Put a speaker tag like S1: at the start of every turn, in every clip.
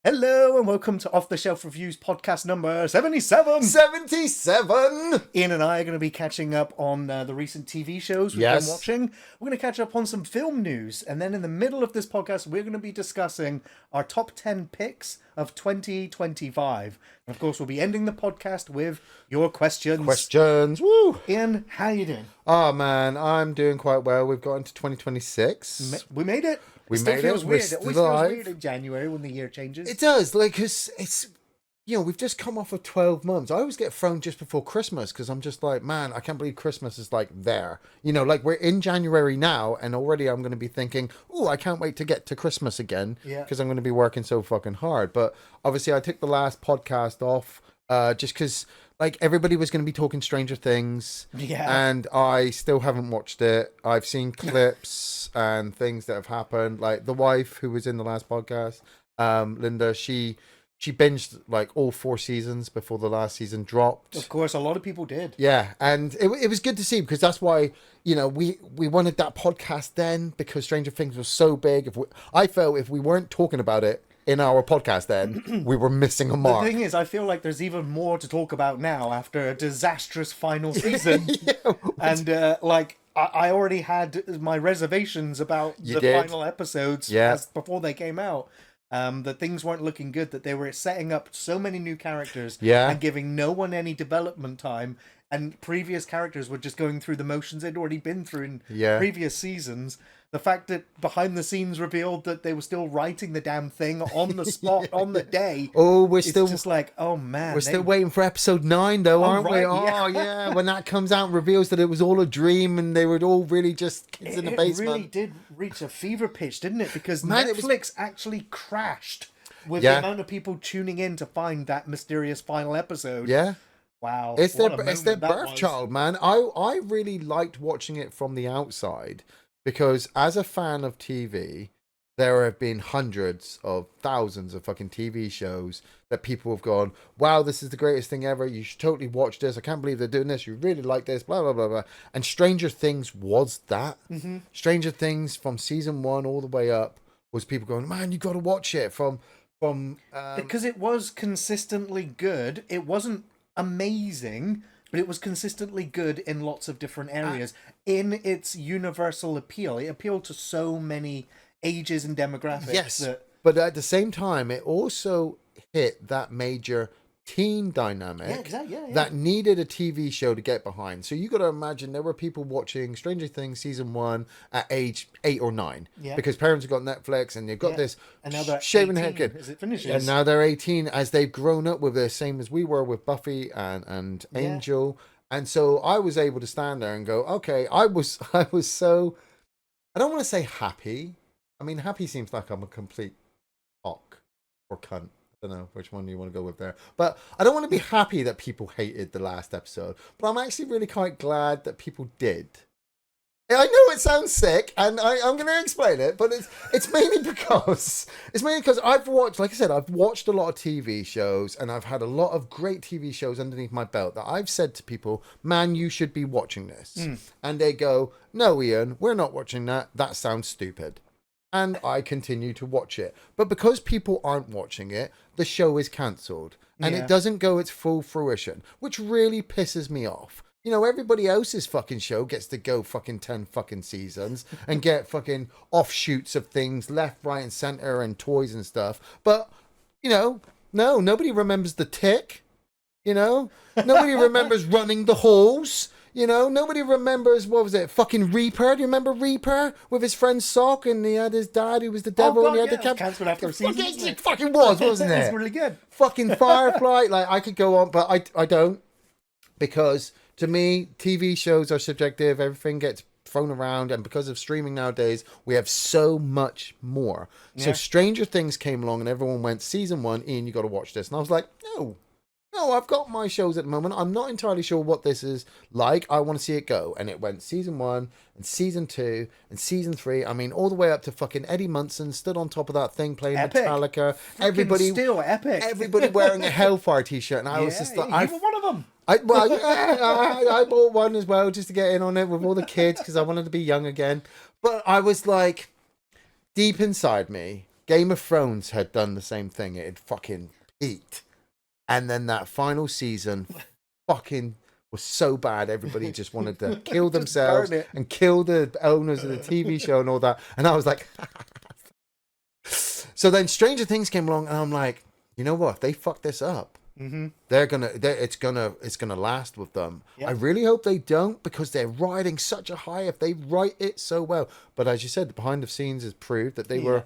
S1: Hello and welcome to Off the Shelf Reviews podcast number 77.
S2: 77!
S1: Ian and I are going to be catching up on the recent TV shows we've been watching. We're going to catch up on some film news. And then in the middle of this podcast, we're going to be discussing our top 10 picks of 2025. And of course, we'll be ending the podcast with your questions.
S2: Questions, woo!
S1: Ian, how you doing?
S2: Oh man, I'm doing quite well. We've got into 2026.
S1: We made it.
S2: We
S1: Still
S2: made
S1: feels
S2: it.
S1: weird.
S2: We're
S1: It always
S2: still
S1: feels
S2: alive.
S1: weird in January when the year changes.
S2: It does, like, cause it's, we've just come off of 12 months. I always get thrown just before Christmas because I'm just like, man, I can't believe Christmas is like there. Like we're in January now and already I'm going to be thinking, oh, I can't wait to get to Christmas again because I'm going to be working so fucking hard. But obviously I took the last podcast off just because like everybody was going to be talking Stranger Things and I still haven't watched it. I've seen clips and things that have happened. Like the wife who was in the last podcast, Linda, she binged like all 4 seasons before the last season dropped.
S1: Of course, a lot of people did.
S2: Yeah, and it was good to see because that's why, we wanted that podcast then because Stranger Things was so big. I felt if we weren't talking about it in our podcast then, we were missing a mark.
S1: The thing is, I feel like there's even more to talk about now after a disastrous final season. And I already had my reservations about final episodes before they came out. That things weren't looking good, that they were setting up so many new characters and giving no one any development time, and previous characters were just going through the motions they'd already been through in previous seasons. The fact that behind the scenes revealed that they were still writing the damn thing on the spot, on the day.
S2: Oh, we're still
S1: just like, oh man.
S2: We're still waiting for episode 9 though, aren't we? Oh yeah, when that comes out and reveals that it was all a dream and they were all really just kids in the basement.
S1: It really did reach a fever pitch, didn't it? Because Netflix actually crashed with the amount of people tuning in to find that mysterious final episode.
S2: Yeah.
S1: Wow.
S2: It's their birth child, man. I really liked watching it from the outside because as a fan of TV, there have been hundreds of thousands of fucking TV shows that people have gone, wow, this is the greatest thing ever. You should totally watch this. I can't believe they're doing this. You really like this, blah, blah, blah, blah. And Stranger Things was that. Mm-hmm. Stranger Things from season 1 all the way up was people going, man, you got to watch it
S1: because it was consistently good. It wasn't amazing, but it was consistently good in lots of different areas. In its universal appeal, it appealed to so many ages and demographics.
S2: Yes, but at the same time, it also hit that major teen dynamic that needed a TV show to get behind. So you got to imagine there were people watching Stranger Things season 1 at age 8 or 9 because parents have got Netflix and they've got this shaving haircut
S1: as it finishes.
S2: And now they're 18 as they've grown up with the same as we were with Buffy and Angel. And so I was able to stand there and go, okay, I was so, I don't want to say happy. I mean, happy seems like I'm a complete cock or cunt. I don't know which one you want to go with there. But I don't want to be happy that people hated the last episode. But I'm actually really quite glad that people did. I know it sounds sick, and I'm going to explain it, but it's mainly because I've watched, like I said, I've watched a lot of TV shows, and I've had a lot of great TV shows underneath my belt that I've said to people, man, you should be watching this. And they go, no, Ian, we're not watching that. That sounds stupid. And I continue to watch it. But because people aren't watching it, the show is cancelled. And it doesn't go its full fruition, which really pisses me off. Everybody else's fucking show gets to go fucking 10 fucking seasons and get fucking offshoots of things left, right, and center and toys and stuff. But, no, nobody remembers the Tick. Nobody remembers running the halls. Nobody remembers, what was it, fucking Reaper? Do you remember Reaper with his friend Sock and he had his dad who was the devil and he had the cap?
S1: Cancelled after a season.
S2: It fucking was, wasn't it?
S1: It was really good.
S2: Fucking Firefly. Like, I could go on, but I don't. Because to me, TV shows are subjective. Everything gets thrown around. And because of streaming nowadays, we have so much more. So Stranger Things came along and everyone went, season 1, Ian, you got to watch this. And I was like, no, I've got my shows at the moment. I'm not entirely sure what this is like. I want to see it go. And it went season 1 and season 2 and season 3. I mean, all the way up to fucking Eddie Munson stood on top of that thing playing Metallica. Everybody
S1: still epic.
S2: Everybody wearing a Hellfire t-shirt. And I was just like,
S1: you were one of them.
S2: I bought one as well just to get in on it with all the kids because I wanted to be young again. But I was like, deep inside me, Game of Thrones had done the same thing. It had fucking peaked. And then that final season fucking was so bad. Everybody just wanted to kill themselves and kill the owners of the TV show and all that. And I was like, so then Stranger Things came along and I'm like, you know what? If they fuck this up, it's gonna last with them. Yep. I really hope they don't, because they're riding such a high if they write it so well. But as you said, the behind the scenes has proved that they were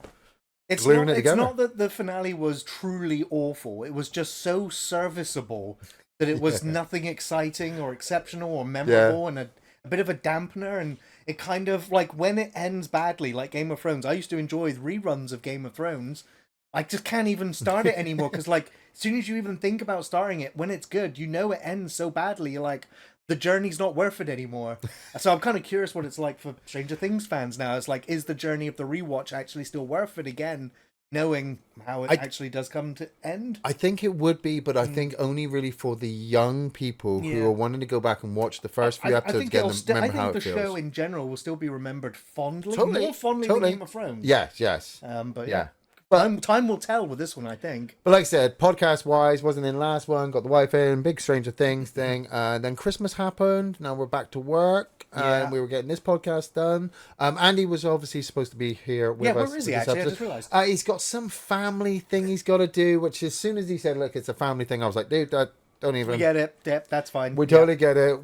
S2: gluing it together.
S1: It's not that the finale was truly awful. It was just so serviceable that it was nothing exciting or exceptional or memorable, and a bit of a dampener. And it kind of, like, when it ends badly, like Game of Thrones, I used to enjoy reruns of Game of Thrones. I just can't even start it anymore, because, like, as soon as you even think about starting it, when it's good, you know it ends so badly, you're like, the journey's not worth it anymore. So I'm kind of curious what it's like for Stranger Things fans now. It's like, is the journey of the rewatch actually still worth it again, knowing how it actually does come to end?
S2: I think it would be, but I think only really for the young people who are wanting to go back and watch the first few episodes again and remember how it feels.
S1: I think the show in general will still be remembered fondly, more fondly than Game of Thrones.
S2: Yes.
S1: But yeah. But time will tell with this one, I think.
S2: But like I said, podcast-wise, wasn't in the last one, got the wife in, big Stranger Things thing. Then Christmas happened. Now we're back to work. And we were getting this podcast done. Andy was obviously supposed to be here with us.
S1: Yeah, where is he actually? I just realised.
S2: He's got some family thing he's got to do, which as soon as he said, look, it's a family thing, I was like, dude, don't even...
S1: We get it. Yeah, that's fine.
S2: We totally get it.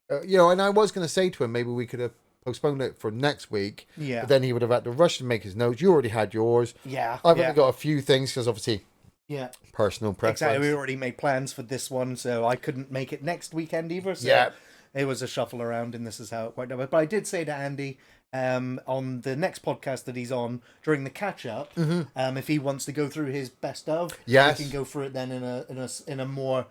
S2: And I was going to say to him, maybe we could have postponed it for next week.
S1: Yeah.
S2: But then he would have had to rush to make his notes. You already had yours.
S1: Yeah.
S2: I've only got a few things because obviously personal preference.
S1: Exactly. We already made plans for this one, so I couldn't make it next weekend either. So it was a shuffle around, and this is how it worked out. But I did say to Andy on the next podcast that he's on during the catch up, if he wants to go through his best of, we can go through it then in a more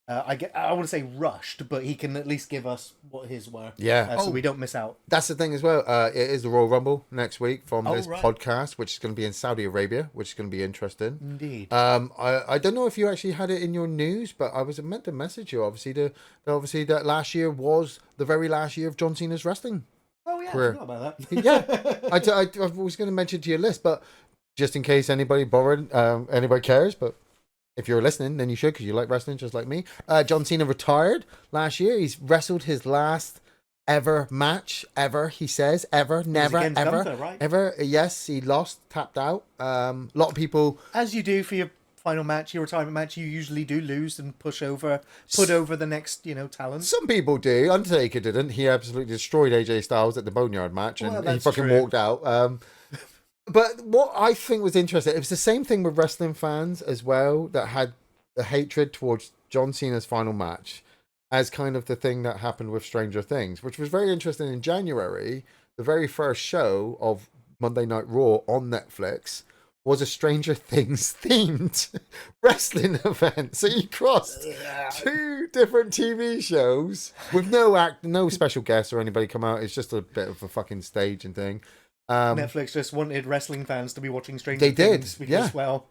S1: I want to say rushed, but he can at least give us what his were.
S2: Yeah.
S1: So we don't miss out.
S2: That's the thing as well. It is the Royal Rumble next week from this podcast, which is going to be in Saudi Arabia, which is going to be interesting.
S1: Indeed.
S2: I don't know if you actually had it in your news, but I was meant to message you, obviously, that last year was the very last year of John Cena's wrestling career.
S1: I forgot about that.
S2: I was going to mention to your list, but just in case anybody cares, but if you're listening, then you should, because you like wrestling just like me. John Cena retired last year. He's wrestled his last ever match, he says. Never.
S1: Gunther, right?
S2: Ever. Yes, he lost, tapped out. A lot of people...
S1: As you do for your final match, your retirement match, you usually do lose and put over the next, talent.
S2: Some people do. Undertaker didn't. He absolutely destroyed AJ Styles at the Boneyard match, and he fucking walked out. But what I think was interesting, it was the same thing with wrestling fans as well, that had the hatred towards John Cena's final match as kind of the thing that happened with Stranger Things, which was very interesting. In January, the very first show of Monday Night Raw on Netflix was a Stranger Things themed wrestling event. So you crossed two different TV shows with no special guests or anybody come out. It's just a bit of a fucking staging thing.
S1: Netflix just wanted wrestling fans to be watching Stranger Things. Because, well,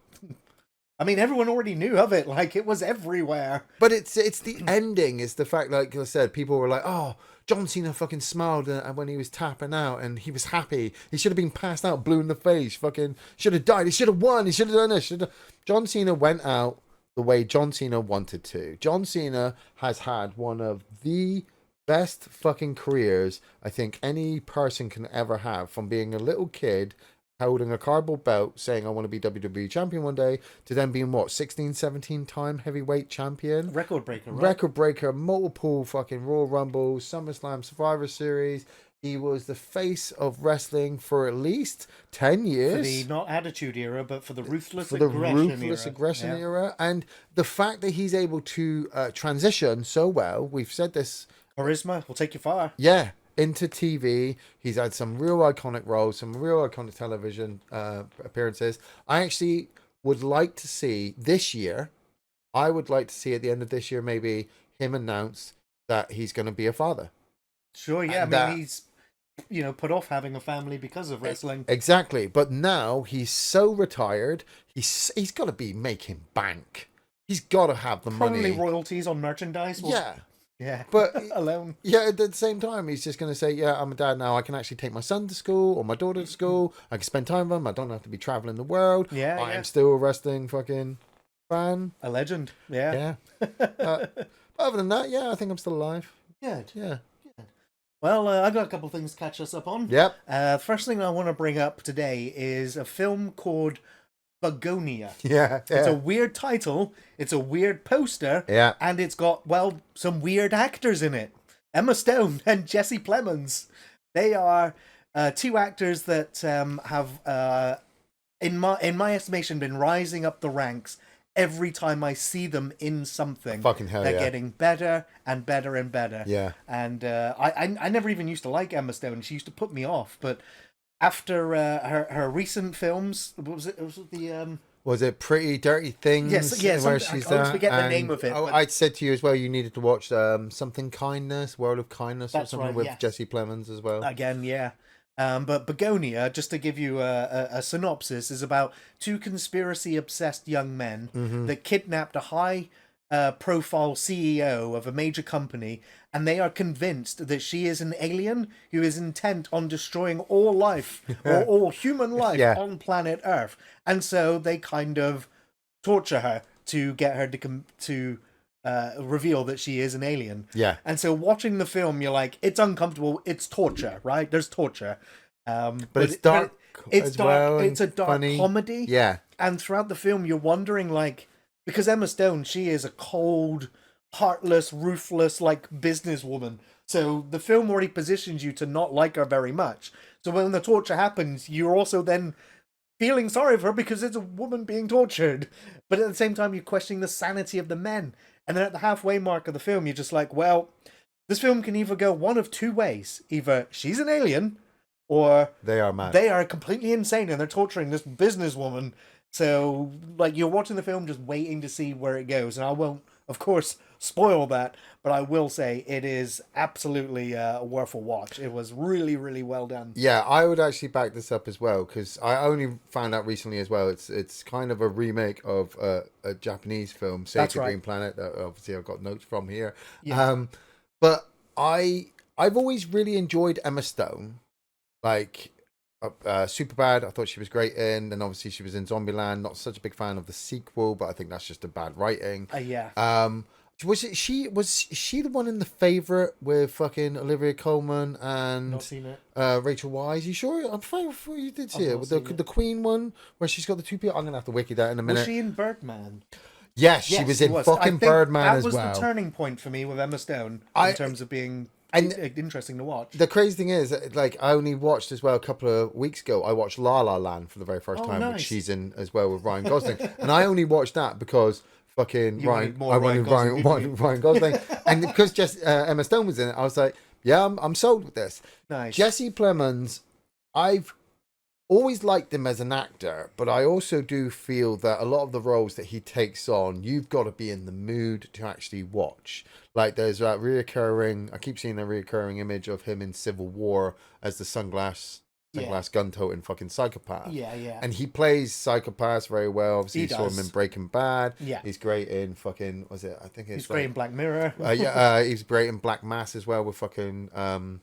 S1: I mean, everyone already knew of it. Like, it was everywhere.
S2: But it's the ending. It's the fact, like I said, people were like, oh, John Cena fucking smiled when he was tapping out, and he was happy. He should have been passed out, blue in the face, fucking should have died. He should have won. He should have done this. John Cena went out the way John Cena wanted to. John Cena has had one of the best fucking careers I think any person can ever have, from being a little kid holding a cardboard belt saying I want to be WWE champion one day, to then being 16, 17 time heavyweight champion,
S1: record breaker,
S2: multiple fucking Royal Rumbles, SummerSlam, Survivor Series. He was the face of wrestling for at least 10 years.
S1: For the not attitude era, but for the ruthless
S2: aggression era. And the fact that he's able to transition so well, we've said this,
S1: charisma will take you far.
S2: Yeah, into TV. He's had some real iconic roles, some real iconic television appearances. I actually would like to see this year, at the end of this year, maybe him announce that he's going to be a father.
S1: Sure, yeah. I mean, he's, put off having a family because of wrestling.
S2: Exactly. But now he's so retired, he's got to be making bank. He's got to have the money.
S1: Probably royalties on merchandise. Yeah.
S2: But
S1: alone.
S2: Yeah, at the same time, he's just going to say, yeah, I'm a dad now. I can actually take my son to school or my daughter to school. I can spend time with them. I don't have to be traveling the world.
S1: Yeah,
S2: I am still a wrestling fucking fan.
S1: A legend. Yeah.
S2: Yeah. But other than that, yeah, I think I'm still alive.
S1: Good.
S2: Yeah.
S1: Well, I got a couple things to catch us up on.
S2: Yep.
S1: First thing I want to bring up today is a film called Begonia.
S2: Yeah.
S1: It's a weird title, it's a weird poster,
S2: Yeah.
S1: and it's got, well, some weird actors in it. Emma Stone and Jesse Plemons. They are two actors that have, in my estimation, been rising up the ranks every time I see them in something.
S2: Fucking hell,
S1: They're getting better and better and better.
S2: Yeah.
S1: And I never even used to like Emma Stone. She used to put me off, but after her recent films, was it the
S2: Was it Pretty Dirty Things?
S1: Yes,
S2: where she's
S1: I always forget the name of it.
S2: I said to you as well, you needed to watch Something Kindness, World of Kindness, or something with Jesse Plemons as well.
S1: Again, yeah. But Begonia, just to give you a synopsis, is about two conspiracy-obsessed young men that kidnapped a high-profile CEO of a major company, and they are convinced that she is an alien who is intent on destroying all life, or all human life on planet Earth. And so they kind of torture her to get her to reveal that she is an alien.
S2: Yeah.
S1: And so watching the film, you're like, it's uncomfortable. It's torture, right? There's torture.
S2: But it's dark.
S1: It's dark.
S2: Well,
S1: it's a dark
S2: funny
S1: comedy.
S2: Yeah.
S1: And throughout the film, you're wondering, like, because Emma Stone, she is a cold, heartless, ruthless, like, businesswoman. So the film already positions you to not like her very much. So when the torture happens, you're also then feeling sorry for her because it's a woman being tortured. But at the same time, you're questioning the sanity of the men. And then at the halfway mark of the film, you're just like, well, this film can either go one of two ways. Either she's an alien, or
S2: they are mad.
S1: They are completely insane and they're torturing this businesswoman. So, like, you're watching the film just waiting to see where it goes. And I won't, of course, spoil that, but I will say it is absolutely worth a watch. It was really, really well done.
S2: Yeah, I would actually back this up as well, because I only found out recently as well. It's kind of a remake of a Japanese film, Save the Green Planet, that obviously I've got notes from here. Yeah. But I've always really enjoyed Emma Stone. Like, Superbad, I thought she was great in, and obviously she was in Zombieland. Not such a big fan of the sequel, but I think that's just a bad writing.
S1: Yeah.
S2: Was she the one in The Favourite with fucking Olivia Colman and
S1: Not seen it.
S2: Rachel Weisz? You sure? I'm afraid you did see it with the Queen one where she's got the two people. I'm gonna have to wiki that in a minute.
S1: Was she in Birdman?
S2: Yes, she was in fucking Birdman as well.
S1: That was the turning point for me with Emma Stone in terms of being interesting to watch.
S2: The crazy thing is, like, I only watched as well a couple of weeks ago. I watched La La Land for the very first time, which she's in as well with Ryan Gosling, and I only watched that because fucking Ryan Gosling, and because just Emma Stone was in it, I was like, yeah, I'm sold with this.
S1: Nice.
S2: Jesse Plemons, I've always liked him as an actor, but I also do feel that a lot of the roles that he takes on, you've got to be in the mood to actually watch. Like, there's that I keep seeing a reoccurring image of him in Civil War as the sunglass gun-toting fucking psychopath.
S1: Yeah.
S2: And he plays psychopaths very well. Obviously, you saw him in Breaking Bad.
S1: Yeah.
S2: He's great in fucking,
S1: he's great in Black Mirror.
S2: He's great in Black Mass as well with fucking Johnny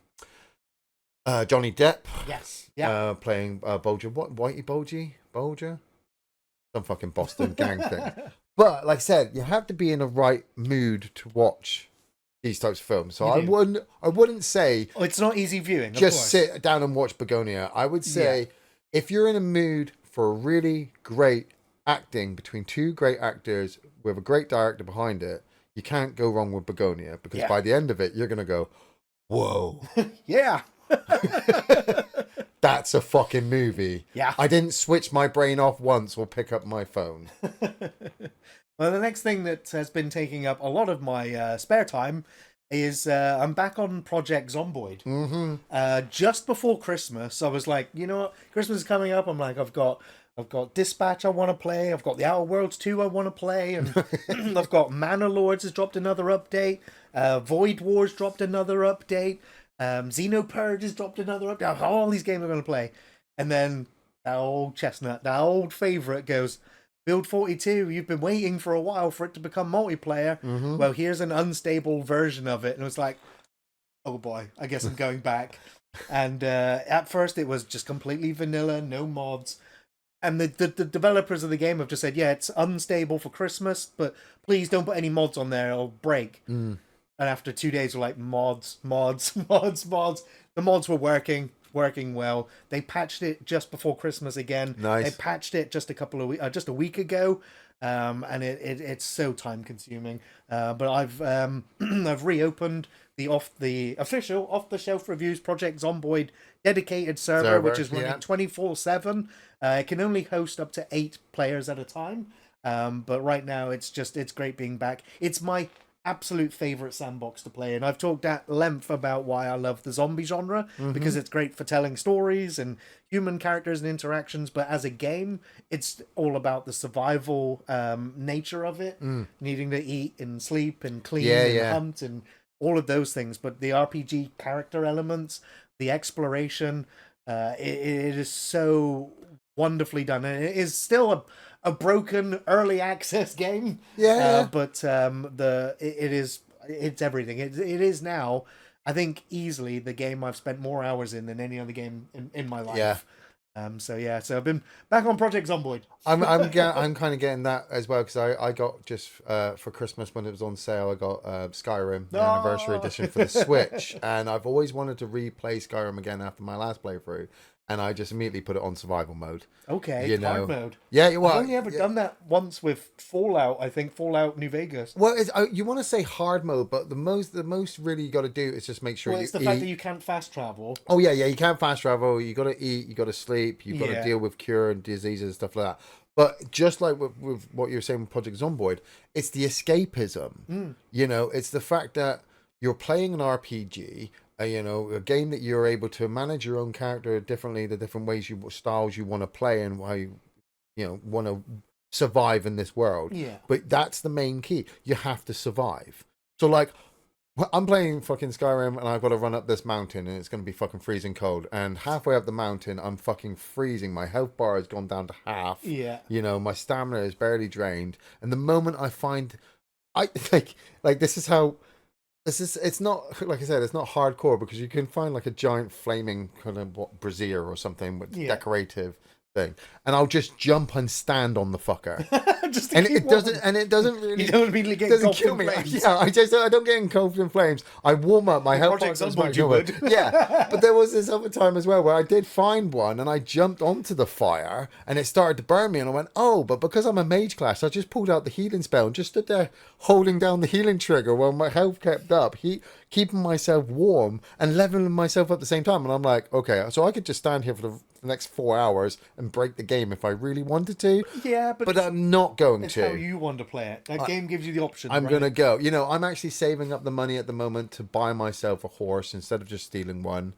S2: Depp.
S1: Yes. Yeah.
S2: Playing Bulger. What? Whitey Bulger? Some fucking Boston gang thing. But like I said, you have to be in the right mood to watch these types of films. So I wouldn't say
S1: it's not easy viewing.
S2: Just sit down and watch Begonia. I would say if you're in a mood for a really great acting between two great actors with a great director behind it, you can't go wrong with Begonia, because by the end of it, you're gonna go, whoa.
S1: Yeah.
S2: That's a fucking movie.
S1: Yeah.
S2: I didn't switch my brain off once or pick up my phone.
S1: Well, the next thing that has been taking up a lot of my spare time is I'm back on Project Zomboid.
S2: Mm-hmm.
S1: Just before Christmas, I was like, you know what? Christmas is coming up. I'm like, I've got Dispatch I want to play. I've got The Outer Worlds 2 I want to play. And I've got Manor Lords has dropped another update. Void Wars dropped another update. Xenopurge has dropped another update. All these games I'm going to play. And then that old chestnut, that old favourite goes, Build 42, you've been waiting for a while for it to become multiplayer. Well, here's an unstable version of it. And it was like, oh boy, I guess I'm going back. And at first it was just completely vanilla, no mods. And the developers of the game have just said, yeah, it's unstable for Christmas, but please don't put any mods on there, it'll break. And after 2 days, we're like, mods. The mods were working well. They patched it just before Christmas again.
S2: Nice.
S1: They patched it just a week ago. And it's so time consuming. But I've I've reopened the official off the shelf reviews Project Zomboid dedicated server, which is running 24/7. It can only host up to 8 players at a time. But right now it's great being back. It's my absolute favorite sandbox to play, and I've talked at length about why I love the zombie genre, because it's great for telling stories and human characters and interactions, but as a game it's all about the survival nature of it, needing to eat and sleep and clean and hunt and all of those things. But the RPG character elements, the exploration, it is so wonderfully done, and it is still a broken early access game. But it's everything. It is now, I think, easily the game I've spent more hours in than any other game in my life. So I've been back on Project Zomboid.
S2: I'm kind of getting that as well, because I got just for Christmas when it was on sale, I got Skyrim the anniversary edition for the Switch, and I've always wanted to replay Skyrim again after my last playthrough. And I just immediately put it on survival mode.
S1: Okay, hard mode.
S2: Yeah, well,
S1: I've only ever done that once with Fallout. I think Fallout New Vegas.
S2: Well, you want to say hard mode, but the most really you got to do is just make sure
S1: it's the fact that you can't fast travel.
S2: Oh yeah, you can't fast travel. You got to eat. You got to sleep. You got to deal with cure and diseases and stuff like that. But just like with what you were saying with Project Zomboid, it's the escapism. It's the fact that you're playing an RPG. A game that you're able to manage your own character differently, the different styles you want to play, and how you want to survive in this world. But that's the main key. You have to survive. So like, I'm playing fucking Skyrim, and I've got to run up this mountain, and it's going to be fucking freezing cold. And halfway up the mountain, I'm fucking freezing. My health bar has gone down to half. My stamina is barely drained. And the moment I find, this is how. It's not, like I said, it's not hardcore, because you can find like a giant flaming kind of brazier or something with decorative thing, and I'll just jump and stand on the fucker. It doesn't really.
S1: You don't immediately get engulfed in flames.
S2: Yeah, I don't get engulfed in flames. I warm up. My health bar goes back to Yeah, but there was this other time as well where I did find one, and I jumped onto the fire, and it started to burn me, and I went, oh, but because I'm a mage class, I just pulled out the healing spell and just stood there holding down the healing trigger while my health kept up, keeping myself warm and leveling myself up at the same time. And I'm like, okay, so I could just stand here for the next 4 hours and break the game if I really wanted to.
S1: Yeah, but
S2: I'm not going to.
S1: How you want to play it. That game gives you the option.
S2: I'm going to go. I'm actually saving up the money at the moment to buy myself a horse instead of just stealing one.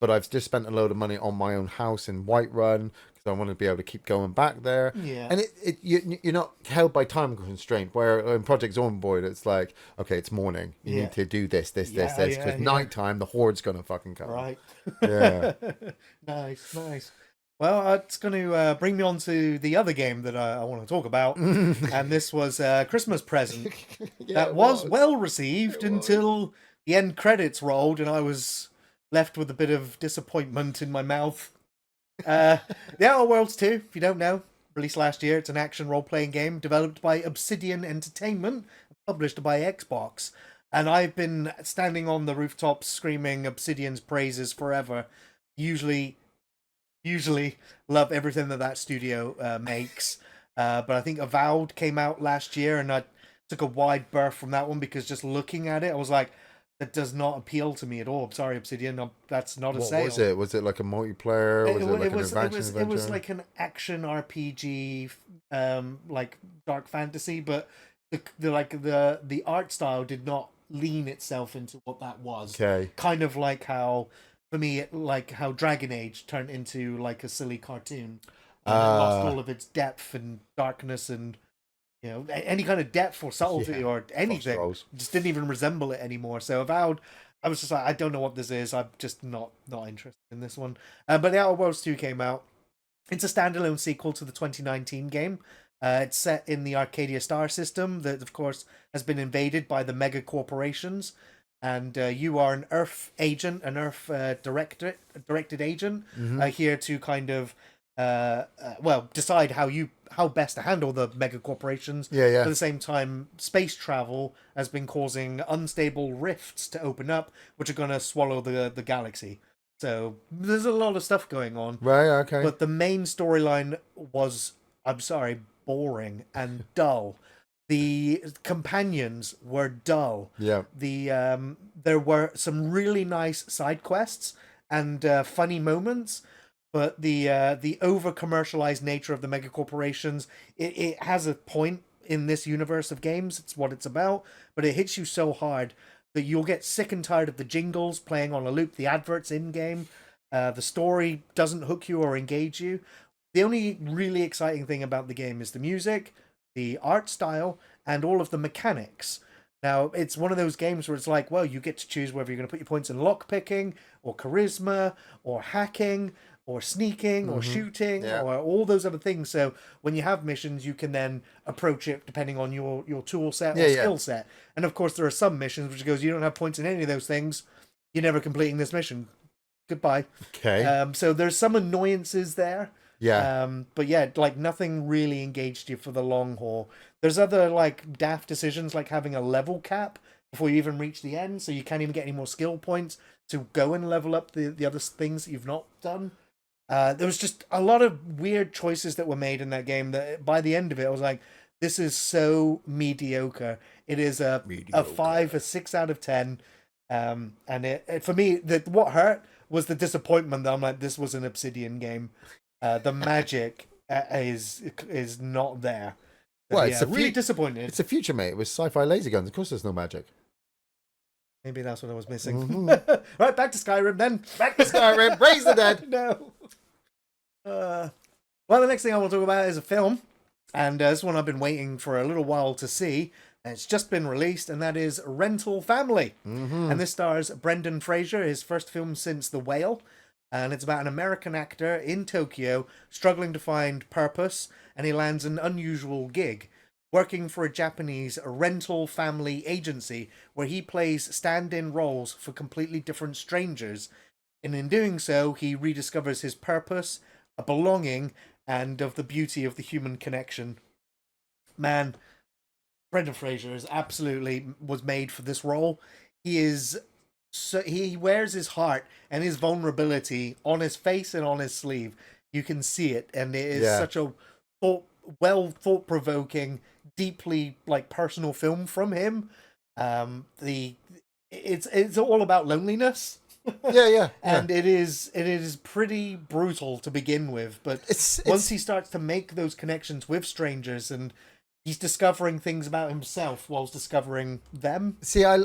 S2: But I've just spent a load of money on my own house in Whiterun, because I want to be able to keep going back there.
S1: Yeah.
S2: And you're not held by time constraint, where in Project Zomboid, it's like, okay, it's morning. You need to do this, because nighttime, the horde's going to fucking come.
S1: Right.
S2: Yeah.
S1: Nice. Well, it's going to bring me on to the other game that I want to talk about. And this was a Christmas present that was well received until the end credits rolled, and I was left with a bit of disappointment in my mouth. The Outer Worlds 2, if you don't know, released last year. It's an action role-playing game developed by Obsidian Entertainment, published by Xbox. And I've been standing on the rooftops screaming Obsidian's praises forever. Usually love everything that studio makes. But I think Avowed came out last year, and I took a wide berth from that one, because just looking at it, I was like, that does not appeal to me at all. I'm sorry, Obsidian. That's not a sale.
S2: What was it? Was it like a multiplayer? It
S1: was like an action RPG, like dark fantasy, but the art style did not lean itself into what that was.
S2: Okay.
S1: Kind of like how, for me, how Dragon Age turned into like a silly cartoon. And it lost all of its depth and darkness and any kind of depth or subtlety or anything. Just didn't even resemble it anymore. So Avowed, I was just like, I don't know what this is. I'm just not interested in this one. But The Outer Worlds 2 came out. It's a standalone sequel to the 2019 game. It's set in the Arcadia star system that, of course, has been invaded by the mega corporations. And you are an Earth agent, an Earth directed agent, here to kind of, decide how best to handle the mega corporations.
S2: Yeah, yeah.
S1: At the same time, space travel has been causing unstable rifts to open up, which are going to swallow the galaxy. So there's a lot of stuff going on.
S2: Right, okay.
S1: But the main storyline was, I'm sorry, boring and dull. The companions were dull.
S2: Yeah.
S1: There were some really nice side quests and funny moments, but the over commercialized nature of the mega corporations, it has a point in this universe of games. It's what it's about, but it hits you so hard that you'll get sick and tired of the jingles playing on a loop, the adverts in game. The story doesn't hook you or engage you. The only really exciting thing about the game is the music, the art style, and all of the mechanics. Now, it's one of those games where it's like, well, you get to choose whether you're going to put your points in lockpicking, or charisma, or hacking, or sneaking, or shooting, or all those other things. So when you have missions, you can then approach it depending on your tool set or skill set. And of course, there are some missions which goes, you don't have points in any of those things, you're never completing this mission. Goodbye.
S2: Okay.
S1: So there's some annoyances there.
S2: Yeah.
S1: But yeah, like nothing really engaged you for the long haul. There's other like daft decisions, like having a level cap before you even reach the end, so you can't even get any more skill points to go and level up the other things that you've not done. There was just a lot of weird choices that were made in that game that by the end of it, I was like, this is so mediocre. It is a 5, a 6 out of 10. And it for me, what hurt was the disappointment that I'm like, this was an Obsidian game. The magic is not there.
S2: Well, it's
S1: really disappointed.
S2: It's a future, mate. It was sci-fi laser guns. Of course, there's no magic.
S1: Maybe that's what I was missing. Right, back to Skyrim then.
S2: Back to Skyrim. Raise the dead.
S1: No. Well, the next thing I want to talk about is a film, and this one I've been waiting for a little while to see. And it's just been released, and that is Rental Family. And this stars Brendan Fraser, his first film since The Whale. And it's about an American actor in Tokyo struggling to find purpose, and he lands an unusual gig, working for a Japanese rental family agency where he plays stand-in roles for completely different strangers. And in doing so, he rediscovers his purpose, a belonging, and of the beauty of the human connection. Man, Brendan Fraser was made for this role. He wears his heart and his vulnerability on his face and on his sleeve. You can see it, and it is such a thought-provoking, deeply like personal film from him. It's all about loneliness.
S2: Yeah.
S1: And it is pretty brutal to begin with, but once he starts to make those connections with strangers, and he's discovering things about himself whilst discovering them.
S2: See, I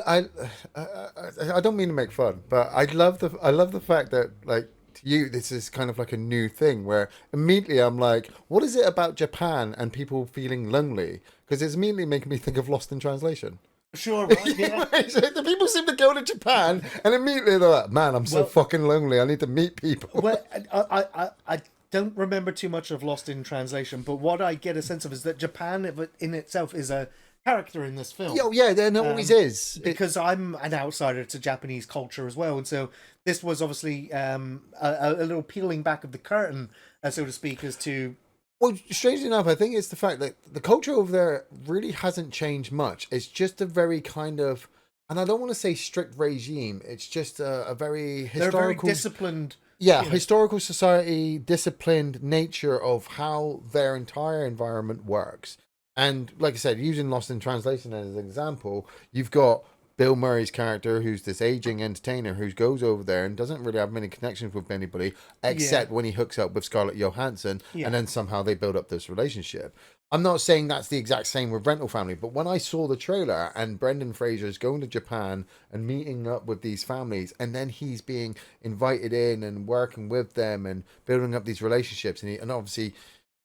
S2: don't mean to make fun, but I love the fact that, like, to you this is kind of like a new thing where immediately I'm like, what is it about Japan and people feeling lonely? Because it's immediately making me think of Lost in Translation.
S1: Sure, right? Yeah.
S2: The people seem to go to Japan and immediately they're like, man, I'm so fucking lonely. I need to meet people.
S1: Well, I don't remember too much of Lost in Translation, but what I get a sense of is that Japan in itself is a character in this film.
S2: Oh yeah, there always is.
S1: Because I'm an outsider to Japanese culture as well, and so this was obviously a little peeling back of the curtain, so to speak, as to.
S2: Well, strangely enough, I think it's the fact that the culture over there really hasn't changed much. It's just a very kind of, and I don't want to say strict regime. It's just a very historical,
S1: they're very disciplined.
S2: Historical society, disciplined nature of how their entire environment works. And like I said, using Lost in Translation as an example, you've got Bill Murray's character, who's this aging entertainer who goes over there and doesn't really have many connections with anybody, except when he hooks up with Scarlett Johansson, and then somehow they build up this relationship. I'm not saying that's the exact same with Rental Family, but when I saw the trailer and Brendan Fraser's going to Japan and meeting up with these families, and then he's being invited in and working with them and building up these relationships, and obviously,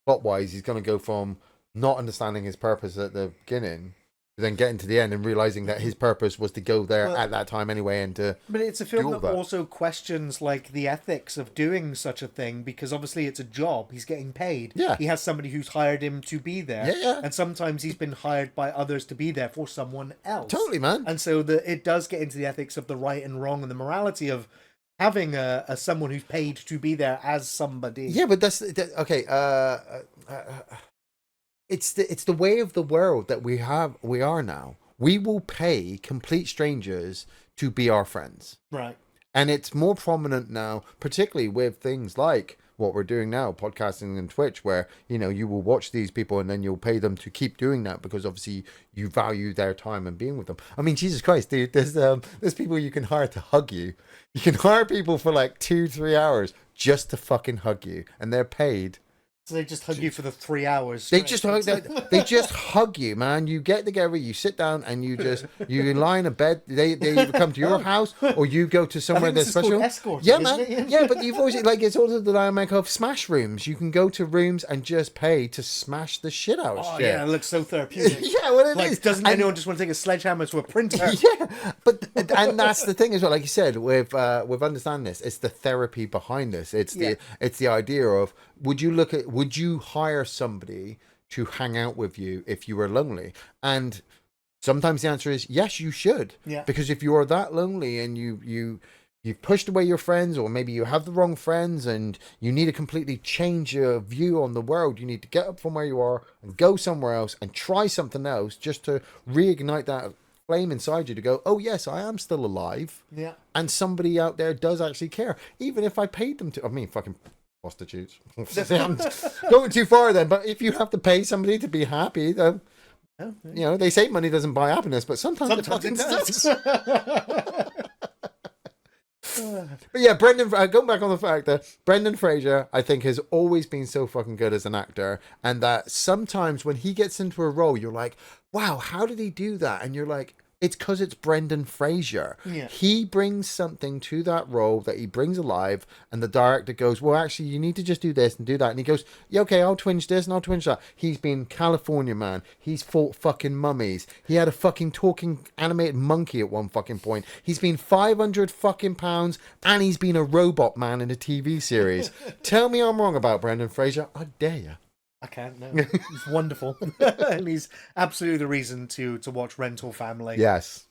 S2: plot-wise, he's going to go from not understanding his purpose at the beginning then getting to the end and realizing that his purpose was to go there at that time anyway, and to.
S1: But it's a film that also questions like the ethics of doing such a thing, because obviously it's a job. He's getting paid.
S2: Yeah.
S1: He has somebody who's hired him to be there.
S2: Yeah.
S1: And sometimes he's been hired by others to be there for someone else.
S2: Totally, man.
S1: And so it does get into the ethics of the right and wrong and the morality of having a someone who's paid to be there as somebody.
S2: Yeah, but that's okay. It's the way of the world that we are now. We will pay complete strangers to be our friends.
S1: Right.
S2: And it's more prominent now, particularly with things like what we're doing now, podcasting and Twitch, where, you will watch these people and then you'll pay them to keep doing that because obviously you value their time and being with them. I mean, Jesus Christ, dude, there's people you can hire to hug you. You can hire people for like 2-3 hours just to fucking hug you, and they're paid.
S1: So they just hug you for the 3 hours.
S2: They just hug you, man. You get together, you sit down, and you lie in a bed. They either come to your house or you go to somewhere that's special.
S1: Escorting,
S2: yeah, man. Yeah, but you've always it's also the dynamic of smash rooms. You can go to rooms and just pay to smash the shit out of shit.
S1: Yeah, it looks so therapeutic.
S2: Yeah, well, it is.
S1: Doesn't anyone just want to take a sledgehammer to a printer?
S2: Yeah, and that's the thing as well. Like you said, with understanding this, it's the therapy behind this. It's the idea of would you hire somebody to hang out with you if you were lonely? And sometimes the answer is yes, you should.
S1: Yeah.
S2: Because if you are that lonely and you've pushed away your friends, or maybe you have the wrong friends and you need to completely change your view on the world, you need to get up from where you are and go somewhere else and try something else just to reignite that flame inside you to go, oh yes, I am still alive.
S1: Yeah.
S2: And somebody out there does actually care. Even if I paid them to, fucking prostitutes. I'm going too far then, but if you have to pay somebody to be happy, then they say money doesn't buy happiness, but sometimes it fucking does. But yeah, Brendan, going back on the fact that Brendan Fraser, I think, has always been so fucking good as an actor, and that sometimes when he gets into a role, you're like, wow, how did he do that? And you're like, it's because it's Brendan Fraser.
S1: Yeah.
S2: He brings something to that role that he brings alive, and the director goes, well, actually, you need to just do this and do that. And he goes, yeah, okay, I'll twinge this and I'll twinge that. He's been California Man. He's fought fucking mummies. He had a fucking talking animated monkey at one fucking point. He's been 500 fucking pounds, and he's been a robot man in a TV series. Tell me I'm wrong about Brendan Fraser. I dare you.
S1: I can't, no. He's wonderful. And he's absolutely the reason to watch Rental Family.
S2: Yes.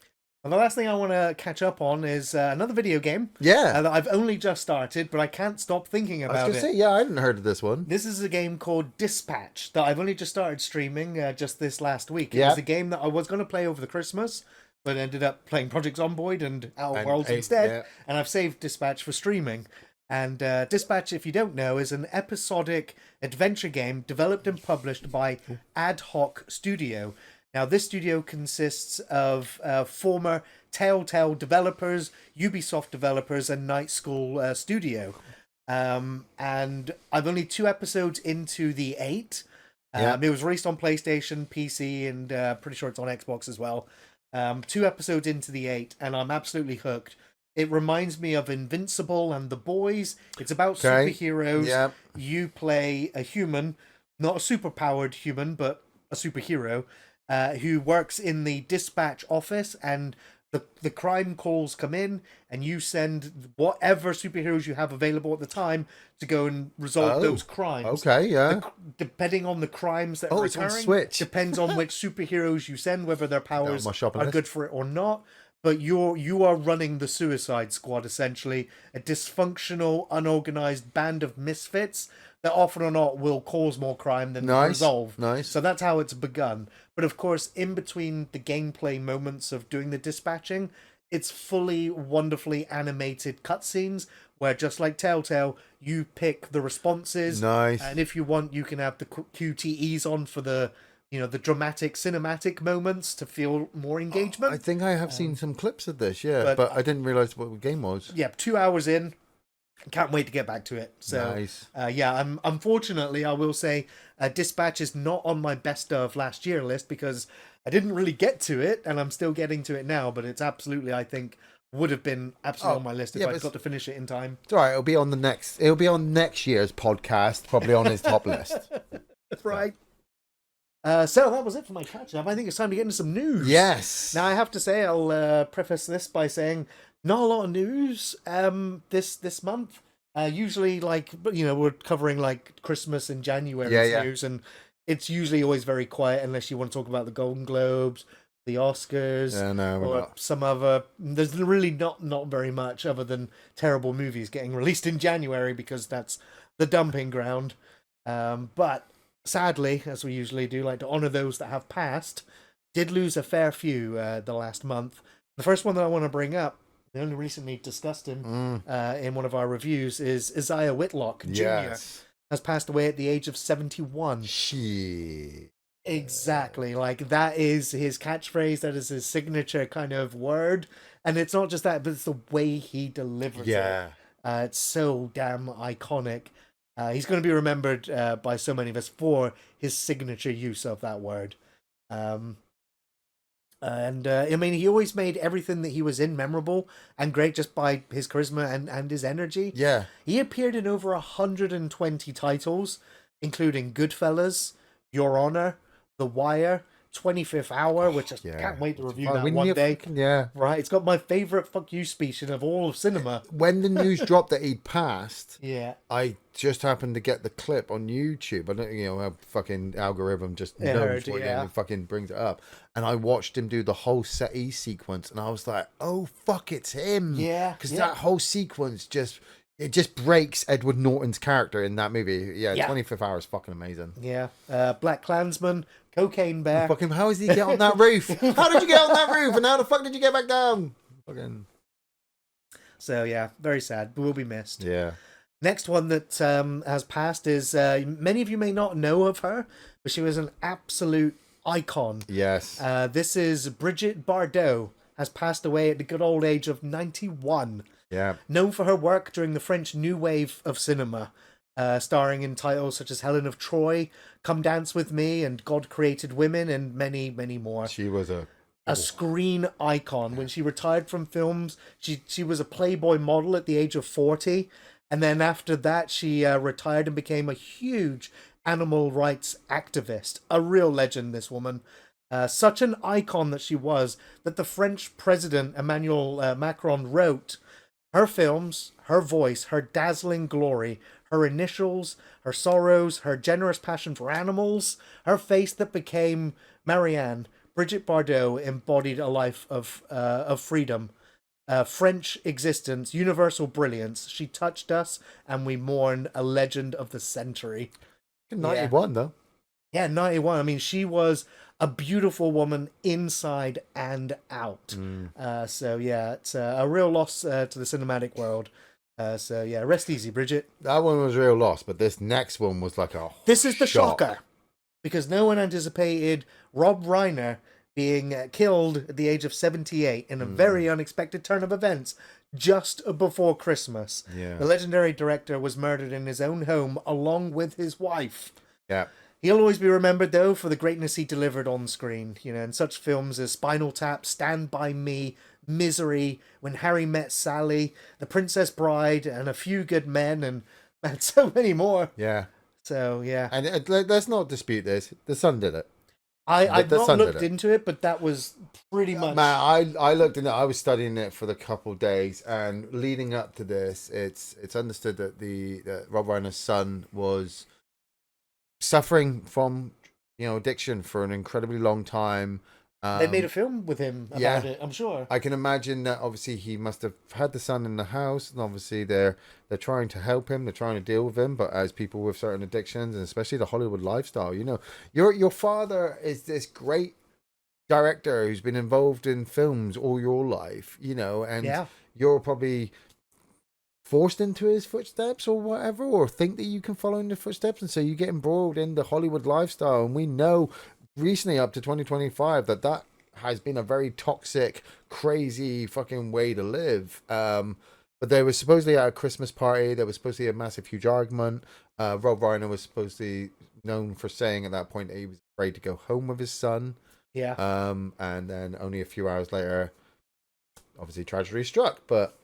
S1: And the last thing I want to catch up on is another video game.
S2: Yeah.
S1: That I've only just started, but I can't stop thinking about it.
S2: I was going to say, I hadn't heard of this one.
S1: This is a game called Dispatch that I've only just started streaming just this last week. It
S2: Yeah.
S1: was a game that I was going to play over the Christmas, but ended up playing Project Zomboid and Outer Worlds instead.
S2: Yeah.
S1: And I've saved Dispatch for streaming. And Dispatch, if you don't know, is an episodic adventure game developed and published by Ad Hoc Studio. Now, this studio consists of former Telltale developers, Ubisoft developers, and Night School Studio. And I'm only 2 episodes into the 8. It was released on PlayStation, PC, and pretty sure it's on Xbox as well. 2 episodes into the 8, and I'm absolutely hooked. It reminds me of Invincible and The Boys. It's about superheroes.
S2: Yep.
S1: You play a human, not a superpowered human, but a superhero, who works in the dispatch office, and the crime calls come in, and you send whatever superheroes you have available at the time to go and resolve those crimes.
S2: Okay, yeah.
S1: Depending on the crimes that are
S2: it's on
S1: occurring,
S2: Switch.
S1: depends on which superheroes you send, whether their powers
S2: list.
S1: good for it or not. But you are running the Suicide Squad, essentially, a dysfunctional, unorganized band of misfits that often or not will cause more crime than resolve.
S2: Nice.
S1: So that's how it's begun. But of course, in between the gameplay moments of doing the dispatching, it's fully wonderfully animated cutscenes where, just like Telltale, you pick the responses.
S2: Nice.
S1: And if you want, you can have the QTEs on for the dramatic cinematic moments to feel more engagement.
S2: I think I have seen some clips of this, but I didn't realize what the game was.
S1: Yeah, 2 hours in. Can't wait to get back to it. So,
S2: nice.
S1: Unfortunately, I will say Dispatch is not on my best of last year list because I didn't really get to it, and I'm still getting to it now, but it's absolutely, I think, would have been absolutely on my list if I got to finish it in time.
S2: It's all right. It'll be on next year's podcast, probably on his top list.
S1: That's right. So that was it for my catch up. I think it's time to get into some news.
S2: Yes.
S1: Now I have to say, I'll preface this by saying not a lot of news this month. Usually, like, we're covering like Christmas and January's news, and it's usually always very quiet unless you want to talk about the Golden Globes, the Oscars, or some other. There's really not very much other than terrible movies getting released in January because that's the dumping ground. But sadly, as we usually do, like to honor those that have passed, did lose a fair few the last month. The first one that I want to bring up, we only recently discussed him in one of our reviews, is Isaiah Whitlock Jr. Has passed away at the age of 71.
S2: Shit.
S1: Exactly. Like, that is his catchphrase. That is his signature kind of word. And it's not just that, but it's the way he delivers it. It's so damn iconic. He's going to be remembered by so many of us for his signature use of that word. I mean, he always made everything that he was in memorable and great just by his charisma and his energy.
S2: Yeah.
S1: He appeared in over 120 titles, including Goodfellas, Your Honor, The Wire, 25th Hour, which I can't wait to review that one day. Right, it's got my favourite fuck you speech in of all of cinema.
S2: When the news dropped that he'd passed,
S1: I
S2: just happened to get the clip on YouTube. I don't, how fucking algorithm just knows what and fucking brings it up. And I watched him do the whole SETI sequence, and I was like, "Oh fuck, it's him!"
S1: Yeah,
S2: because that whole sequence just breaks Edward Norton's character in that movie. 25th Hour is fucking amazing.
S1: Black Klansman, Cocaine Bear.
S2: Fucking, how did he get on that roof? How did you get on that roof? And how the fuck did you get back down? Fucking.
S1: So yeah, very sad, but will be missed.
S2: Yeah.
S1: Next one that has passed is many of you may not know of her, but she was an absolute icon.
S2: Yes.
S1: This is Brigitte Bardot, has passed away at the good old age of 91.
S2: Yeah.
S1: Known for her work during the French New Wave of cinema, starring in titles such as Helen of Troy, Come Dance With Me, and God Created Women, and many, many more.
S2: She was a
S1: screen icon. When she retired from films, she was a Playboy model at the age of 40, and then after that she retired and became a huge animal rights activist. A real legend, this woman. Such an icon that she was, that the French president, Emmanuel Macron, wrote her films, her voice, her dazzling glory, her initials, her sorrows, her generous passion for animals, her face that became Marianne. Brigitte Bardot embodied a life of freedom, French existence, universal brilliance. She touched us, and we mourn a legend of the century.
S2: 91, though.
S1: Yeah, 91. I mean, she was a beautiful woman inside and out. So yeah, it's a real loss to the cinematic world. So yeah, rest easy, Bridget.
S2: That one was a real loss, but this next one was like a
S1: This is the shocker, because no one anticipated Rob Reiner being killed at the age of 78 in a very unexpected turn of events just before Christmas.
S2: Yeah.
S1: The legendary director was murdered in his own home along with his wife.
S2: Yeah.
S1: He'll always be remembered, though, for the greatness he delivered on screen, in such films as Spinal Tap, Stand By Me, Misery, When Harry Met Sally, The Princess Bride, and A Few Good Men, and so many more.
S2: Yeah.
S1: So, yeah.
S2: And let's not dispute this. The son did it.
S1: I've not looked into it, but that was pretty much...
S2: Man, I looked into it. I was studying it for the couple of days, and leading up to this, it's understood that that Rob Reiner's son was suffering from addiction for an incredibly long time.
S1: They made a film with him about it, I'm sure.
S2: I can imagine that obviously he must have had the son in the house, and obviously they're trying to help him, they're trying to deal with him, but as people with certain addictions, and especially the Hollywood lifestyle, your father is this great director who's been involved in films all your life, and you're probably forced into his footsteps or whatever, or think that you can follow in the footsteps, and so you get embroiled in the Hollywood lifestyle. And we know recently up to 2025 that has been a very toxic, crazy fucking way to live. But they were supposedly at a Christmas party, there was supposed to be a massive huge argument. Rob Reiner was supposed to be known for saying at that point that he was afraid to go home with his son. And then only a few hours later, obviously tragedy struck, but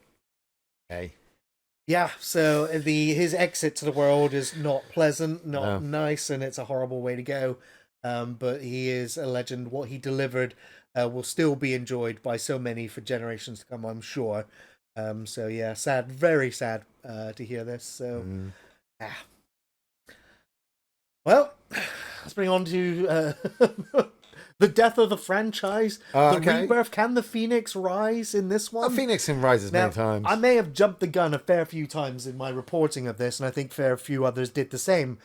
S2: hey.
S1: Yeah, so his exit to the world is not pleasant, not nice, and it's a horrible way to go. but he is a legend. What he delivered will still be enjoyed by so many for generations to come, I'm sure. So yeah, sad, very sad to hear this. So, well, let's bring on to the death of the franchise, the rebirth. Can the Phoenix rise in this one?
S2: The Phoenix can rise many times.
S1: I may have jumped the gun a fair few times in my reporting of this, and I think fair few others did the same.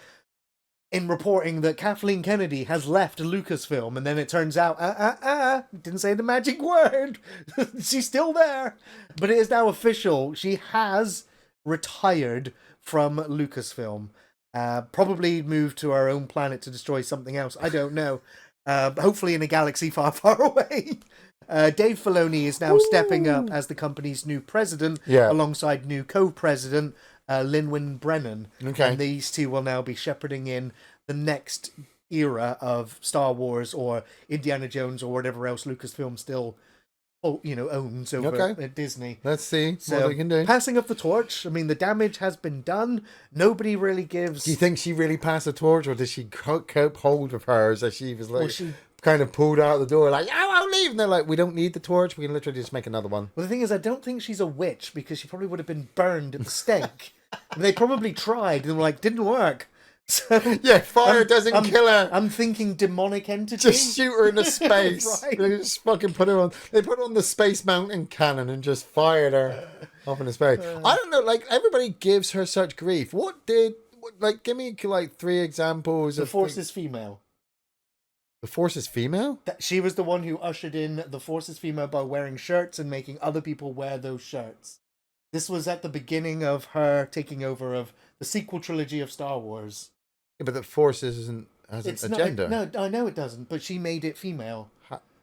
S1: In reporting that Kathleen Kennedy has left Lucasfilm, and then it turns out, didn't say the magic word. She's still there. But it is now official. She has retired from Lucasfilm. Probably moved to our own planet to destroy something else. I don't know. Hopefully in a galaxy far, far away. Dave Filoni is now stepping up as the company's new president, alongside new co-president, Lin-Wyn Brennan. And these two will now be shepherding in the next era of Star Wars or Indiana Jones or whatever else Lucasfilm still owns over at Disney.
S2: Let's see what they can do.
S1: Passing of the torch. I mean, the damage has been done. Nobody really gives...
S2: Do you think she really passed the torch, or did she cope hold of hers as she was like... kind of pulled out the door like, I'll leave. And they're like, we don't need the torch. We can literally just make another one.
S1: Well, the thing is, I don't think she's a witch, because she probably would have been burned at the stake. And they probably tried and were like, didn't work. So,
S2: fire doesn't kill her.
S1: I'm thinking demonic entity.
S2: Just shoot her into space. Right. They just fucking put her on. They put her on the Space Mountain cannon and just fired her off into space. I don't know. Like, everybody gives her such grief. Give me like 3 examples.
S1: The Force is female.
S2: The Force is female?
S1: She was the one who ushered in the Force is female by wearing shirts and making other people wear those shirts. This was at the beginning of her taking over of the sequel trilogy of Star Wars.
S2: Yeah, but the Force hasn't a gender.
S1: No, I know it doesn't, but she made it female.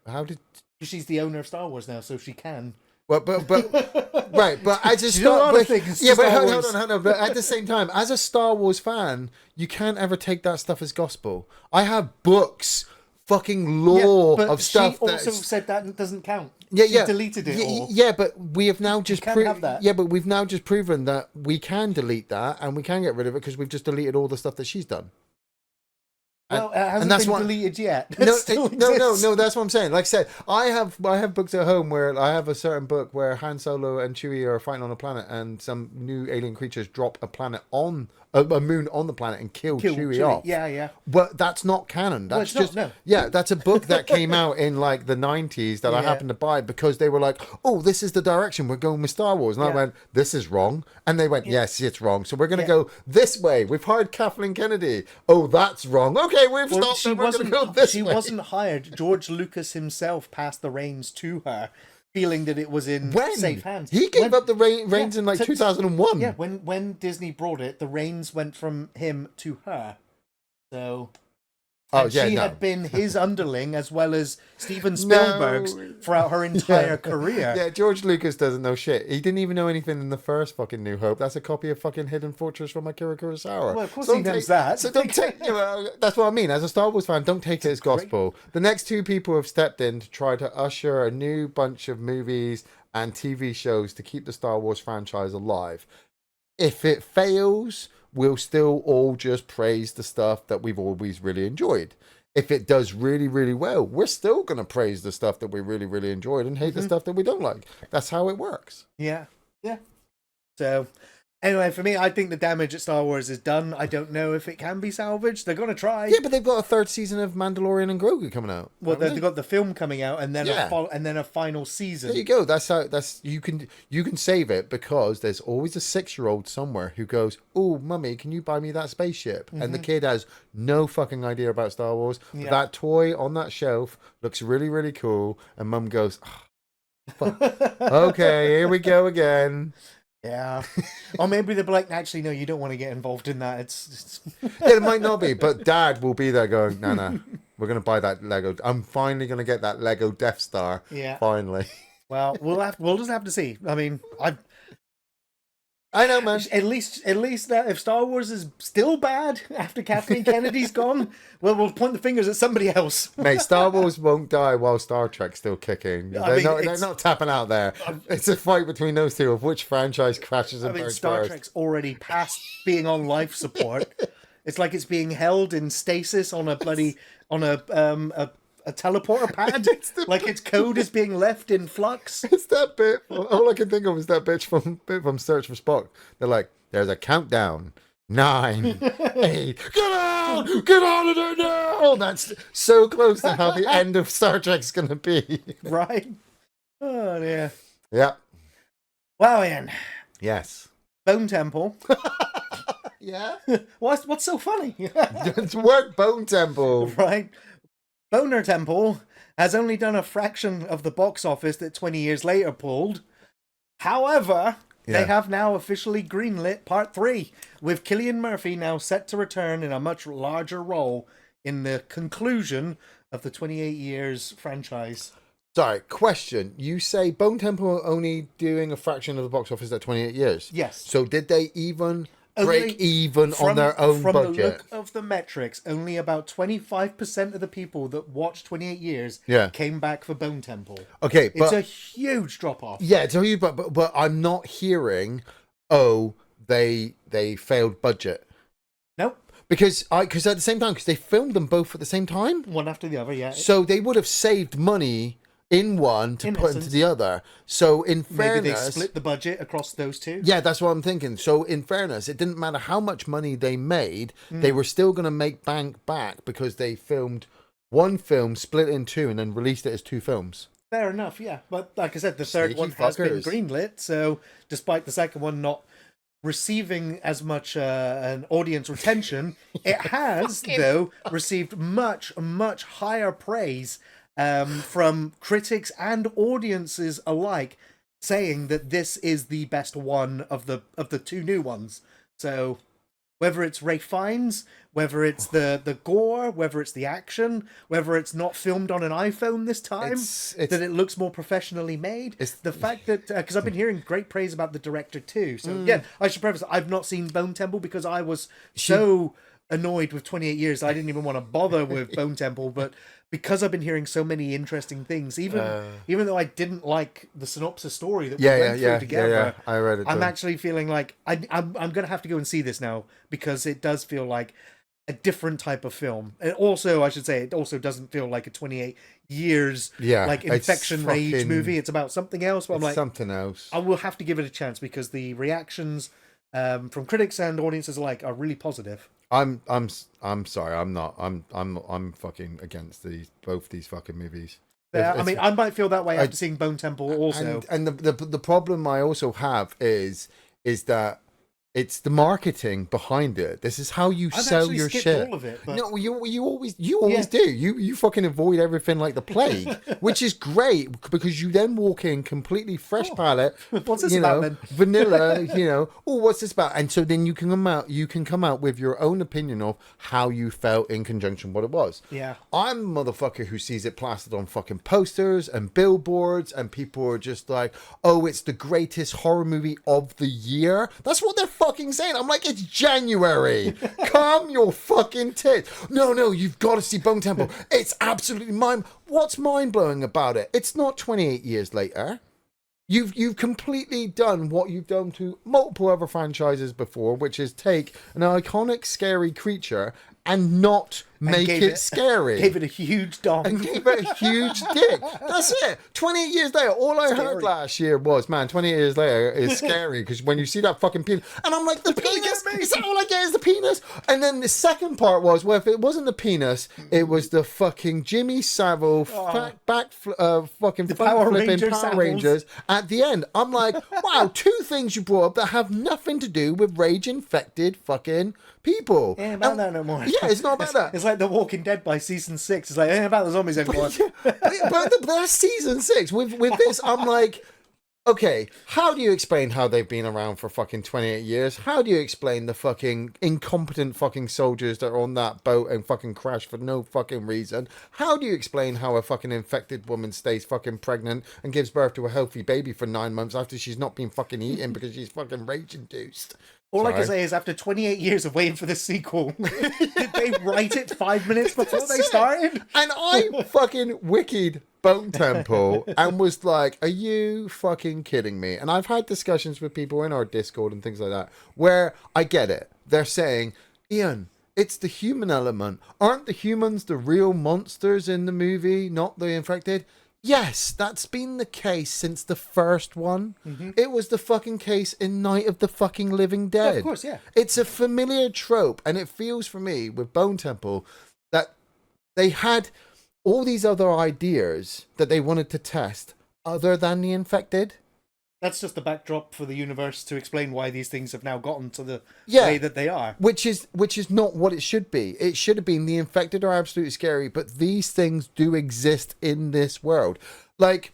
S2: How did...
S1: She's the owner of Star Wars now, so she can.
S2: But right, but I just hold on. But at the same time, as a Star Wars fan, you can't ever take that stuff as gospel. I have books, fucking lore of stuff.
S1: She also said that doesn't count.
S2: She
S1: deleted it all.
S2: Yeah, but we have now just
S1: have that.
S2: Yeah, but we've now just proven that we can delete that and we can get rid of it because we've just deleted all the stuff that she's done.
S1: Well, it hasn't been deleted yet.
S2: No, that's what I'm saying. Like I said, I have books at home where I have a certain book where Han Solo and Chewie are fighting on a planet and some new alien creatures drop a moon on the planet and kill Chewie off.
S1: Yeah.
S2: But that's not canon. That's that's a book that came out in like the 90s that I happened to buy because they were like, oh, this is the direction we're going with Star Wars. And I went, this is wrong. And they went, yes, it's wrong. So we're going to go this way. We've hired Kathleen Kennedy. Oh, that's wrong. Okay, we've stopped. She
S1: wasn't hired. George Lucas himself passed the reins to her, feeling that it was in safe hands.
S2: He gave up the reins in like 2001.
S1: Yeah, when Disney brought it, the reins went from him to her. So... she had been his underling as well as Steven Spielberg's throughout her entire career.
S2: Yeah, George Lucas doesn't know shit. He didn't even know anything in the first fucking New Hope. That's a copy of fucking Hidden Fortress from Akira Kurosawa.
S1: Well, of course he knows that.
S2: So don't take... that's what I mean. As a Star Wars fan, don't take it as gospel. The next 2 people have stepped in to try to usher a new bunch of movies and TV shows to keep the Star Wars franchise alive. If it fails... we'll still all just praise the stuff that we've always really enjoyed. If it does really, really well, we're still going to praise the stuff that we really, really enjoyed and hate the stuff that we don't like. That's how it works.
S1: Yeah. So, anyway, for me, I think the damage at Star Wars is done. I don't know if it can be salvaged. They're going to try.
S2: Yeah, but they've got a 3rd season of Mandalorian and Grogu coming out.
S1: Well, they've got the film coming out and then a final season.
S2: There you go. You can save it because there's always a 6-year-old somewhere who goes, "Oh, mummy, can you buy me that spaceship?" And the kid has no fucking idea about Star Wars. But that toy on that shelf looks really, really cool, and mum goes, fuck. "Okay, here we go again."
S1: Yeah. Or maybe they'll be like, actually, no, you don't want to get involved in that. It's...
S2: it might not be, but Dad will be there going, no, we're going to buy that Lego. I'm finally going to get that Lego Death Star.
S1: Yeah.
S2: Finally.
S1: Well, we'll just have to see. I mean,
S2: I know, man.
S1: At least that if Star Wars is still bad after Kathleen Kennedy's gone, well, we'll point the fingers at somebody else.
S2: Mate, Star Wars won't die while Star Trek's still kicking. They're not tapping out there. It's a fight between those two of which franchise crashes and burns
S1: Star
S2: first.
S1: Trek's already past being on life support. It's like it's being held in stasis on a bloody on a teleporter pad. Like its code is being left in flux.
S2: It's that bit. All I can think of is that bitch from Search for Spock. They're like, there's a countdown. 9, 8, get out of there now! That's so close to how the end of Star Trek's gonna be.
S1: Right? Oh dear.
S2: Yeah.
S1: Wow, Ian.
S2: Yes.
S1: Bone Temple.
S2: Yeah?
S1: What's so funny?
S2: It's word Bone Temple.
S1: Right. Boner Temple has only done a fraction of the box office that 20 years later pulled. However, they have now officially greenlit Part 3, with Cillian Murphy now set to return in a much larger role in the conclusion of the 28 years franchise.
S2: Sorry, question. You say Bone Temple only doing a fraction of the box office at 28 years?
S1: Yes.
S2: So did they even break even on their own budget?
S1: From the look of the metrics, only about 25% of the people that watched 28 years came back for Bone Temple.
S2: Okay, but
S1: it's a huge drop-off.
S2: Yeah, it's a huge, but I'm not hearing, they failed budget.
S1: Nope.
S2: Because at the same time, because they filmed them both at the same time?
S1: One after the other, yeah.
S2: So they would have saved money in one to put into the other. So in fairness,
S1: maybe they split the budget across those two.
S2: Yeah, that's what I'm thinking. So in fairness, it didn't matter how much money they made, they were still going to make bank back because they filmed one film, split in two, and then released it as two films.
S1: Fair enough, yeah. But like I said, the third one has been greenlit, so despite the second one not receiving as much an audience retention, it has, though, received much, much higher praise from critics and audiences alike, saying that this is the best one of the two new ones. So whether it's Ralph Fiennes, whether it's the gore, whether it's the action, whether it's not filmed on an iPhone this time, that it looks more professionally made. It's the fact that, because I've been hearing great praise about the director too. So yeah, I should preface, I've not seen Bone Temple because I was so annoyed with 28 years I didn't even want to bother with Bone Temple, but because I've been hearing so many interesting things, even though I didn't like the synopsis story that we went through together,
S2: I read it.
S1: I'm actually feeling like I'm gonna have to go and see this now, because it does feel like a different type of film. And also, I should say, it also doesn't feel like a 28 years like infection rage movie. It's about something else. But I'm like,
S2: something else.
S1: I will have to give it a chance, because the reactions from critics and audiences alike are really positive.
S2: I'm sorry. I'm not. I'm fucking against both these fucking movies.
S1: Yeah, I mean, I might feel that way after seeing Bone Temple also.
S2: And the problem I also have is that it's the marketing behind it. This is how you sell your shit.
S1: All of it, but...
S2: No, you always do. You fucking avoid everything like the plague, which is great, because you then walk in completely fresh palate.
S1: What's this about then?
S2: Vanilla, what's this about? And so then you can come out with your own opinion of how you felt in conjunction with what it was.
S1: Yeah.
S2: I'm a motherfucker who sees it plastered on fucking posters and billboards, and people are just like, oh, it's the greatest horror movie of the year. That's what they're fucking saying. I'm like, it's January. Calm your fucking tits. No, you've got to see Bone Temple. It's absolutely what's mind-blowing about it? It's not 28 years later. You've completely done what you've done to multiple other franchises before, which is take an iconic scary creature and not make it scary.
S1: Gave it a huge dong.
S2: And gave it a huge dick. That's it. 28 years later, all I heard last year was, man, 28 years later is scary, because when you see that fucking penis, and I'm like, the penis? Is that all I get is the penis? And then the second part was, well, if it wasn't the penis, it was the fucking Jimmy Savile fucking
S1: Power
S2: flipping Power Rangers at the end. I'm like, wow, two things you brought up that have nothing to do with rage-infected fucking people.
S1: Ain't about that no more.
S2: Yeah, it's not about that.
S1: It's like The Walking Dead by season 6. It's like, ain't about the zombies anymore.
S2: but that's season 6. With this, I'm like, okay, how do you explain how they've been around for fucking 28 years? How do you explain the fucking incompetent fucking soldiers that are on that boat and fucking crash for no fucking reason? How do you explain how a fucking infected woman stays fucking pregnant and gives birth to a healthy baby for 9 months after she's not been fucking eaten because she's fucking rage-induced?
S1: All I can say is, after 28 years of waiting for the sequel, did they write it 5 minutes before they started?
S2: And I fucking wicked Bone Temple and was like, are you fucking kidding me? And I've had discussions with people in our Discord and things like that where I get it. They're saying, Ian, It's the human element. Aren't the humans the real monsters in the movie, not the infected? Yes, that's been the case since the first one. Mm-hmm. It was the fucking case in Night of the fucking Living Dead.
S1: Yeah, of course, yeah.
S2: It's a familiar trope, and it feels for me with Bone Temple that they had all these other ideas that they wanted to test other than the infected.
S1: That's just the backdrop for the universe to explain why these things have now gotten to the way that they are.
S2: Which is not what it should be. It should have been the infected are absolutely scary, but these things do exist in this world. Like,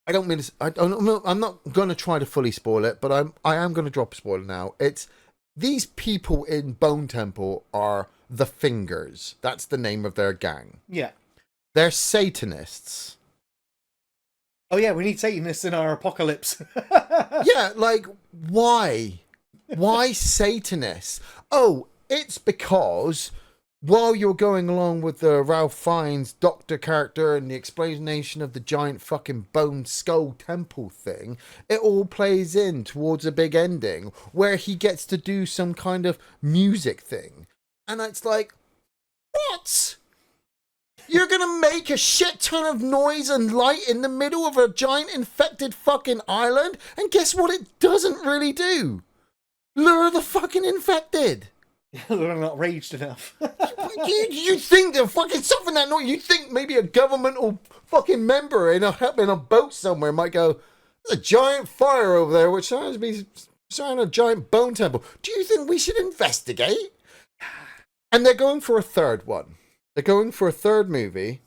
S2: I don't mean to, I'm not going to try to fully spoil it, but I am going to drop a spoiler now. It's these people in Bone Temple are the Fingers. That's the name of their gang.
S1: Yeah.
S2: They're Satanists.
S1: Oh yeah, we need Satanists in our apocalypse.
S2: Yeah, like, why? Why Satanists? Oh, it's because while you're going along with the Ralph Fiennes doctor character and the explanation of the giant fucking bone skull temple thing, it all plays in towards a big ending where he gets to do some kind of music thing. And it's like, what? You're gonna make a shit ton of noise and light in the middle of a giant infected fucking island, and guess what it doesn't really do? Lure the fucking infected.
S1: They're not raged enough.
S2: you think they're fucking something that noise? You think maybe a governmental fucking member in a boat somewhere might go, there's a giant fire over there which sounds to be surrounding a giant bone temple. Do you think we should investigate? And they're going for a third one. They're going for a third movie.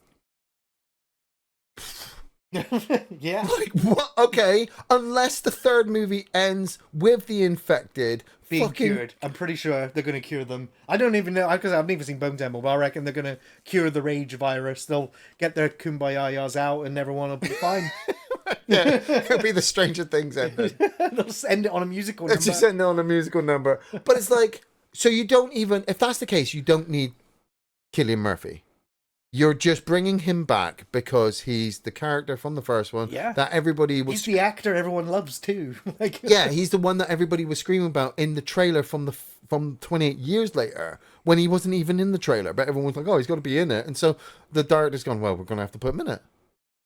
S1: Yeah.
S2: Like, what? Okay, unless the third movie ends with the infected
S1: being cured. I'm pretty sure they're going to cure them. I don't even know, because I've never seen Bone Temple, but I reckon they're going to cure the rage virus. They'll get their kumbaya-yas out and everyone will be fine.
S2: Yeah, it'll be the Stranger Things ending.
S1: They'll just end it on a musical number.
S2: Just end it on a musical number. But it's like, so you don't even, if that's the case, you don't need Cillian Murphy. You're just bringing him back because he's the character from the first one that everybody was...
S1: He's the actor everyone loves too. Like...
S2: Yeah, he's the one that everybody was screaming about in the trailer from 28 years later, when he wasn't even in the trailer, but everyone was like, oh, he's got to be in it. And so the director's gone, well, we're going to have to put him in it.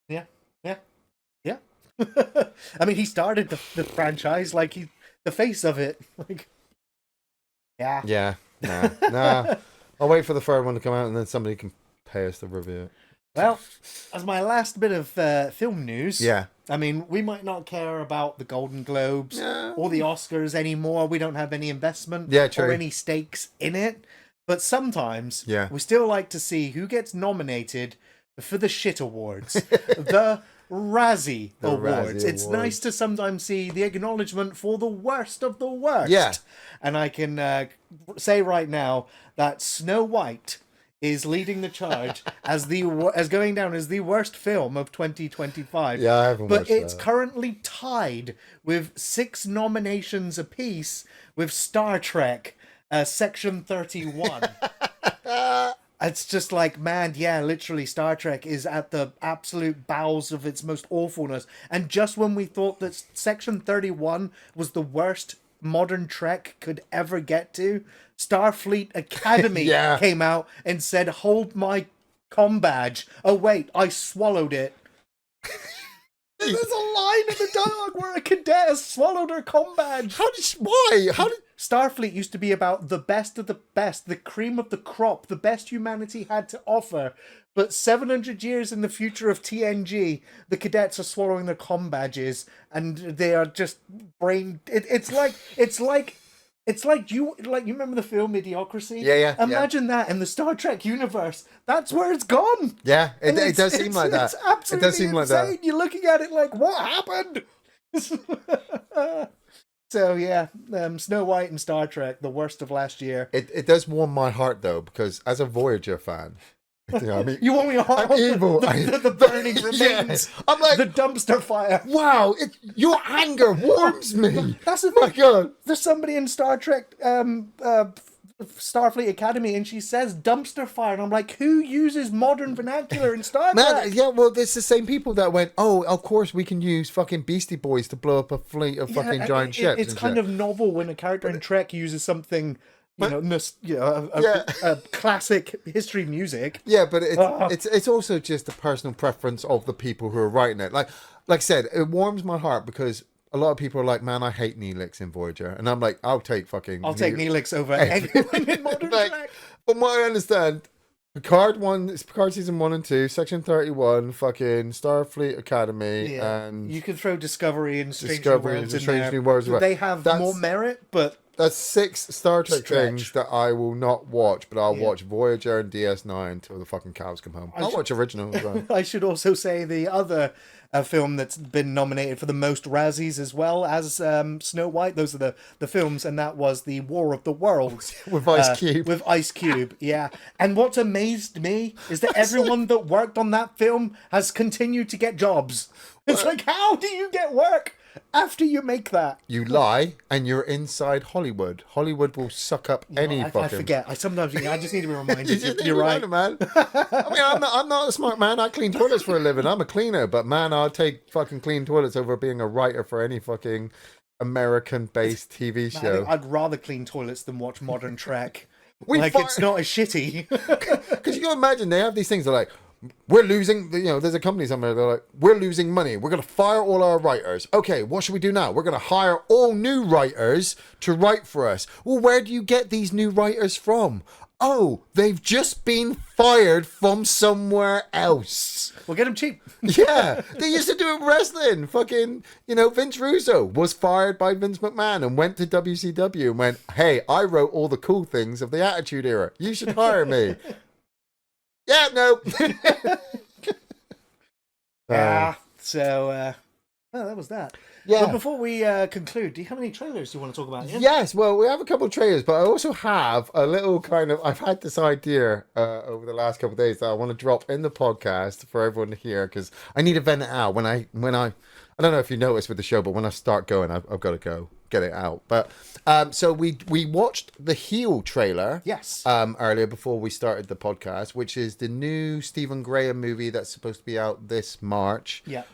S1: Yeah. I mean, he started the franchise, like he's the face of it. Like,
S2: yeah. Nah. I'll wait for the third one to come out and then somebody can pay us to review it.
S1: Well, as my last bit of film news,
S2: yeah.
S1: I mean, we might not care about the Golden Globes or the Oscars anymore. We don't have any investment or any stakes in it. But sometimes we still like to see who gets nominated for the shit awards. The Razzie Awards. It's nice to sometimes see the acknowledgement for the worst of the worst.
S2: Yeah.
S1: And I can say right now that Snow White is leading the charge as going down as the worst film of 2025.
S2: Yeah, I haven't watched
S1: But it's currently tied with 6 nominations apiece with Star Trek Section 31. It's just like, man, yeah, literally Star Trek is at the absolute bowels of its most awfulness. And just when we thought that Section 31 was the worst modern Trek could ever get to, Starfleet Academy came out and said, hold my comm badge. Oh, wait, I swallowed it. There's a line in the dialogue where a cadet has swallowed her comm badge.
S2: Why?
S1: Starfleet used to be about the best of the best, the cream of the crop, the best humanity had to offer. But 700 years in the future of TNG, the cadets are swallowing their comm badges, and they are just brain. It's like you remember the film Idiocracy?
S2: Yeah.
S1: Imagine that in the Star Trek universe. That's where it's gone.
S2: Yeah, it does seem like that.
S1: It's absolutely
S2: it does seem
S1: insane.
S2: like that.
S1: You're looking at it like, what happened? So yeah, Snow White and Star Trek, the worst of last year.
S2: It does warm my heart though, because as a Voyager fan, you know, I mean,
S1: you want me to
S2: I'm evil.
S1: The burning remains.
S2: I'm like
S1: the dumpster fire.
S2: Wow, your anger warms me.
S1: That's the thing.
S2: My God.
S1: There's somebody in Star Trek Starfleet Academy, and she says dumpster fire, and I'm like, who uses modern vernacular in Star Trek?
S2: Yeah, well, it's the same people that went, oh, of course we can use fucking Beastie Boys to blow up a fleet of fucking giant ships.
S1: It's kind of novel when a character in Trek uses something a classic history music.
S2: Yeah, but it's also just a personal preference of the people who are writing it. Like I said, it warms my heart because a lot of people are like, man, I hate Neelix in Voyager. And I'm like, I'll take
S1: Neelix over anyone in Modern Trek.
S2: From what I understand, Picard season 1 and 2, Section 31, fucking Starfleet Academy, and
S1: you could throw Discovery and Strange New Worlds in there. They have more merit, but
S2: that's 6 Star Trek things that I will not watch, but I'll watch Voyager and DS9 until the fucking cows come home. I'll watch original as well.
S1: I should also say the other film that's been nominated for the most Razzies as well as Snow White. Those are the films, and that was the War of the Worlds
S2: with Ice Cube.
S1: With Ice Cube, yeah. And what's amazed me is that everyone that worked on that film has continued to get jobs. It's like, how do you get work after you make that?
S2: You lie, and you're inside Hollywood. Hollywood will suck up any fucking...
S1: I forget. I just need to be reminded. You're right,
S2: man. I mean, I'm not a smart man. I clean toilets for a living. I'm a cleaner, but man, I'll take fucking clean toilets over being a writer for any fucking American-based TV show.
S1: I'd rather clean toilets than watch Modern Trek. It's not as shitty.
S2: Because you can imagine they have these things. They're like, we're losing, there's a company somewhere, they're like, we're losing money. We're going to fire all our writers. Okay, what should we do now? We're going to hire all new writers to write for us. Well, where do you get these new writers from? Oh, they've just been fired from somewhere else.
S1: We'll get them cheap.
S2: Yeah, they used to do it in wrestling. Fucking, Vince Russo was fired by Vince McMahon and went to WCW and went, hey, I wrote all the cool things of the Attitude Era. You should hire me. Yeah, no.
S1: So that was that.
S2: Yeah.
S1: But before we conclude, do you have any trailers you want to talk about? Yeah?
S2: Yes, well, we have a couple of trailers, but I also have a little I've had this idea over the last couple of days that I want to drop in the podcast for everyone to hear, because I need to vent it out. When I don't know if you noticed with the show, but when I start going, I've got to go get it out. But so we watched the Heel trailer.
S1: Yes.
S2: Earlier before we started the podcast, which is the new Stephen Graham movie that's supposed to be out this March.
S1: Yeah.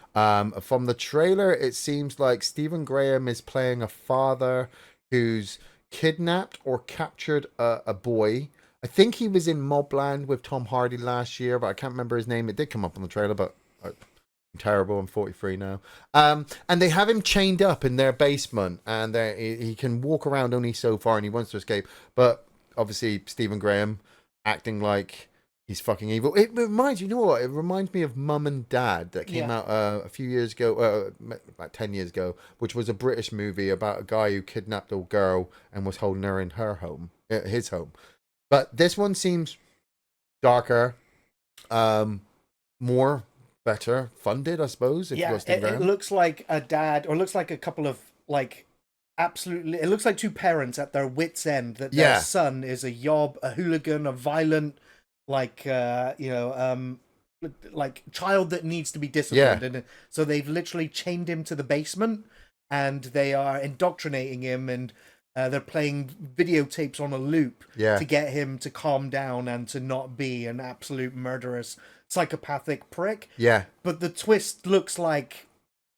S2: From the trailer, it seems like Stephen Graham is playing a father who's kidnapped or captured a boy. I think he was in Mobland with Tom Hardy last year, but I can't remember his name. It did come up on the trailer, but I'm terrible. I'm 43 now. And they have him chained up in their basement, and he can walk around only so far, and he wants to escape. But obviously, Stephen Graham acting like he's fucking evil. It reminds you know what? It reminds me of Mum and Dad that came out a few years ago, about 10 years ago, which was a British movie about a guy who kidnapped a girl and was holding her in his home. But this one seems darker, better funded, I suppose.
S1: It looks like a dad, or looks like a couple of absolutely. It looks like two parents at their wits' end. That their son is a yob, a hooligan, a violent, child that needs to be disciplined.
S2: Yeah.
S1: And so they've literally chained him to the basement, and they are indoctrinating him, and they're playing videotapes on a loop to get him to calm down and to not be an absolute murderous psychopathic prick.
S2: Yeah.
S1: But the twist looks like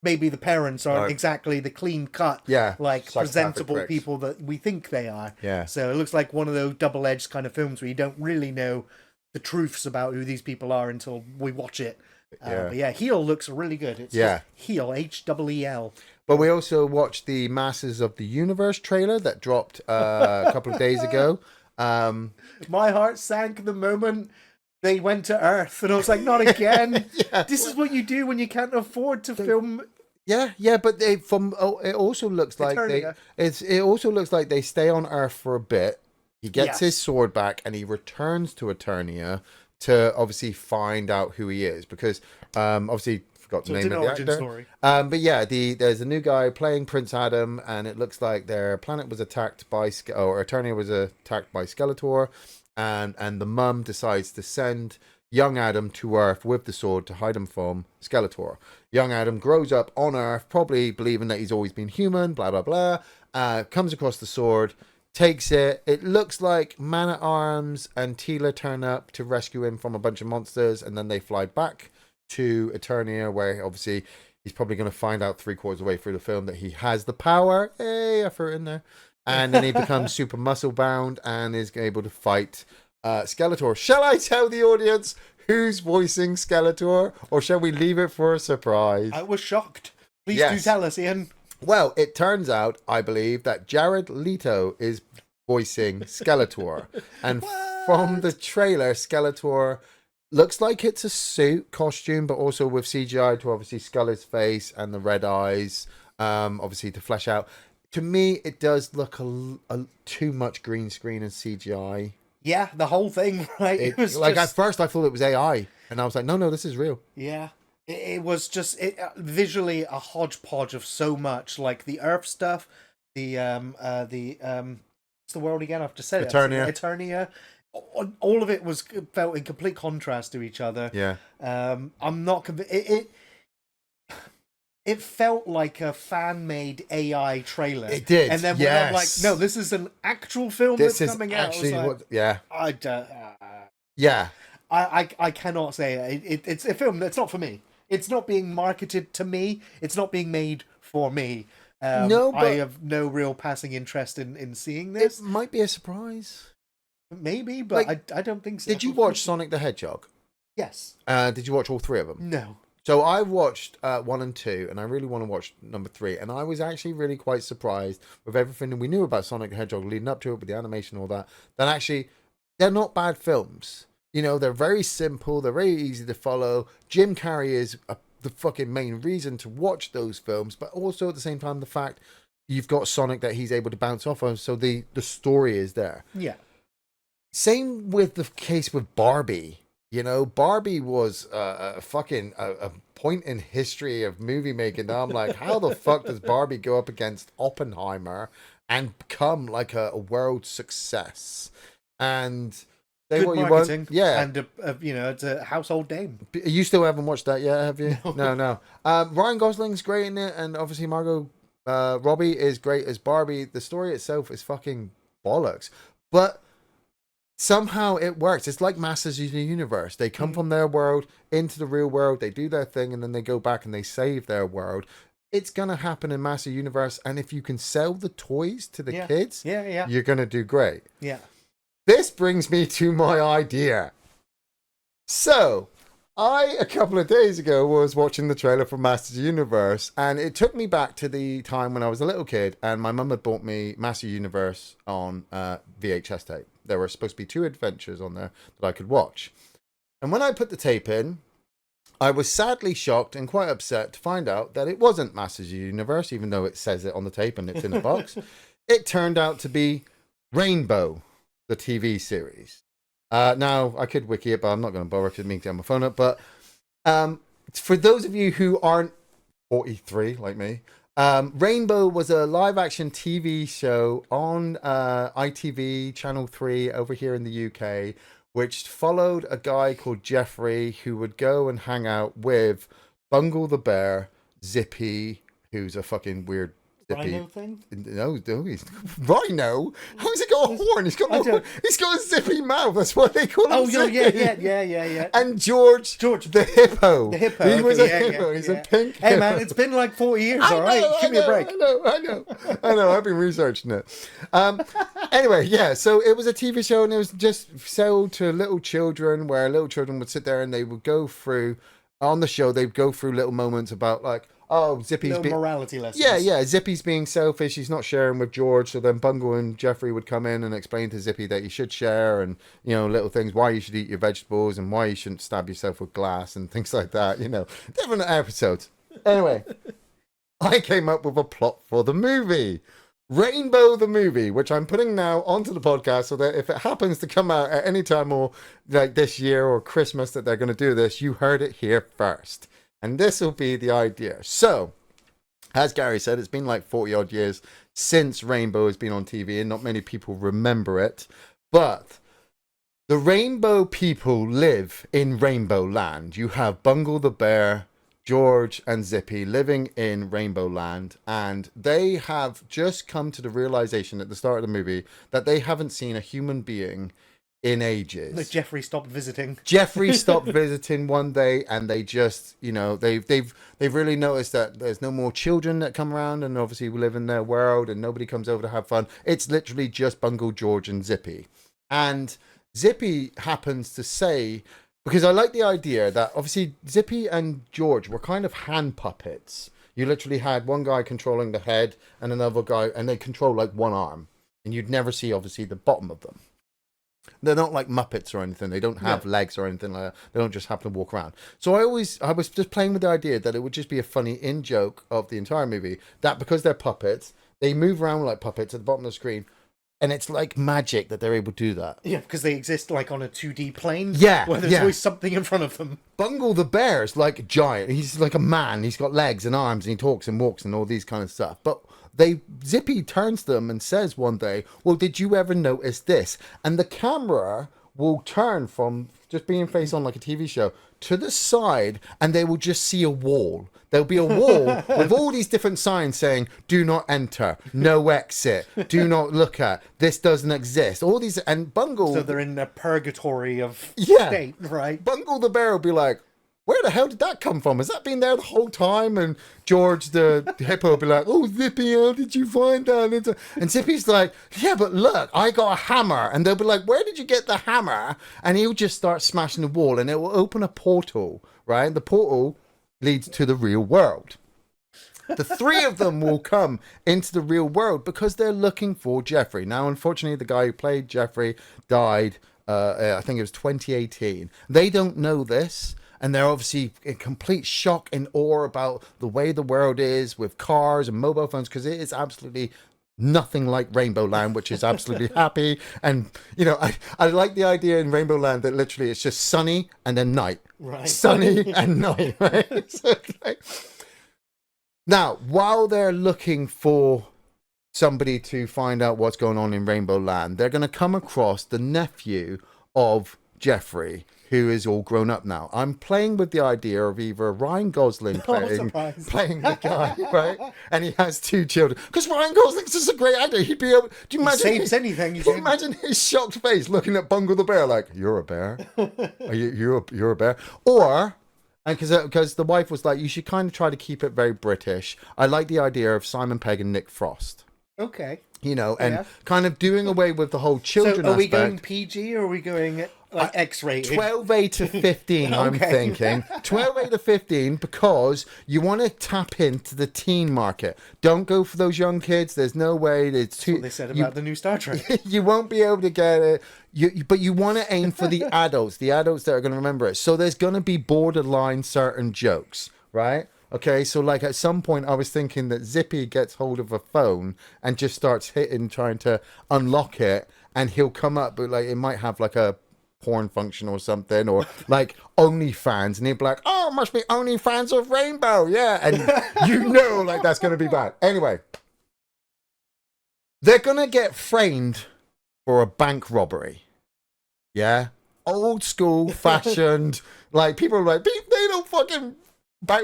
S1: maybe the parents aren't exactly the clean cut, presentable pricks. People that we think they are.
S2: Yeah.
S1: So it looks like one of those double-edged kind of films where you don't really know the truths about who these people are until we watch it. But Heel looks really good. It's just Heel, Heel.
S2: But we also watched the Masters of the Universe trailer that dropped a couple of days ago.
S1: My heart sank the moment they went to Earth, and I was like, not again. This is what you do when you can't afford to film.
S2: Yeah, but it also looks like they stay on Earth for a bit. He gets his sword back, and he returns to Eternia to obviously find out who he is, because obviously forgot the name of the actor. Story. But yeah, there's a new guy playing Prince Adam, and it looks like their planet was attacked by Eternia was attacked by Skeletor, and the mum decides to send young Adam to Earth with the sword to hide him from Skeletor. Young Adam grows up on Earth, probably believing that he's always been human, blah blah blah. Comes across the sword, takes it. It looks like Man-at-Arms and Teela turn up to rescue him from a bunch of monsters, and then they fly back to Eternia, where obviously he's probably going to find out 3/4 of the way through the film that he has the power. Hey, I threw it in there. and then he becomes super muscle bound and is able to fight Skeletor. Shall I tell the audience who's voicing Skeletor, or shall we leave it for a surprise?
S1: I was shocked. Please do tell us, Ian.
S2: Well, it turns out, I believe, that Jared Leto is voicing Skeletor. And from the trailer, Skeletor looks like it's a suit costume, but also with CGI to obviously skull his face and the red eyes, obviously to flesh out. To me, it does look a too much green screen and CGI.
S1: Yeah, the whole thing, right?
S2: It was like at first I thought it was AI, and I was like, no, this is real.
S1: Yeah, it was just visually a hodgepodge of so much, like the Earth stuff, the what's the world again? I've just said Eternia. All of it felt in complete contrast to each other.
S2: Yeah.
S1: I'm not convinced. It felt like a fan-made AI trailer.
S2: It did.
S1: And then when I'm like, no, this is an actual film that's coming out.
S2: Actually
S1: yeah.
S2: Yeah.
S1: I cannot say it. It's a film that's not for me. It's not being marketed to me. It's not being made for me. No, but I have no real passing interest in seeing this.
S2: It might be a surprise.
S1: Maybe, but like, I don't think so.
S2: Did you watch Sonic the Hedgehog?
S1: Yes.
S2: Did you watch all three of them?
S1: No.
S2: So I watched 1 and 2, and I really want to watch number 3. And I was actually really quite surprised with everything that we knew about Sonic the Hedgehog leading up to it, with the animation and all that. That actually, they're not bad films. You know, they're very simple. They're very easy to follow. Jim Carrey is the fucking main reason to watch those films. But also at the same time, the fact you've got Sonic that he's able to bounce off of. So the story is there.
S1: Yeah.
S2: Same with the case with Barbie. You know, Barbie was a point in history of movie making. Now I'm like, how the fuck does Barbie go up against Oppenheimer and become like a world success? And
S1: say good what marketing,
S2: you want,
S1: and it's a household name.
S2: You still haven't watched that yet, have you?
S1: No.
S2: Ryan Gosling's great in it, and obviously Margot Robbie is great as Barbie. The story itself is fucking bollocks, but somehow it works. It's like Masters of the Universe. They come from their world into the real world, they do their thing, and then they go back and they save their world. It's going to happen in Masters of the Universe, and if you can sell the toys to the kids, you're going to do great.
S1: Yeah.
S2: This brings me to my idea. So, a couple of days ago, was watching the trailer for Masters of the Universe, and it took me back to the time when I was a little kid, and my mum had bought me Masters of the Universe on VHS tape. There were supposed to be 2 adventures on there that I could watch. And when I put the tape in, I was sadly shocked and quite upset to find out that it wasn't Masters of the Universe, even though it says it on the tape and it's in the box. It turned out to be Rainbow, the TV series. Now, I could wiki it, but I'm not going to bother because it means I have my phone up. But for those of you who aren't 43 like me, Rainbow was a live-action TV show on ITV Channel 3 over here in the UK, which followed a guy called Jeffrey who would go and hang out with Bungle the Bear, Zippy, who's a fucking weird Zippy.
S1: Rhino thing?
S2: No, he's Rhino. How's he got a horn? He's got a zippy mouth. That's what they call him.
S1: Oh, yeah.
S2: And George the hippo.
S1: The hippo.
S2: He was a hippo. He's a pink hippo.
S1: Hey, man, it's been like 40 years, all right? Give me a break.
S2: I know. I've been researching it. Anyway, yeah, so it was a TV show, and it was just sold to little children, where little children would sit there and they would go through, on the show, they'd go through little moments about, like, oh, Zippy's
S1: morality lessons.
S2: Yeah. Zippy's being selfish. He's not sharing with George. So then Bungle and Jeffrey would come in and explain to Zippy that he should share, and little things, why you should eat your vegetables and why you shouldn't stab yourself with glass and things like that. Different episodes. Anyway, I came up with a plot for the movie. Rainbow the movie, which I'm putting now onto the podcast, so that if it happens to come out at any time, or like this year or Christmas, that they're going to do this, you heard it here first. And this will be the idea. So, as Gary said, it's been like 40 odd years since Rainbow has been on TV, and not many people remember it. But the Rainbow people live in Rainbow Land. You have Bungle the Bear, George, and Zippy living in Rainbow Land, and they have just come to the realization at the start of the movie that they haven't seen a human being in ages.
S1: Like Jeffrey stopped visiting.
S2: Jeffrey stopped visiting one day, and they just, they've really noticed that there's no more children that come around, and obviously we live in their world, and nobody comes over to have fun. It's literally just Bungle, George, and Zippy. And Zippy happens to say, because I like the idea that obviously Zippy and George were kind of hand puppets. You literally had one guy controlling the head and another guy, and they control like one arm, and you'd never see obviously the bottom of them. They're not like Muppets or anything. They don't have legs or anything like that. They don't just happen to walk around. So I was just playing with the idea that it would just be a funny in-joke of the entire movie, that because they're puppets, they move around like puppets at the bottom of the screen, and it's like magic that they're able to do that.
S1: Yeah, because they exist like on a 2D plane.
S2: Yeah,
S1: where there's always something in front of them.
S2: Bungle the bear is like a giant. He's like a man. He's got legs and arms, and he talks and walks and all these kind of stuff. But Zippy turns to them and says one day, well, did you ever notice this? And the camera will turn from just being faced on like a TV show to the side, and they will just see a wall. There'll be a wall with all these different signs saying, do not enter, no exit, do not look at, this doesn't exist. All these, and Bungle...
S1: So they're in a purgatory of state, right?
S2: Bungle the bear will be like, where the hell did that come from? Has that been there the whole time? And George the hippo will be like, oh, Zippy, how did you find that? And Zippy's like, yeah, but look, I got a hammer. And they'll be like, where did you get the hammer? And he'll just start smashing the wall, and it will open a portal, right? The portal leads to the real world. The three of them will come into the real world because they're looking for Jeffrey. Now, unfortunately, the guy who played Jeffrey died, I think it was 2018. They don't know this. And they're obviously in complete shock and awe about the way the world is with cars and mobile phones, because it is absolutely nothing like Rainbow Land, which is absolutely happy. And, I like the idea in Rainbow Land that literally it's just sunny and then night.
S1: Right.
S2: Sunny and night, right? So, now, while they're looking for somebody to find out what's going on in Rainbow Land, they're going to come across the nephew of Jeffrey, who is all grown up now. I'm playing with the idea of either Ryan Gosling playing the guy, right? And he has two children. Because Ryan Gosling's just a great actor. He'd be able... Do you imagine...
S1: saves anything.
S2: Can you imagine his shocked face looking at Bungle the bear like, you're a bear? Are you're a bear? Or... And because the wife was like, you should kind of try to keep it very British. I like the idea of Simon Pegg and Nick Frost.
S1: Okay.
S2: And kind of doing away with the whole children
S1: aspect. So are we
S2: aspect.
S1: going PG or are we going like X-rated?
S2: 12A to 15, okay. I'm thinking. 12A to 15 because you want to tap into the teen market. Don't go for those young kids. There's no way. It's too...
S1: That's what they said about the new Star Trek.
S2: You won't be able to get it. But you want to aim for the adults that are going to remember it. So there's going to be borderline certain jokes, right? Okay, so like at some point I was thinking that Zippy gets hold of a phone and just starts trying to unlock it, and he'll come up, but like it might have like a porn function or something, or like OnlyFans, and he'll be like, oh, it must be OnlyFans of Rainbow, yeah, and like that's going to be bad. Anyway, they're going to get framed for a bank robbery, yeah? Old school, fashioned, like people are like, they don't fucking...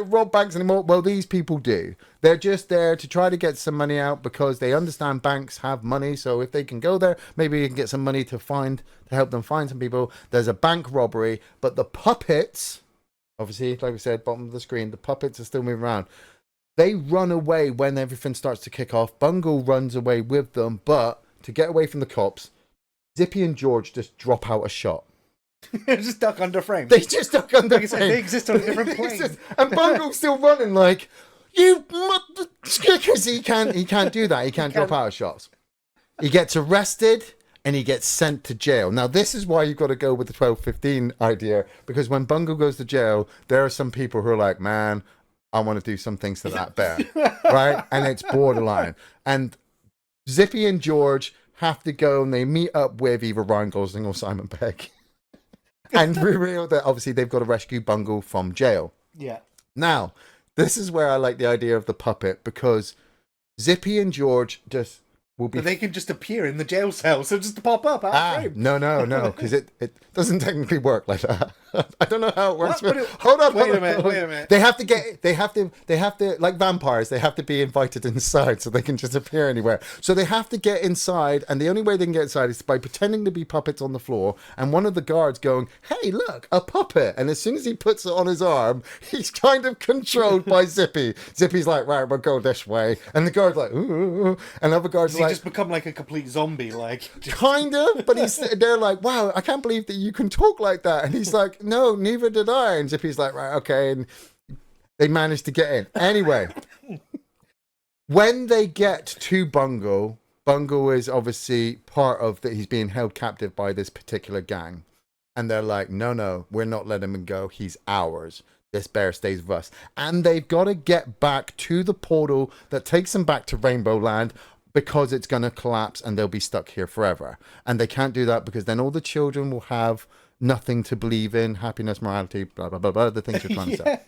S2: rob banks anymore. Well, these people do. They're just there to try to get some money out because they understand banks have money. So if they can go there, maybe you can get some money to help them find some people. There's a bank robbery, but the puppets, obviously, like we said, bottom of the screen, the puppets are still moving around. They run away when everything starts to kick off. Bungle runs away with them, but to get away from the cops, Zippy and George just drop out a shot.
S1: Just duck under frame.
S2: They just duck under frame.
S1: They exist on a different plane.
S2: And Bungle's still running like, because he can't do that. He can't drop out of shots. He gets arrested and he gets sent to jail. Now, this is why you've got to go with the 12-15 idea, because when Bungle goes to jail, there are some people who are like, man, I want to do some things to that bear, right? And it's borderline. And Zippy and George have to go and they meet up with either Ryan Gosling or Simon Pegg. And reveal that obviously they've got to rescue Bungle from jail.
S1: Yeah.
S2: Now, this is where I like the idea of the puppet, because Zippy and George just will be...
S1: So they can just appear in the jail cell, so just to pop up out of frame.
S2: No, because it doesn't technically work like that. I don't know how it works.
S1: Hold on, wait a minute.
S2: They have to, like vampires, they have to be invited inside so they can just appear anywhere. So they have to get inside, and the only way they can get inside is by pretending to be puppets on the floor, and one of the guards going, "Hey, look, a puppet." And as soon as he puts it on his arm, he's kind of controlled by Zippy. Zippy's like, "Right, we'll go this way." And the guard's like, "Ooh." And other guards like...
S1: just become like a complete zombie, like...
S2: Kind of, but they're like, "Wow, I can't believe that you can talk like that." And he's like, "No, neither did I." And Zippy's like, "Right, okay." And they managed to get in. Anyway, when they get to Bungle is obviously part of that. He's being held captive by this particular gang. And they're like, no, we're not letting him go. He's ours. This bear stays with us. And they've got to get back to the portal that takes them back to Rainbow Land, because it's going to collapse and they'll be stuck here forever. And they can't do that because then all the children will have nothing to believe in, happiness, morality, blah, blah, blah, blah, the things you're trying to say.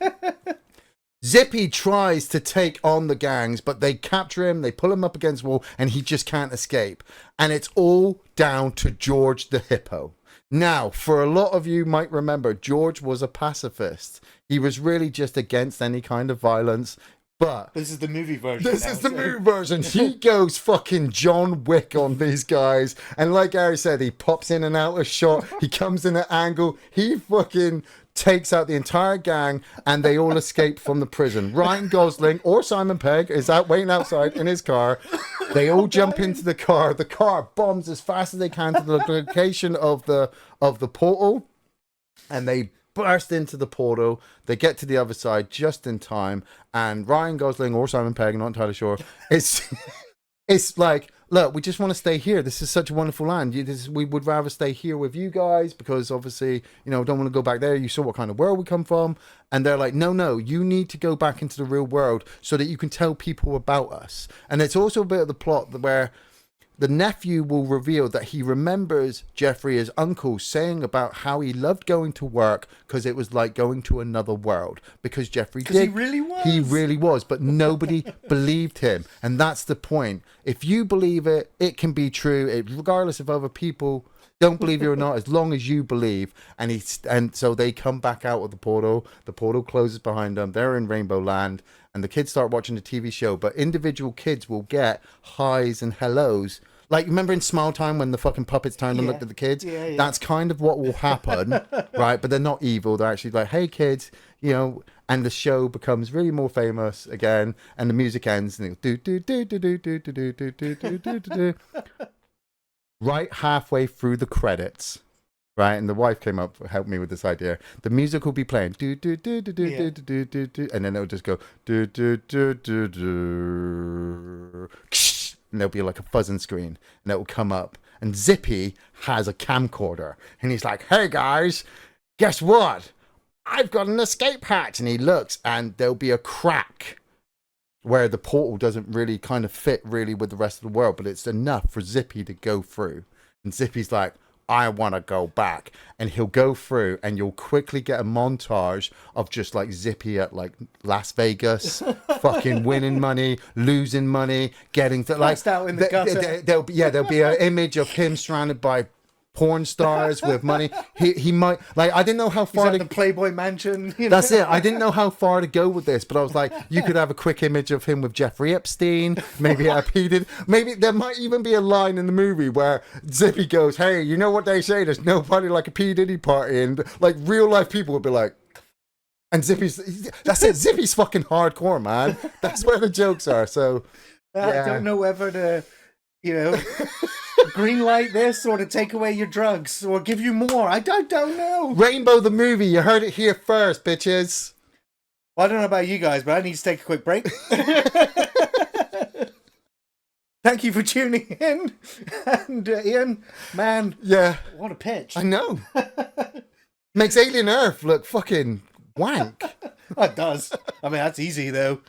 S2: Zippy tries to take on the gangs, but they capture him, they pull him up against the wall, and he just can't escape. And it's all down to George the Hippo. Now, for a lot of you might remember, George was a pacifist. He was really just against any kind of violence. But
S1: this is the movie version.
S2: Movie version. He goes fucking John Wick on these guys. And like Gary said, he pops in and out of shot. He comes in at angle. He fucking takes out the entire gang, and they all escape from the prison. Ryan Gosling or Simon Pegg is out waiting outside in his car. They all jump into the car. The car bombs as fast as they can to the location of the portal. And they burst into the portal. They get to the other side just in time, and Ryan Gosling or Simon Pegg, I'm not entirely sure, it's like, "Look, we just want to stay here. This is such a wonderful land. We would rather stay here with you guys because obviously, don't want to go back there. You saw what kind of world we come from." And they're like, no, you need to go back into the real world so that you can tell people about us. And it's also a bit of the plot where the nephew will reveal that he remembers Jeffrey, his uncle, saying about how he loved going to work because it was like going to another world. Because Jeffrey did.
S1: He really was.
S2: He really was, but nobody believed him. And that's the point. If you believe it, it can be true, regardless of other people don't believe you or not, as long as you believe. And so they come back out of the portal. The portal closes behind them. They're in Rainbow Land. And the kids start watching the TV show, but individual kids will get highs and hellos. Like, remember in Smile Time when the fucking puppets turned and looked at the kids? Yeah. That's kind of what will happen, right? But they're not evil. They're actually like, "Hey, kids," and the show becomes really more famous again, and the music ends, and it goes, do, do, do, do, do, do, do, do, do, do, do, do. Right halfway through the credits. Right, and the wife came up, helped me with this idea. The music will be playing, do do do do do do do do do, and then it'll just go do do do do do, and there'll be like a fuzzing screen, and it will come up. And Zippy has a camcorder, and he's like, "Hey guys, guess what? I've got an escape hatch." And he looks, and there'll be a crack where the portal doesn't really kind of fit really with the rest of the world, but it's enough for Zippy to go through. And Zippy's like, "I want to go back." And he'll go through, and you'll quickly get a montage of just like Zippy at like Las Vegas, fucking winning money, losing money, getting to like
S1: out in the gutter.
S2: There'll be an image of him surrounded by porn stars with money. He might, like, I didn't know how far
S1: to the Playboy Mansion.
S2: That's it. I didn't know how far to go with this, but I was like, you could have a quick image of him with Jeffrey Epstein. Maybe maybe there might even be a line in the movie where Zippy goes, "Hey, you know what they say? There's no party like a P Diddy party," and like real life people would be like, and that's it. Zippy's fucking hardcore, man. That's where the jokes are. So
S1: I don't know whether to, green light this or to take away your drugs or give you more. I don't know.
S2: Rainbow the movie. You heard it here first, bitches.
S1: Well, I don't know about you guys, but I need to take a quick break. Thank you for tuning in. And Ian, man.
S2: Yeah.
S1: What a pitch.
S2: I know. Makes Alien Earth look fucking wank.
S1: It does. I mean, that's easy though.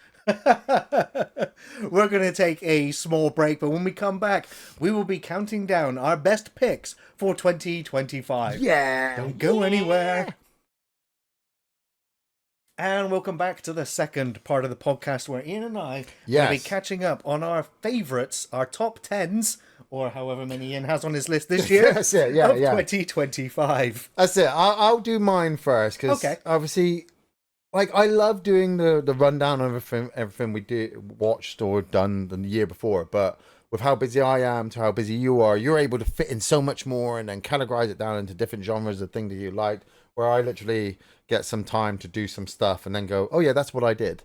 S1: We're going to take a small break, but when we come back, we will be counting down our best picks for 2025.
S2: Yeah.
S1: Don't go anywhere. And welcome back to the second part of the podcast where Ian and I will be catching up on our favourites, our top 10s, or however many Ian has on his list this year.
S2: That's it, yeah,
S1: of 2025.
S2: That's it. I'll do mine first, because obviously, like, I love doing the rundown of everything we watched or done the year before, but with how busy I am to how busy you are, you're able to fit in so much more and then categorize it down into different genres of things that you liked, where I literally get some time to do some stuff and then go, oh yeah, that's what I did,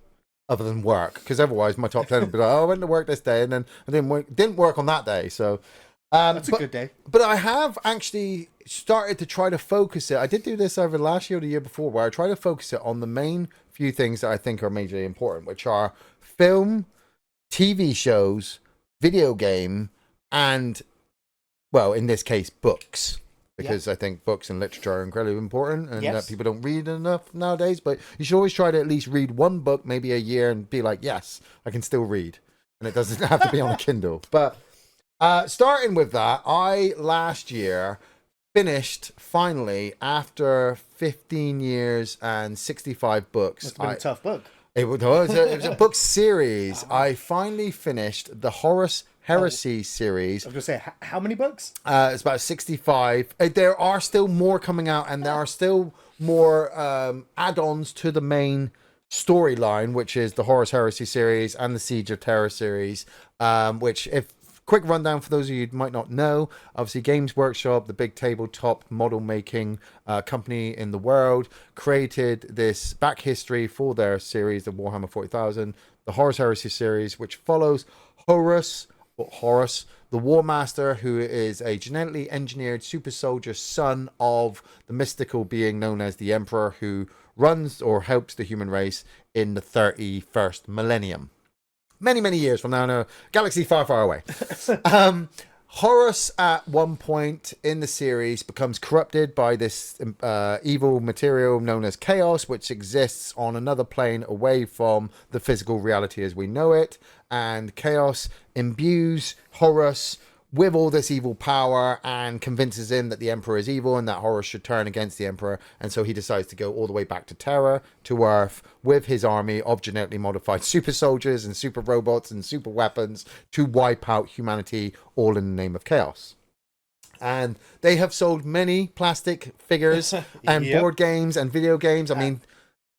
S2: other than work, because otherwise my top 10 would be like, oh, I went to work this day and then I didn't work on that day. So
S1: that's a good day.
S2: But I have actually started to try to focus it. I did do this over last year or the year before, where I try to focus it on the main few things that I think are majorly important, which are film, TV shows, video game, and, well, in this case, books. Because I think books and literature are incredibly important, and that people don't read enough nowadays. But you should always try to at least read one book, maybe a year, and be like, yes, I can still read. And it doesn't have to be on a Kindle. But starting with that, I last year finished, finally, after 15 years and 65 books.
S1: It's been a tough book.
S2: It was a book series. I finally finished the Horus Heresy series.
S1: I was going to say, how many books?
S2: It's about 65. There are still more coming out, and there are still more add-ons to the main storyline, which is the Horus Heresy series and the Siege of Terror series, which, if quick rundown for those of you who might not know, obviously Games Workshop, the big tabletop model making company in the world, created this back history for their series, the Warhammer 40,000, the Horus Heresy series, which follows Horus, the War Master, who is a genetically engineered super soldier, son of the mystical being known as the Emperor, who runs or helps the human race in the 31st millennium. Many years from now in a galaxy far, far away. Horus, at one point in the series, becomes corrupted by this evil material known as chaos, which exists on another plane away from the physical reality as we know it. And chaos imbues Horus with all this evil power and convinces him that the Emperor is evil and that Horus should turn against the Emperor. And so he decides to go all the way back to Terra, to Earth, with his army of genetically modified super soldiers and super robots and super weapons to wipe out humanity, all in the name of chaos. And they have sold many plastic figures and board games and video games. I mean,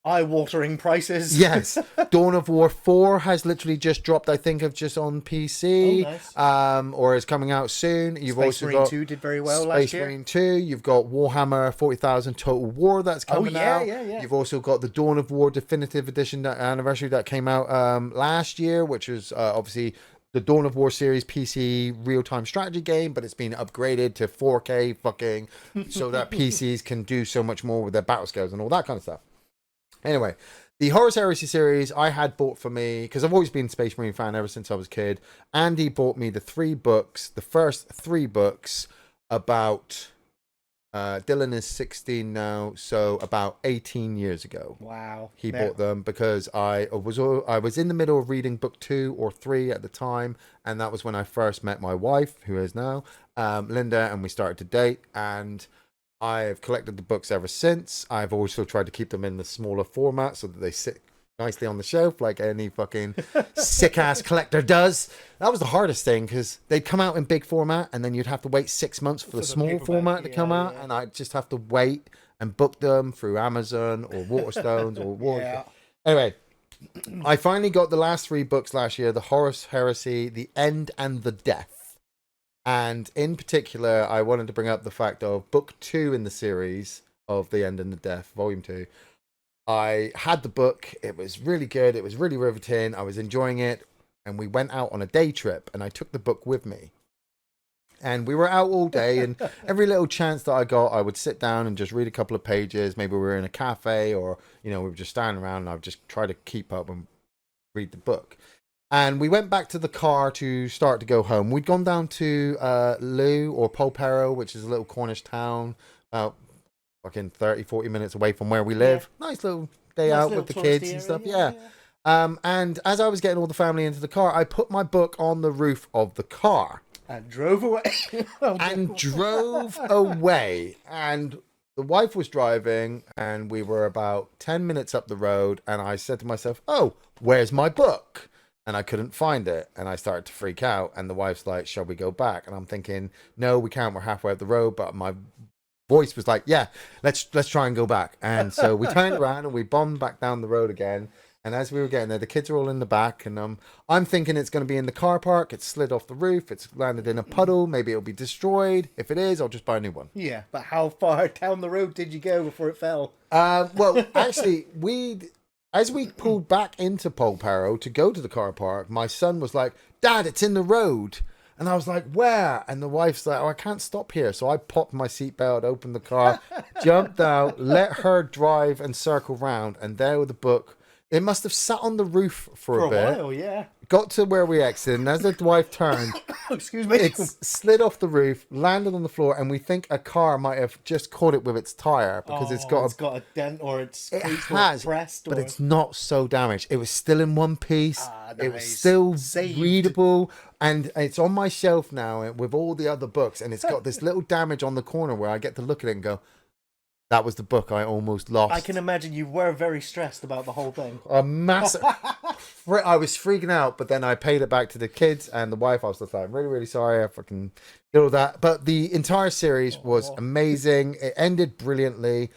S1: eye-watering prices.
S2: Yes. Dawn of War 4 has literally just dropped, I think, just on PC.
S1: Oh, nice.
S2: Or is coming out soon. You've
S1: Space
S2: also
S1: Marine
S2: got
S1: 2 did very well
S2: Space
S1: last year.
S2: Marine 2. You've got Warhammer 40,000 Total War that's coming out.
S1: Yeah.
S2: You've also got the Dawn of War Definitive Edition anniversary that came out last year, which was obviously the Dawn of War series PC real-time strategy game, but it's been upgraded to 4K fucking so that PCs can do so much more with their battle scales and all that kind of stuff. Anyway, the Horus Heresy series I had bought for me, because I've always been a Space Marine fan ever since I was a kid. Andy bought me the first three books about, Dylan is 16 now, so about 18 years ago.
S1: Wow.
S2: He bought them because I was in the middle of reading book 2 or 3 at the time, and that was when I first met my wife, who is now Linda, and we started to date, and I've collected the books ever since. I've also tried to keep them in the smaller format so that they sit nicely on the shelf like any fucking sick-ass collector does. That was the hardest thing, because they'd come out in big format and then you'd have to wait 6 months for the small format to come out, and I'd just have to wait and book them through Amazon or Waterstones or War. Anyway, I finally got the last 3 books last year, the Horus Heresy, The End and the Death. And in particular, I wanted to bring up the fact of book 2 in the series of The End and the Death, volume 2. I had the book. It was really good. It was really riveting. I was enjoying it. And we went out on a day trip, and I took the book with me. And we were out all day, and every little chance that I got, I would sit down and just read a couple of pages. Maybe we were in a cafe, or, we were just standing around, and I would just try to keep up and read the book. And we went back to the car to start to go home. We'd gone down to Lou or Polperro, which is a little Cornish town, about fucking 30, 40 minutes away from where we live. Yeah. Nice little day out with the kids and stuff. Yeah. And as I was getting all the family into the car, I put my book on the roof of the car.
S1: And drove away.
S2: And drove away. And the wife was driving and we were about 10 minutes up the road, and I said to myself, oh, where's my book? And I couldn't find it, and I started to freak out, and the wife's like, shall we go back? And I'm thinking, no, we can't, we're halfway up the road. But my voice was like, yeah, let's try and go back. And so we turned around and we bombed back down the road again. And as we were getting there, the kids are all in the back, and I'm thinking it's going to be in the car park. It's slid off the roof. It's landed in a puddle. Maybe it'll be destroyed. If it is, I'll just buy a new one.
S1: Yeah, but how far down the road did you go before it fell?
S2: Well, actually, as we pulled back into Polperro to go to the car park, my son was like, Dad, it's in the road. And I was like, where? And the wife's like, oh, I can't stop here. So I popped my seatbelt, opened the car, jumped out, let her drive and circle round. And there with the book. It must have sat on the roof for a bit.
S1: While, yeah.
S2: Got to where we exited, and as the wife turned,
S1: excuse me,
S2: it slid off the roof, landed on the floor, and we think a car might have just caught it with its tire because it's got
S1: a dent, or it
S2: has,
S1: pressed,
S2: but it's not so damaged. It was still in one piece.
S1: Nice.
S2: It was still
S1: saved.
S2: Readable, and it's on my shelf now with all the other books, and it's got this little damage on the corner where I get to look at it and go, that was the book I almost lost.
S1: I can imagine you were very stressed about the whole thing.
S2: A massive... I was freaking out, but then I paid it back to the kids and the wife. I was just like, I'm really, really sorry. I fucking did all that. But the entire series was amazing. It ended brilliantly.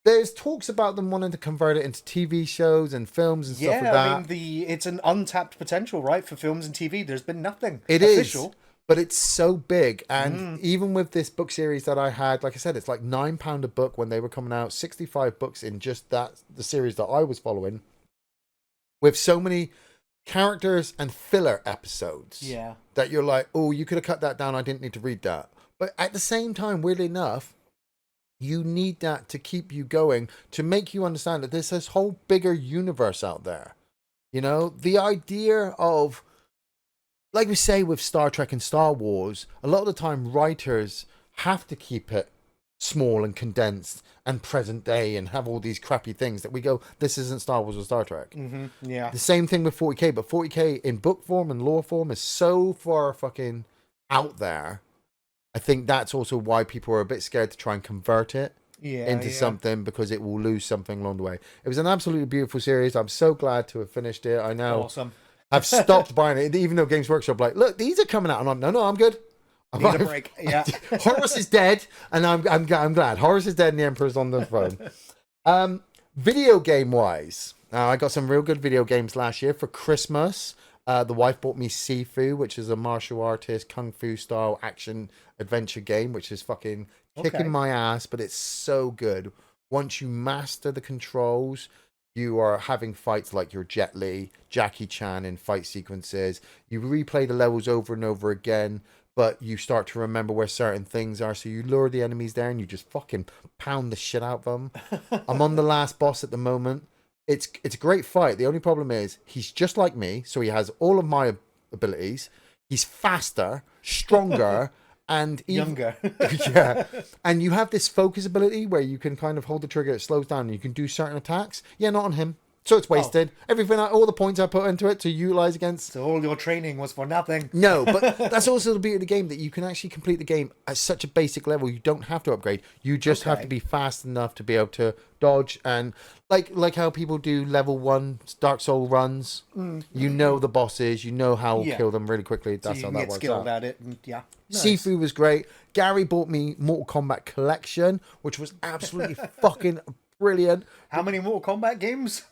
S2: There's talks about them wanting to convert it into TV shows and films and stuff like that.
S1: I mean, it's an untapped potential, right, for films and TV. There's been nothing
S2: official. Is. But it's so big, and even with this book series that I had, like I said, it's like £9 a book when they were coming out, 65 books in just the series that I was following, with so many characters and filler episodes.
S1: Yeah.
S2: That you're like, oh, you could have cut that down. I didn't need to read that. But at the same time, weirdly enough, you need that to keep you going, to make you understand that there's this whole bigger universe out there. You know, the idea of, like we say with Star Trek and Star Wars, a lot of the time writers have to keep it small and condensed and present day and have all these crappy things that we go, this isn't Star Wars or Star Trek.
S1: Mm-hmm. Yeah.
S2: The same thing with 40K, but 40K in book form and lore form is so far fucking out there. I think that's also why people are a bit scared to try and convert it into something, because it will lose something along the way. It was an absolutely beautiful series. I'm so glad to have finished it. I know.
S1: Awesome.
S2: I've stopped buying it, even though Games Workshop like, look, these are coming out, and I'm no, I'm good.
S1: Need a break. Yeah.
S2: Horus is dead, and I'm glad. Horus is dead, and the Emperor's on the throne. Video game wise, I got some real good video games last year for Christmas. The wife bought me Sifu, which is a martial artist kung fu style action adventure game, which is fucking kicking my ass, but it's so good. Once you master the controls, you are having fights like your Jet Li, Jackie Chan in fight sequences. You replay the levels over and over again, but you start to remember where certain things are. So you lure the enemies there and you just fucking pound the shit out of them. I'm on the last boss at the moment. It's a great fight. The only problem is he's just like me. So he has all of my abilities. He's faster, stronger, and
S1: younger.
S2: Yeah. And you have this focus ability where you can kind of hold the trigger, it slows down, and you can do certain attacks. Yeah, not on him. So it's wasted. Everything, all the points I put into it to utilize against.
S1: So all your training was for nothing.
S2: No, but that's also the beauty of the game, that you can actually complete the game at such a basic level. You don't have to upgrade. You just have to be fast enough to be able to dodge, and like how people do level 1 Dark Soul runs. You know the bosses. You know how to kill them really quickly. That's
S1: so
S2: how that works.
S1: Skilled at it. And, nice.
S2: Sifu was great. Gary bought me Mortal Kombat Collection, which was absolutely fucking brilliant.
S1: How many Mortal Kombat games?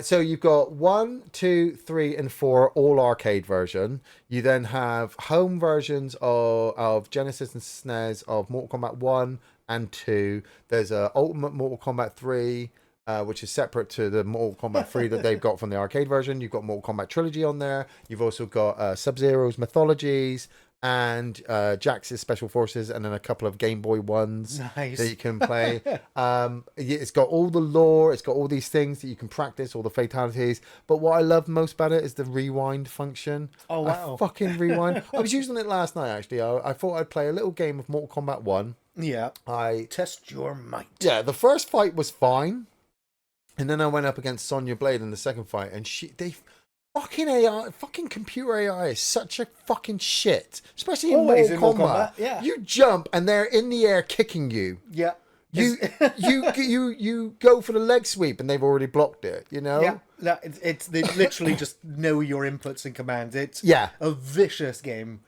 S2: So you've got 1, 2, 3, and 4, all arcade version. You then have home versions of Genesis and SNES of Mortal Kombat 1 and 2. There's a Ultimate Mortal Kombat 3, which is separate to the Mortal Kombat 3 that they've got from the arcade version. You've got Mortal Kombat Trilogy on there. You've also got Sub-Zero's Mythologies, and Jax's Special Forces, and then a couple of Game Boy ones that you can play. It's got all the lore, it's got all these things that you can practice, all the fatalities. But what I love most about it is the rewind function.
S1: Oh, wow.
S2: I fucking rewind. I was using it last night, actually. I thought I'd play a little game of Mortal Kombat 1.
S1: Yeah.
S2: I
S1: test your might.
S2: Yeah, the first fight was fine. And then I went up against Sonya Blade in the second fight, and fucking AI, fucking computer AI is such a fucking shit. Especially in Mortal Kombat.
S1: Yeah.
S2: You jump and they're in the air kicking you.
S1: Yeah.
S2: You go for the leg sweep and they've already blocked it, you know?
S1: Yeah, they literally just know your inputs and commands. It's a vicious game.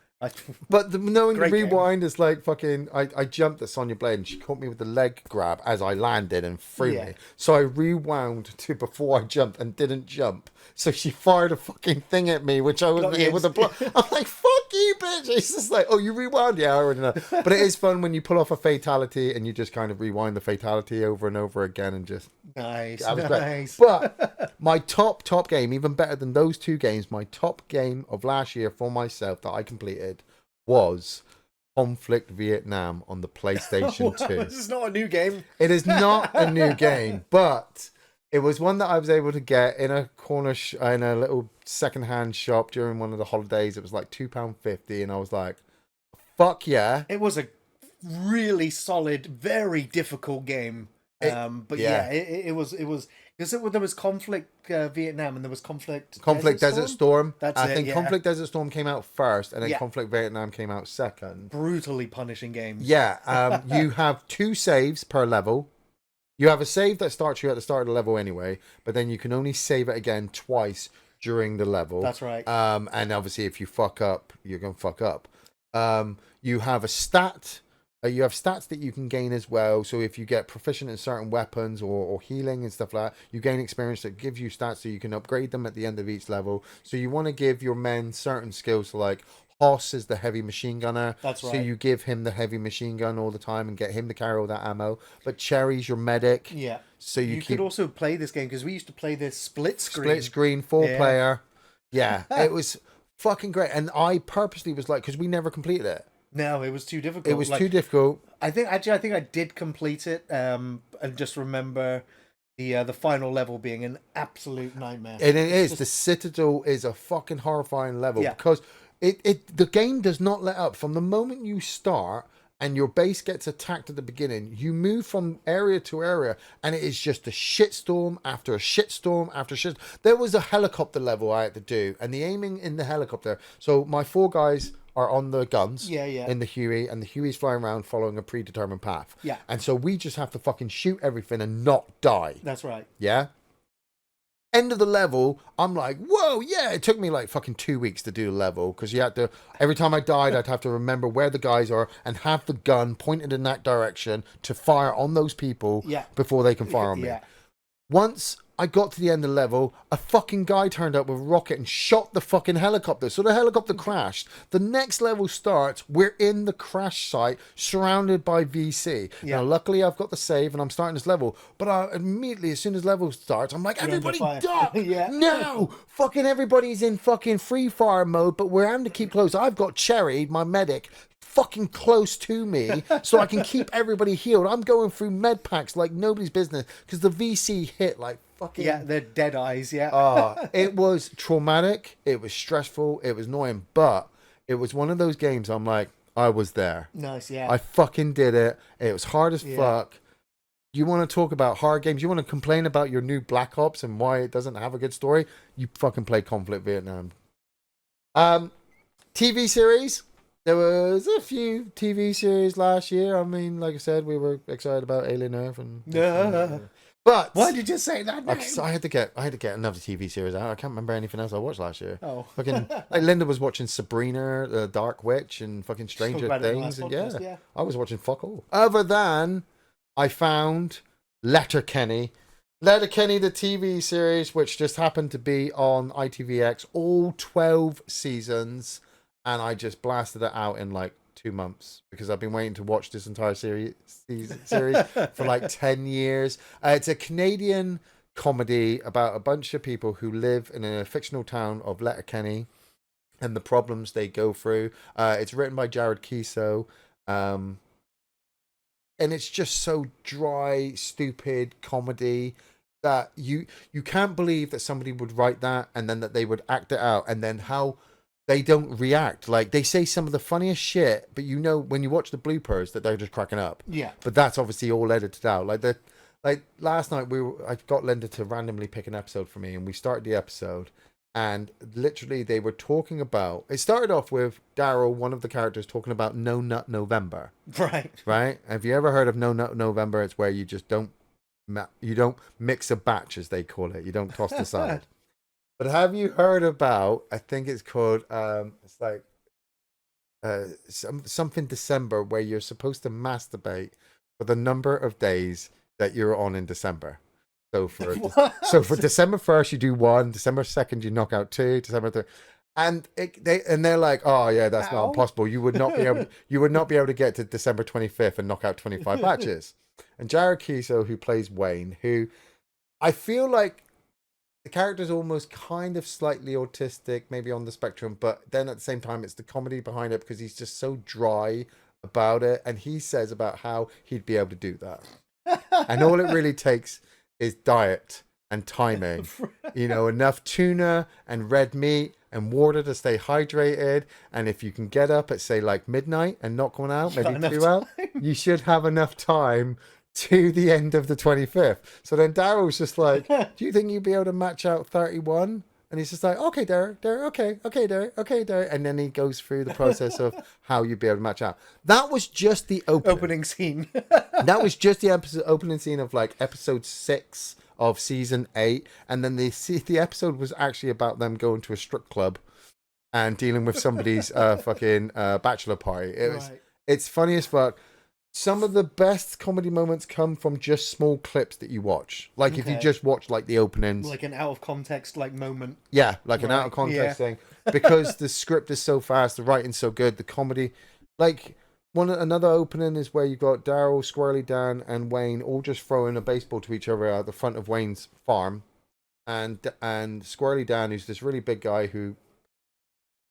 S2: But knowing the rewind is like fucking. I jumped at Sonya Blade and she caught me with the leg grab as I landed and threw me. So I rewound to before I jumped and didn't jump. So she fired a fucking thing at me, which I wasn't able to block. I'm like, fuck you, bitch. It's just like, oh, you rewound? Yeah, I already know. But it is fun when you pull off a fatality and you just kind of rewind the fatality over and over again and just.
S1: Nice.
S2: Great. But my top game, even better than those two games, my top game of last year for myself that I completed was Conflict Vietnam on the PlayStation 2.
S1: This is not a new game.
S2: It is not a new game, but it was one that I was able to get in a corner in a little secondhand shop during one of the holidays. It was like £2.50, and I was like, "Fuck yeah!"
S1: It was a really solid, very difficult game. It was because there was Conflict Vietnam and there was Conflict
S2: Desert Storm.
S1: I
S2: think Conflict Desert Storm came out first, and then Conflict Vietnam came out second.
S1: Brutally punishing games.
S2: Yeah, you have 2 saves per level. You have a save that starts you at the start of the level anyway, but then you can only save it again twice during the level.
S1: That's right.
S2: And obviously, if you fuck up, you're gonna fuck up. You have a stat. You have stats that you can gain as well. So if you get proficient in certain weapons or healing and stuff like that, you gain experience that gives you stats so you can upgrade them at the end of each level. So you want to give your men certain skills. So like Hoss is the heavy machine gunner.
S1: That's right.
S2: So you give him the heavy machine gun all the time and get him to carry all that ammo. But Cherry's your medic.
S1: Yeah.
S2: So you
S1: could also play this game because we used to play this split screen.
S2: 4-player. Yeah. It was fucking great. And I purposely was like, because we never completed it.
S1: No, it was too difficult.
S2: It was too difficult.
S1: I think I did complete it, and just remember the final level being an absolute nightmare.
S2: And it is. The Citadel is a fucking horrifying level because the game does not let up. From the moment you start and your base gets attacked at the beginning, you move from area to area, and it is just a shitstorm after a shitstorm after shit. There was a helicopter level I had to do, and the aiming in the helicopter. So my 4 guys are on the guns in the Huey, and the Huey's flying around following a predetermined path.
S1: Yeah.
S2: And so we just have to fucking shoot everything and not die.
S1: That's right.
S2: Yeah? End of the level, I'm like, whoa, yeah. It took me like fucking 2 weeks to do the level because you had to, every time I died, I'd have to remember where the guys are and have the gun pointed in that direction to fire on those people before they can fire on me. Once I got to the end of the level, a fucking guy turned up with a rocket and shot the fucking helicopter. So the helicopter crashed. The next level starts. We're in the crash site, surrounded by VC. Now, luckily, I've got the save and I'm starting this level. But immediately, as soon as level starts, I'm like, everybody duck! No! Fucking everybody's in fucking free fire mode, but we're having to keep close. I've got Cherry, my medic, fucking close to me so I can keep everybody healed. I'm going through med packs like nobody's business because the VC hit like fucking...
S1: Yeah, they're dead eyes,
S2: it was traumatic, it was stressful, it was annoying, but it was one of those games I'm like, I was there.
S1: Nice, yeah.
S2: I fucking did it. It was hard as fuck. You want to talk about hard games? You want to complain about your new Black Ops and why it doesn't have a good story? You fucking play Conflict Vietnam. TV series? There was a few TV series last year. I mean, like I said, we were excited about Alien Earth and. But
S1: why did you say that name?
S2: I had to get another TV series out. I can't remember anything else I watched last year.
S1: Oh,
S2: fucking like Linda was watching Sabrina, the Dark Witch, and fucking Stranger Things, and I was watching fuck all. Other than I found Letterkenny, the TV series, which just happened to be on ITVX, all 12 seasons. And I just blasted it out in like 2 months because I've been waiting to watch this entire series for like 10 years. It's a Canadian comedy about a bunch of people who live in a fictional town of Letterkenny and the problems they go through. It's written by Jared Keeso. And it's just so dry, stupid comedy that you can't believe that somebody would write that and then that they would act it out and then how... They don't react. Like, they say some of the funniest shit, but you know when you watch the bloopers that they're just cracking up.
S1: Yeah.
S2: But that's obviously all edited out. Like last night I got Linda to randomly pick an episode for me, and we started the episode, And literally they were talking about, it started off with Daryl, one of the characters, talking about No Nut November. Right. Have you ever heard of No Nut November? It's where you just don't mix a batch, as they call it. You don't toss the salad. But have you heard about, I think it's called it's like something December, where you're supposed to masturbate for the number of days that you're on in December. So for December 1st you do 1, December 2nd you knock out 2, December 3rd, and they're like, oh yeah, that's not impossible. You would not be able to get to December 25th and knock out 25 batches. And Jared Keeso, who plays Wayne, who I feel like the character's almost kind of slightly autistic, maybe on the spectrum, but then at the same time it's the comedy behind it, because he's just so dry about it, and he says about how he'd be able to do that. And all it really takes is diet and timing, enough tuna and red meat and water to stay hydrated. And if you can get up at, say, like midnight and not going out, maybe 2 out, you should have enough time to the end of the 25th. So then Daryl's just like, do you think you'd be able to match out 31? And he's just like, okay, Derek, okay, Derek. And then he goes through the process of how you'd be able to match out. That was just the
S1: opening scene.
S2: That was just the opening scene of like episode 6 of season 8. And then the episode was actually about them going to a strip club and dealing with somebody's fucking bachelor party. It's funny as fuck. Some of the best comedy moments come from just small clips that you watch. Like if you just watch like the openings.
S1: Like an out of context like moment.
S2: Yeah, like an out of context thing. Because the script is so fast, the writing's so good, the comedy. Like another opening is where you've got Daryl, Squirrely Dan, and Wayne all just throwing a baseball to each other at the front of Wayne's farm. And Squirrely Dan, who's this really big guy who,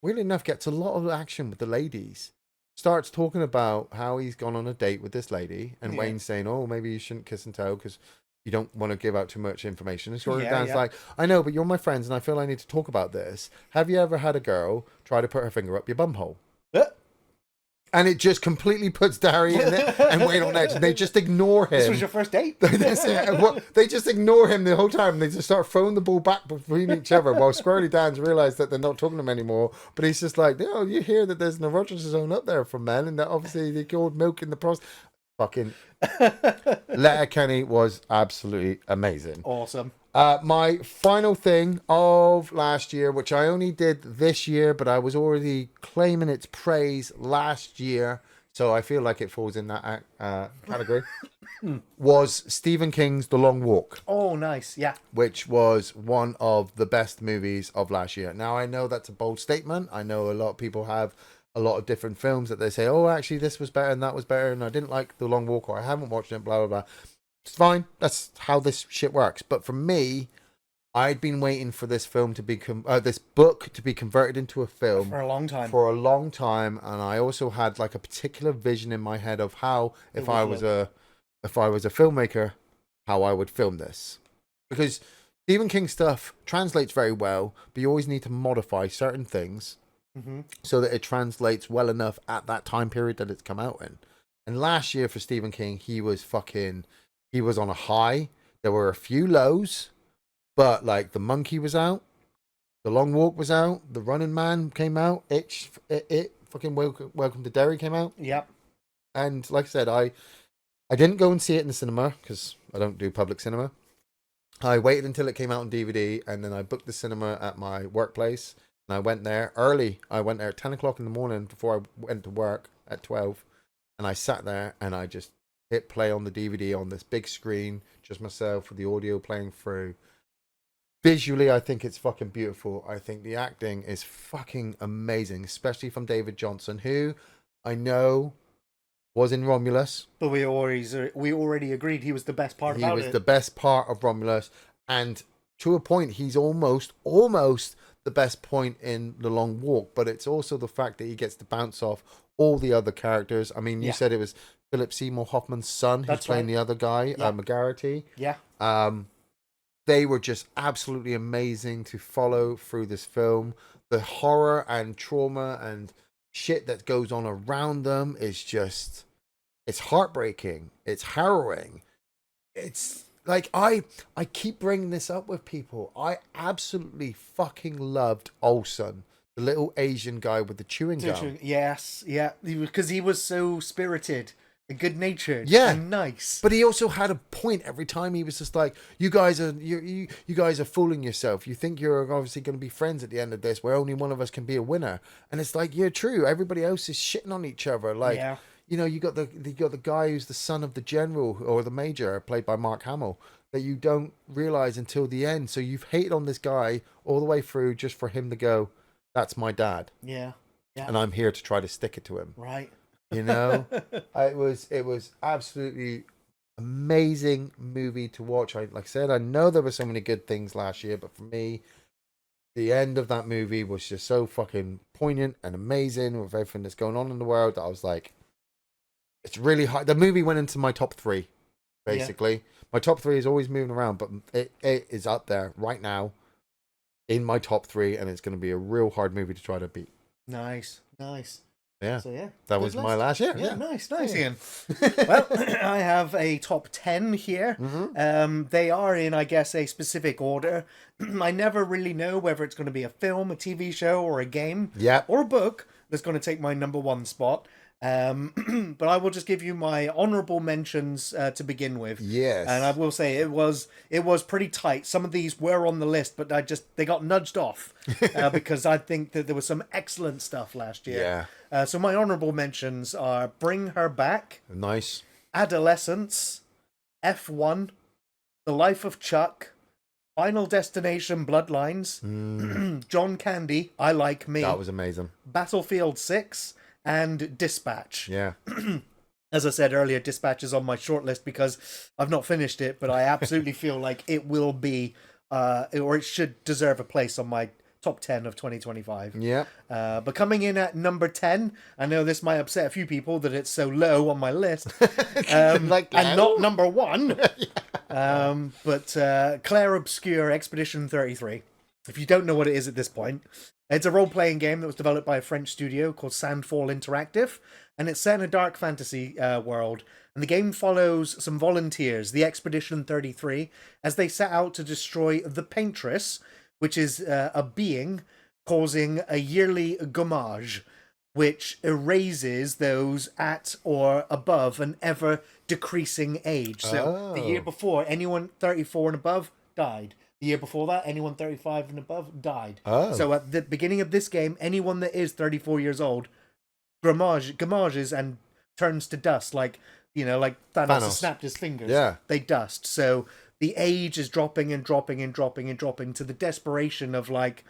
S2: weirdly enough, gets a lot of action with the ladies, starts talking about how he's gone on a date with this lady, and Wayne's saying, oh, maybe you shouldn't kiss and tell because you don't want to give out too much information. And Squirrely Dan's like, I know, but you're my friends and I feel I need to talk about this. Have you ever had a girl try to put her finger up your bumhole? And it just completely puts Darry in it and Wayne on edge, and they just ignore him.
S1: This was your first date?
S2: They just ignore him the whole time. They just start throwing the ball back between each other, while Squirrely Dan's realised that they're not talking to him anymore. But he's just like, you hear that there's an erogenous zone up there for men, and that obviously they called milk in the process. Fucking Letterkenny was absolutely amazing.
S1: Awesome.
S2: My final thing of last year, which I only did this year, but I was already claiming its praise last year, so I feel like it falls in that category, was Stephen King's The Long Walk.
S1: Oh, nice, yeah.
S2: Which was one of the best movies of last year. Now, I know that's a bold statement. I know a lot of people have a lot of different films that they say, oh, actually, this was better and that was better, and I didn't like The Long Walk, or I haven't watched it, blah, blah, blah. It's fine. That's how this shit works. But for me, I'd been waiting for this film to be this book to be converted into a film
S1: for a long time.
S2: And I also had like a particular vision in my head of how, if I was a filmmaker, how I would film this. Because Stephen King stuff translates very well, but you always need to modify certain things so that it translates well enough at that time period that it's come out in. And last year for Stephen King, he was on a high. There were a few lows, but like The Monkey was out, The Long Walk was out, The Running Man came out, fucking Welcome to Derry came out.
S1: Yep.
S2: And like I said, I didn't go and see it in the cinema because I don't do public cinema. I waited until it came out on DVD, and then I booked the cinema at my workplace, and I went there early. I went there at 10 o'clock in the morning before I went to work at 12, and I sat there and I just hit play on the DVD on this big screen, just myself with the audio playing through. Visually, I think it's fucking beautiful. I think the acting is fucking amazing, especially from David Johnson, who I know was in Romulus.
S1: But we already agreed he was the best part about it.
S2: He was the best part of Romulus, and to a point, he's almost the best point in The Long Walk, but it's also the fact that he gets to bounce off all the other characters. I mean, you said it was Philip Seymour Hoffman's son who's playing the other guy, McGarity.
S1: Yeah.
S2: They were just absolutely amazing to follow through this film. The horror and trauma and shit that goes on around them is just, it's heartbreaking. It's harrowing. like I keep bringing this up with people. I absolutely fucking loved Olsen, the little Asian guy with the chewing gum.
S1: Yes, yeah, because he was so spirited and good-natured, and nice.
S2: But he also had a point every time. He was just like, "You guys are you guys are fooling yourself. You think you're obviously going to be friends at the end of this, where only one of us can be a winner." And it's like, yeah, true. Everybody else is shitting on each other. Like, you know, you got the guy who's the son of the general or the major, played by Mark Hamill, that you don't realize until the end. So you've hated on this guy all the way through just for him to go, "That's my dad."
S1: Yeah.
S2: And I'm here to try to stick it to him.
S1: Right.
S2: You know, it was absolutely amazing movie to watch. Like I said, I know there were so many good things last year, but for me, the end of that movie was just so fucking poignant and amazing with everything that's going on in the world that I was like, it's really hard. The movie went into my top 3, basically. Yeah. My top 3 is always moving around, but it is up there right now in my top 3, and it's going to be a real hard movie to try to beat.
S1: Nice.
S2: Yeah.
S1: So yeah,
S2: that was my last year.
S1: Yeah, nice, Ian. Well, I have a top 10 here. They are in, I guess, a specific order. I never really know whether it's going to be a film, a TV show, or a game, or a book that's going to take my number 1 spot. But I will just give you my honorable mentions to begin with.
S2: Yes.
S1: And I will say it was pretty tight. Some of these were on the list, but they got nudged off because I think that there was some excellent stuff last year.
S2: Yeah.
S1: So my honorable mentions are Bring Her Back.
S2: Nice.
S1: Adolescence. F1. The Life of Chuck. Final Destination Bloodlines. John Candy. I Like Me.
S2: That was amazing.
S1: Battlefield 6. And Dispatch.
S2: Yeah.
S1: As I said earlier, Dispatch is on my shortlist because I've not finished it, but I absolutely feel like it will be, or it should deserve a place on my top 10 of 2025.
S2: Yeah.
S1: But coming in at number 10, I know this might upset a few people that it's so low on my list, and not number 1. But Claire Obscure Expedition 33. If you don't know what it is at this point, it's a role-playing game that was developed by a French studio called Sandfall Interactive, and it's set in a dark fantasy world. And the game follows some volunteers, the Expedition 33, as they set out to destroy the Paintress, which is a being causing a yearly gommage, which erases those at or above an ever-decreasing age. So the year before, anyone 34 and above died. The year before that, anyone 35 and above died. So at the beginning of this game, anyone that is 34 years old gamages and turns to dust, like Thanos has snapped his fingers.
S2: Yeah.
S1: They dust. So the age is dropping and dropping and dropping and dropping to the desperation of like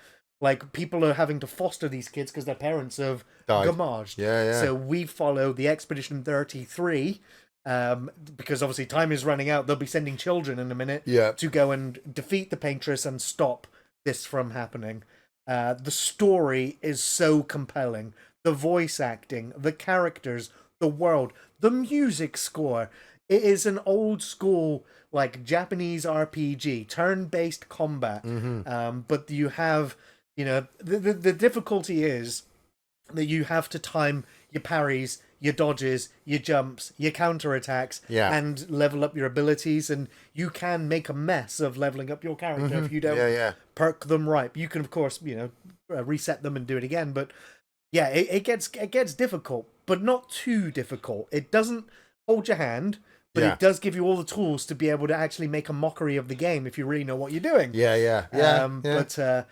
S1: people are having to foster these kids because their parents have gamaged.
S2: Yeah.
S1: So we follow the Expedition 33. Because obviously time is running out. They'll be sending children in a minute to go and defeat the Paintress and stop this from happening. The story is so compelling. The voice acting, the characters, the world, the music score. It is an old school, like, Japanese RPG, turn-based combat. But you have, the difficulty is that you have to time your parries, your dodges, your jumps, your counterattacks, and level up your abilities. And you can make a mess of leveling up your character if you don't perk them right. You can, of course, reset them and do it again. But yeah, it gets difficult, but not too difficult. It doesn't hold your hand, but it does give you all the tools to be able to actually make a mockery of the game if you really know what you're doing. But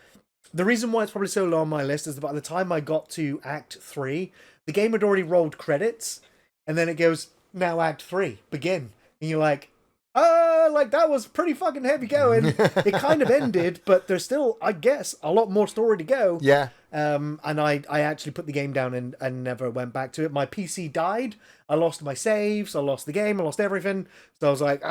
S1: the reason why it's probably so low on my list is that by the time I got to Act 3, the game had already rolled credits, and then it goes, now Act 3, begin. And you're like, that was pretty fucking heavy going. It kind of ended, but there's still, I guess, a lot more story to go.
S2: Yeah.
S1: And I actually put the game down and never went back to it. My PC died. I lost my saves. I lost the game. I lost everything. So I was like,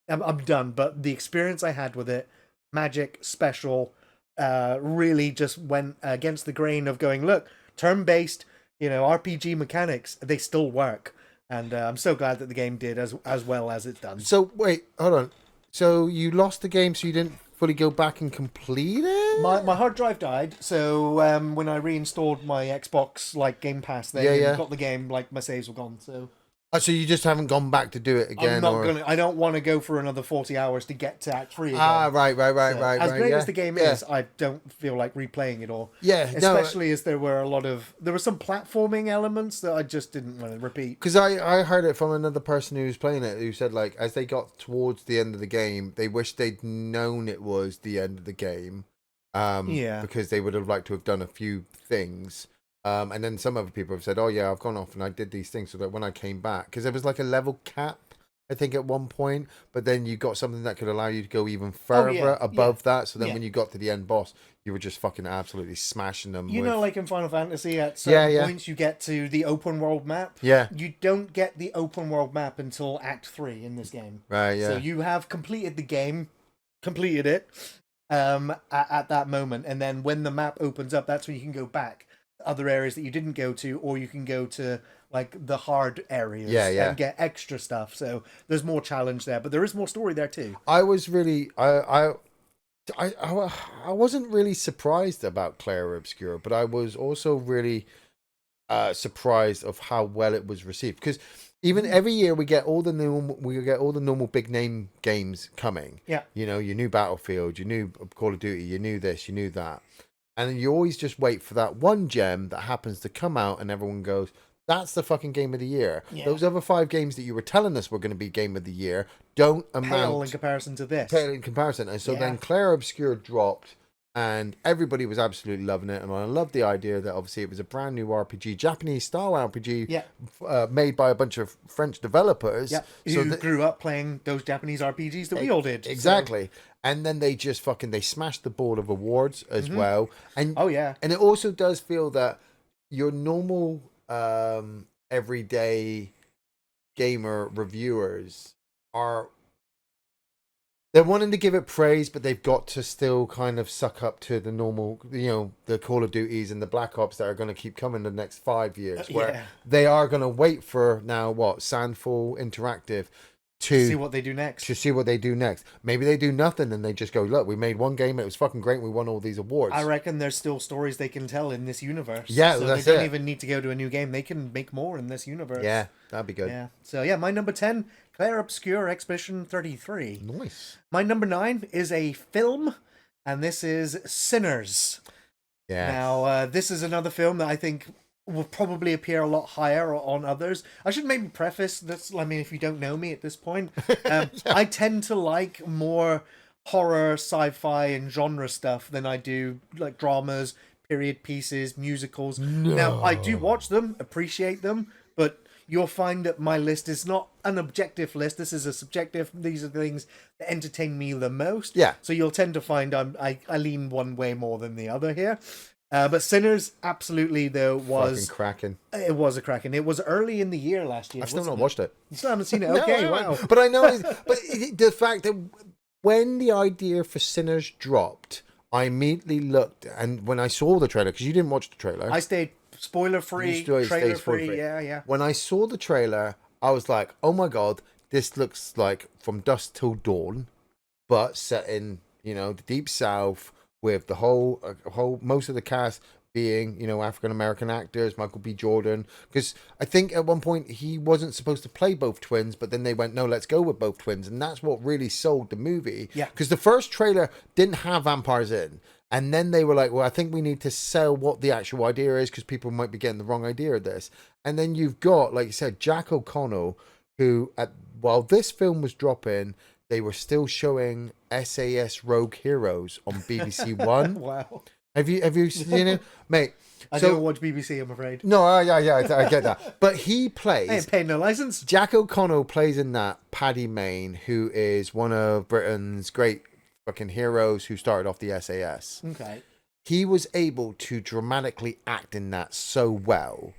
S1: I'm done. But the experience I had with it, magic, special, really just went against the grain of going, look, turn-based, RPG mechanics, they still work. And I'm so glad that the game did as well as it's done.
S2: So, wait, hold on. So you lost the game, so you didn't fully go back and complete it?
S1: My hard drive died, so when I reinstalled my Xbox, Game Pass thing, and got the game, my saves were gone, so...
S2: Oh, so you just haven't gone back to do it again?
S1: I don't want to go for another 40 hours to get to Act 3 again.
S2: Right.
S1: As great as the game is, I don't feel like replaying it all.
S2: Yeah,
S1: especially as there were some platforming elements that I just didn't want to repeat.
S2: Because I heard it from another person who was playing it, who said, like, as they got towards the end of the game, they wished they'd known it was the end of the game. Because they would have liked to have done a few things. And then some other people have said, oh yeah, I've gone off and I did these things so that when I came back, because there was like a level cap, I think, at one point, but then you got something that could allow you to go even further above that. So then when you got to the end boss, you were just fucking absolutely smashing them.
S1: You know, like in Final Fantasy, at certain points you get to the open world map.
S2: Yeah.
S1: You don't get the open world map until Act 3 in this game.
S2: Right, yeah.
S1: So you have completed the game, completed it at that moment. And then when the map opens up, that's when you can go back other areas that you didn't go to, or you can go to like the hard areas and get extra stuff. So there's more challenge there, but there is more story there too.
S2: I was really I wasn't really surprised about Clair Obscur, but I was also really surprised of how well it was received, because even every year we get all the normal big name games coming.
S1: Yeah,
S2: you know, your new Battlefield, your new Call of Duty, your new this, your new that. And you always just wait for that one gem that happens to come out and everyone goes, that's the fucking game of the year. Yeah. Those other 5 games that you were telling us were going to be game of the year don't amount...
S1: Pale in comparison to this.
S2: Pale in comparison. And so then Clair Obscur dropped and everybody was absolutely loving it. And I loved the idea that obviously it was a brand new RPG, Japanese style RPG, made by a bunch of French developers.
S1: Yeah, who grew up playing those Japanese RPGs that we all did.
S2: Exactly. So. And then they just they smashed the board of awards as well. And and it also does feel that your normal everyday gamer reviewers they're wanting to give it praise, but they've got to still kind of suck up to the normal, you know, the Call of Duties and the Black Ops that are going to keep coming the next 5 years, where they are going to wait for Sandfall Interactive to
S1: see what they do next.
S2: Maybe they do nothing and they just go, look, we made one game, it was fucking great, and we won all these awards.
S1: I reckon there's still stories they can tell in this universe.
S2: Yeah,
S1: so
S2: that's
S1: they don't even need to go to a new game. They can make more in this universe.
S2: Yeah, that'd be good.
S1: Yeah. So my number 10, Clair Obscur Expedition 33.
S2: Nice.
S1: My number 9 is a film, and this is Sinners.
S2: Yeah.
S1: Now, this is another film that I think will probably appear a lot higher on others. I should maybe preface this, I mean, if you don't know me at this point, I tend to like more horror, sci-fi, and genre stuff than I do like dramas, period pieces, musicals. No. Now, I do watch them, appreciate them, but you'll find that my list is not an objective list. This is a subjective. These are the things that entertain me the most.
S2: Yeah.
S1: So you'll tend to find I lean one way more than the other here. But Sinners, absolutely, though, was...
S2: fucking cracking.
S1: It was a cracking. It was early in the year last year.
S2: I've still not watched it.
S1: You still haven't seen it? Okay,
S2: no,
S1: wow.
S2: But I know... the fact that when the idea for Sinners dropped, I immediately looked, and when I saw the trailer, because you didn't watch the trailer...
S1: I stayed spoiler-free, trailer-free, yeah.
S2: When I saw the trailer, I was like, oh my god, this looks like From Dusk Till Dawn, but set in, you know, the Deep South... with the whole most of the cast being, you know, African-American actors, Michael B. Jordan. Because I think at one point he wasn't supposed to play both twins, but then they went, no, let's go with both twins. And that's what really sold the movie.
S1: Yeah.
S2: Because the first trailer didn't have vampires in. And then they were like, well, I think we need to sell what the actual idea is because people might be getting the wrong idea of this. And then you've got, like you said, Jack O'Connell, who, while this film was dropping... they were still showing SAS Rogue Heroes on BBC One.
S1: Wow.
S2: Have you seen it? Mate.
S1: I don't watch BBC, I'm afraid.
S2: No, yeah, I get that. But he plays...
S1: I ain't paying no license.
S2: Jack O'Connell plays in that Paddy Mayne, who is one of Britain's great fucking heroes who started off the SAS.
S1: Okay.
S2: He was able to dramatically act in that so well...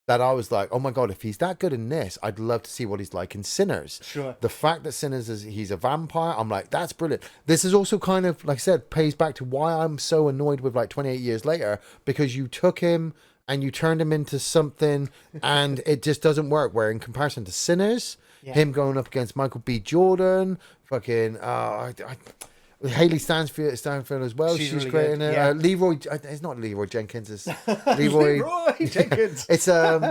S2: that I was like, oh my god, if he's that good in this, I'd love to see what he's like in Sinners.
S1: Sure.
S2: The fact that Sinners he's a vampire, I'm like, that's brilliant. This is also kind of, like I said, pays back to why I'm so annoyed with like 28 years later, because you took him and you turned him into something and it just doesn't work. Where in comparison to Sinners, him going up against Michael B. Jordan, fucking, Hayley Stanfield as well. She's
S1: really
S2: great
S1: good.
S2: in it.
S1: Yeah.
S2: Leroy, it's not Leroy Jenkins. It's Leroy
S1: Jenkins.
S2: It's I'll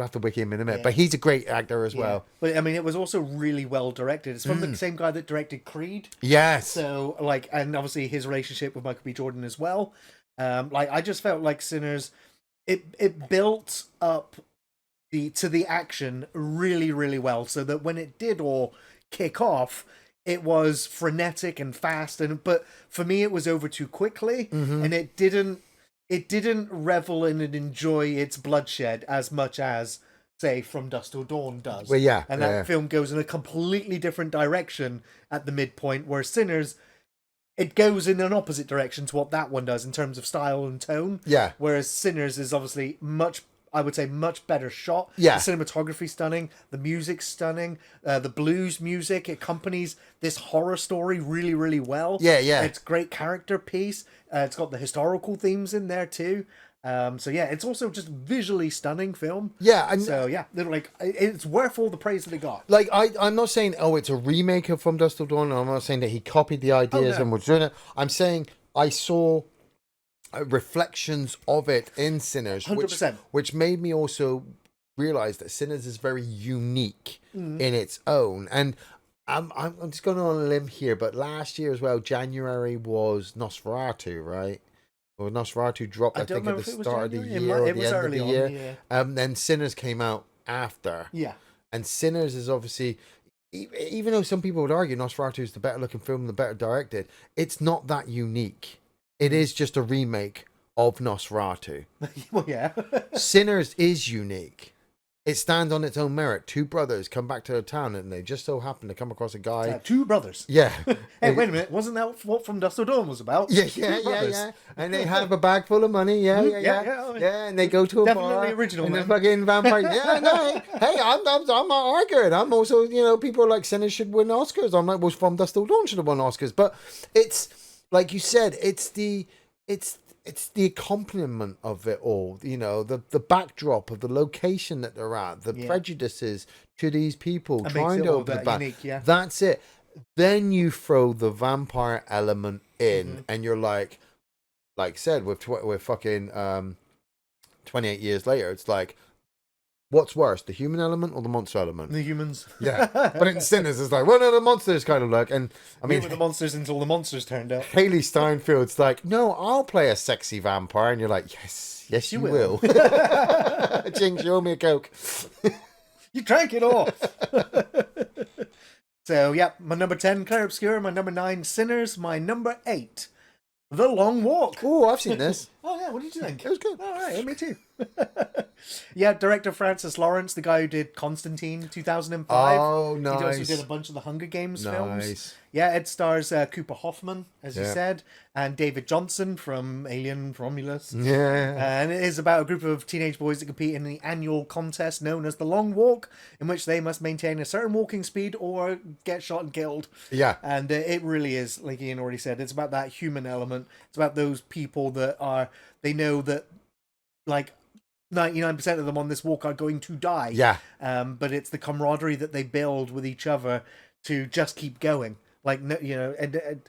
S2: have to wiki him in a minute, but he's a great actor as well.
S1: But I mean, it was also really well directed. It's from the same guy that directed Creed.
S2: Yes.
S1: So like, and obviously his relationship with Michael B. Jordan as well. Like I just felt like Sinners, it built up to the action really, really well, so that when it did all kick off, it was frenetic and fast, but for me it was over too quickly, and it didn't revel in and enjoy its bloodshed as much as, say, From Dusk Till Dawn does.
S2: Well, yeah,
S1: and that film goes in a completely different direction at the midpoint, where Sinners, it goes in an opposite direction to what that one does in terms of style and tone.
S2: Yeah.
S1: Whereas Sinners is obviously much better shot.
S2: Yeah.
S1: The cinematography stunning. The music stunning. The blues music accompanies this horror story really, really well.
S2: Yeah, yeah.
S1: It's great character piece. It's got the historical themes in there too. So yeah, it's also just visually stunning film.
S2: Yeah, and
S1: so yeah, like it's worth all the praise that it got.
S2: Like I'm not saying it's a remake of From Dusk Till Dawn. I'm not saying that he copied the ideas and was doing it. I'm saying I saw reflections of it in Sinners,
S1: 100%.
S2: which made me also realize that Sinners is very unique in its own. And I'm just going on a limb here, but last year as well, January was Nosferatu, right? Well, Nosferatu dropped, I think, at the start of the year or the end of the year. Then Sinners came out after.
S1: Yeah.
S2: And Sinners is obviously, even though some people would argue Nosferatu is the better looking film, the better directed, it's not that unique. It is just a remake of Nosferatu.
S1: Well, yeah.
S2: Sinners is unique. It stands on its own merit. Two brothers come back to a town and they just so happen to come across a guy.
S1: Two brothers.
S2: Yeah.
S1: Hey, wait a minute. Wasn't that what From Dusk Till Dawn was about?
S2: Yeah. And they have a bag full of money. Yeah. And they go to a
S1: Definitely
S2: bar.
S1: original,
S2: and
S1: man.
S2: the fucking vampire. No. Hey, I'm not arguing. I'm also, people are like Sinners should win Oscars. I'm like, well, From Dusk Till Dawn should have won Oscars. But it's, like you said, it's the accompaniment of it all, the backdrop of the location that they're at, the prejudices to these people, trying to open the back.
S1: Unique,
S2: That's it. Then you throw the vampire element in, and you're like I said, with fucking 28 years later, it's like, what's worse, the human element or the monster element?
S1: The humans.
S2: Yeah. But in Sinners, it's like, well, no, the monsters kind of look. And I mean,
S1: we were the monsters until the monsters turned up.
S2: Hayley Steinfeld's like, no, I'll play a sexy vampire. And you're like, yes, you will. Jinx, you owe me a Coke.
S1: You drank it all. So, yeah, my number 10, Claire Obscure. My number 9, Sinners. My number 8, The Long Walk.
S2: Oh, I've seen this.
S1: Oh, yeah, what did you think?
S2: It was good.
S1: All right, me too. Yeah, director Francis Lawrence, the guy who did Constantine 2005.
S2: Oh, nice.
S1: He also did a bunch of the Hunger Games films. Yeah, it stars Cooper Hoffman, as you said, and David Johnson from Alien Romulus.
S2: Yeah.
S1: And it is about a group of teenage boys that compete in the annual contest known as the Long Walk, in which they must maintain a certain walking speed or get shot and killed. Yeah. And it really is, like Ian already said, it's about that human element. It's about those people that they know that, like, 99% of them on this walk are going to die. Yeah. But it's the camaraderie that they build with each other to just keep going. Like, and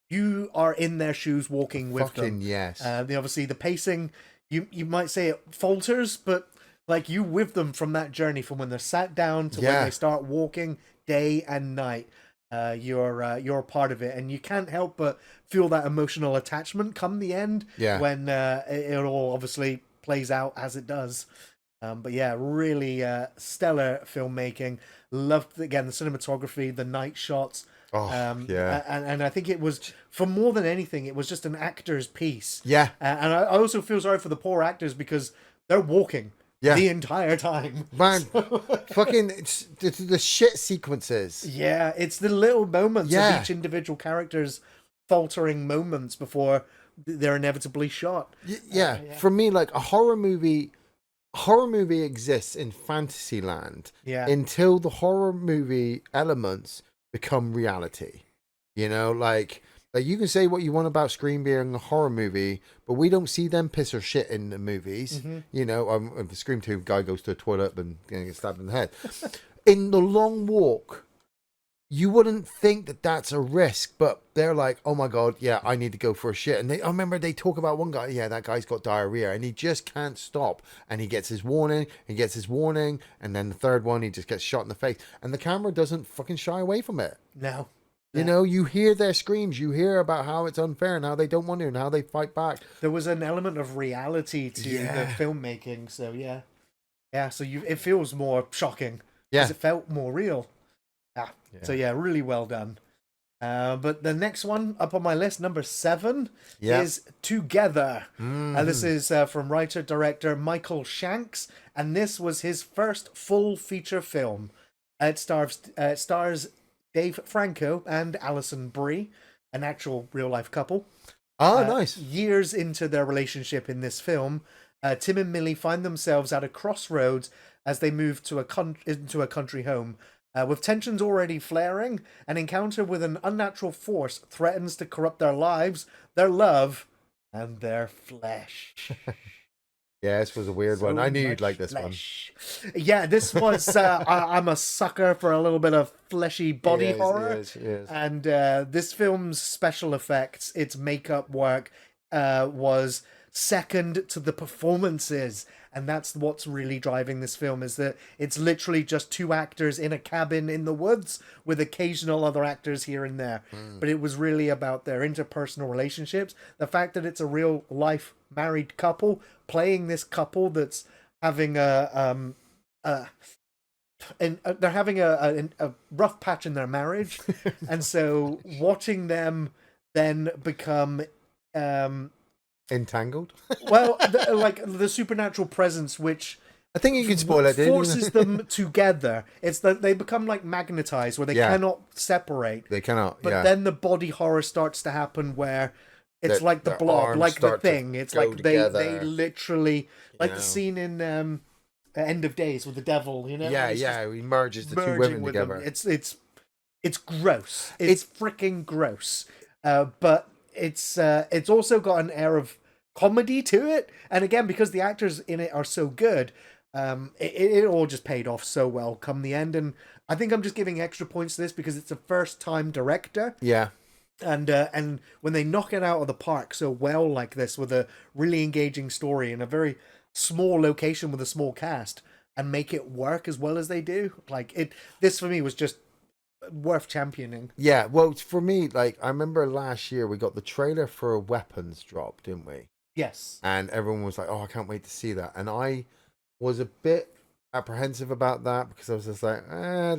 S1: you are in their shoes walking with them.
S2: Yes.
S1: Obviously, the pacing, you might say it falters, but like you with them from that journey, from when they're sat down to when they start walking, day and night. You're a part of it, and you can't help but feel that emotional attachment come the end. Yeah. When it all obviously plays out as it does. But yeah, really stellar filmmaking. Loved, again, the cinematography, the night shots. And I think it was, for more than anything, it was just an actor's piece. Yeah. And I also feel sorry for the poor actors because they're walking the entire time. Man,
S2: fucking it's the shit sequences.
S1: Yeah, it's the little moments of each individual character's faltering moments before they're inevitably shot.
S2: For me, like, a horror movie exists in Fantasyland until the horror movie elements become reality. Like you can say what you want about Scream being a horror movie, but we don't see them piss or shit in the movies. The Scream 2 guy goes to a toilet and gets stabbed in the head. In The Long Walk, you wouldn't think that that's a risk, but they're like, oh my God, yeah, I need to go for a shit. And I remember they talk about one guy, yeah, that guy's got diarrhea and he just can't stop. And he gets his warning, and then the third one, he just gets shot in the face. And the camera doesn't fucking shy away from it.
S1: No.
S2: You know, you hear their screams, you hear about how it's unfair and how they don't want to and how they fight back.
S1: There was an element of reality to the filmmaking, so yeah. Yeah, so it feels more shocking.
S2: Yeah.
S1: Because it felt more real. Yeah. So yeah, really well done. But the next one up on my list, number 7, is Together. This is from writer-director Michael Shanks, and this was his first full feature film. It stars Dave Franco and Alison Brie, an actual real-life couple.
S2: Oh, nice.
S1: Years into their relationship in this film, Tim and Millie find themselves at a crossroads as they move to into a country home. With tensions already flaring, an encounter with an unnatural force threatens to corrupt their lives, their love, and their flesh.
S2: Yeah, this was a weird one. I knew you'd like this one.
S1: Yeah, this was... I'm a sucker for a little bit of fleshy body horror.
S2: Yes.
S1: And this film's special effects, its makeup work, was second to the performances. And that's what's really driving this film, is that it's literally just 2 actors in a cabin in the woods with occasional other actors here and there. But it was really about their interpersonal relationships. The fact that it's a real life married couple playing this couple that's having they're having a rough patch in their marriage. And so watching them then become
S2: entangled.
S1: Well, like the supernatural presence, which
S2: I think you can spoil it.
S1: Forces them together. It's that they become like magnetized, where they cannot separate.
S2: They cannot.
S1: But then the body horror starts to happen, where it's like the Blob, like the Thing. It's like they literally, like the scene in End of Days with the devil. You know?
S2: Yeah, he merges the 2 women together.
S1: It's gross. It's freaking gross. But it's also got an air of comedy to it, and again, because the actors in it are so good, it all just paid off so well come the end. And I think I'm just giving extra points to this because it's a first time director. And when they knock it out of the park so well like this, with a really engaging story in a very small location with a small cast, and make it work as well as they do, like this for me was just worth championing.
S2: Yeah, well, for me, like, I remember last year we got the trailer for Weapons drop, didn't we?
S1: Yes.
S2: And everyone was like, oh, I can't wait to see that. And I was a bit apprehensive about that because I was just like,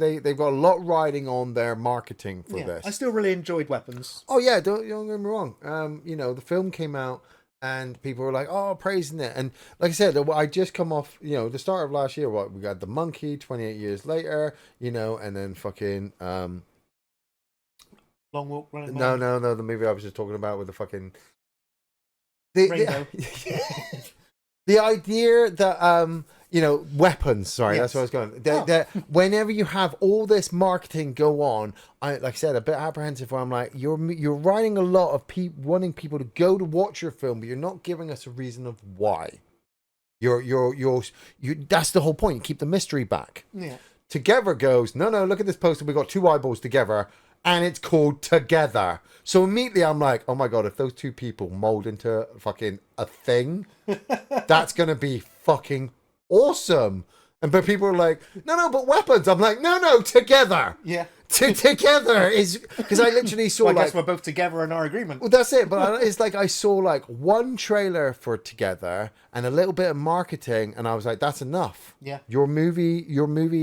S2: they've got a lot riding on their marketing for this. I
S1: still really enjoyed Weapons.
S2: Oh yeah, don't get me wrong. You know, the film came out and people were like, oh, praising it. And like I said, I just come off, you know, the start of last year, we got The Monkey 28 years later, you know, and then fucking
S1: Long Walk, Running
S2: No, the movie I was just talking about with the fucking
S1: Rainbow.
S2: The idea that you know, Weapons, sorry, that's where I was going. That whenever you have all this marketing go on, like I said, a bit apprehensive where I'm like, you're writing a lot of people, wanting people to go to watch your film, but you're not giving us a reason of why. You're that's the whole point. You keep the mystery back.
S1: Yeah.
S2: Together goes, no, look at this poster. We got 2 eyeballs together, and it's called Together. So immediately I'm like, oh my God, if those 2 people mold into fucking a thing, that's going to be fucking awesome. But people are like, no, but Weapons. I'm like, no, Together.
S1: Yeah.
S2: Together is because I literally saw
S1: I guess we're both together in our agreement.
S2: Well, that's it. But it's like I saw like one trailer for Together and a little bit of marketing, and I was like, that's enough.
S1: Yeah.
S2: Your movie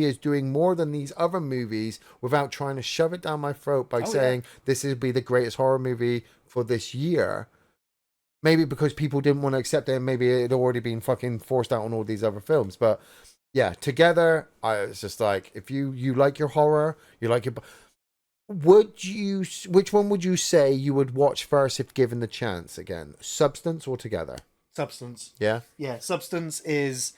S2: is doing more than these other movies without trying to shove it down my throat by saying this will be the greatest horror movie for this year. Maybe because people didn't want to accept it, and maybe it had already been fucking forced out on all these other films, but. Yeah, Together, it's just like, if you like your horror, you like your... Which one would you say you would watch first if given the chance again? Substance or Together?
S1: Substance.
S2: Yeah?
S1: Yeah, Substance is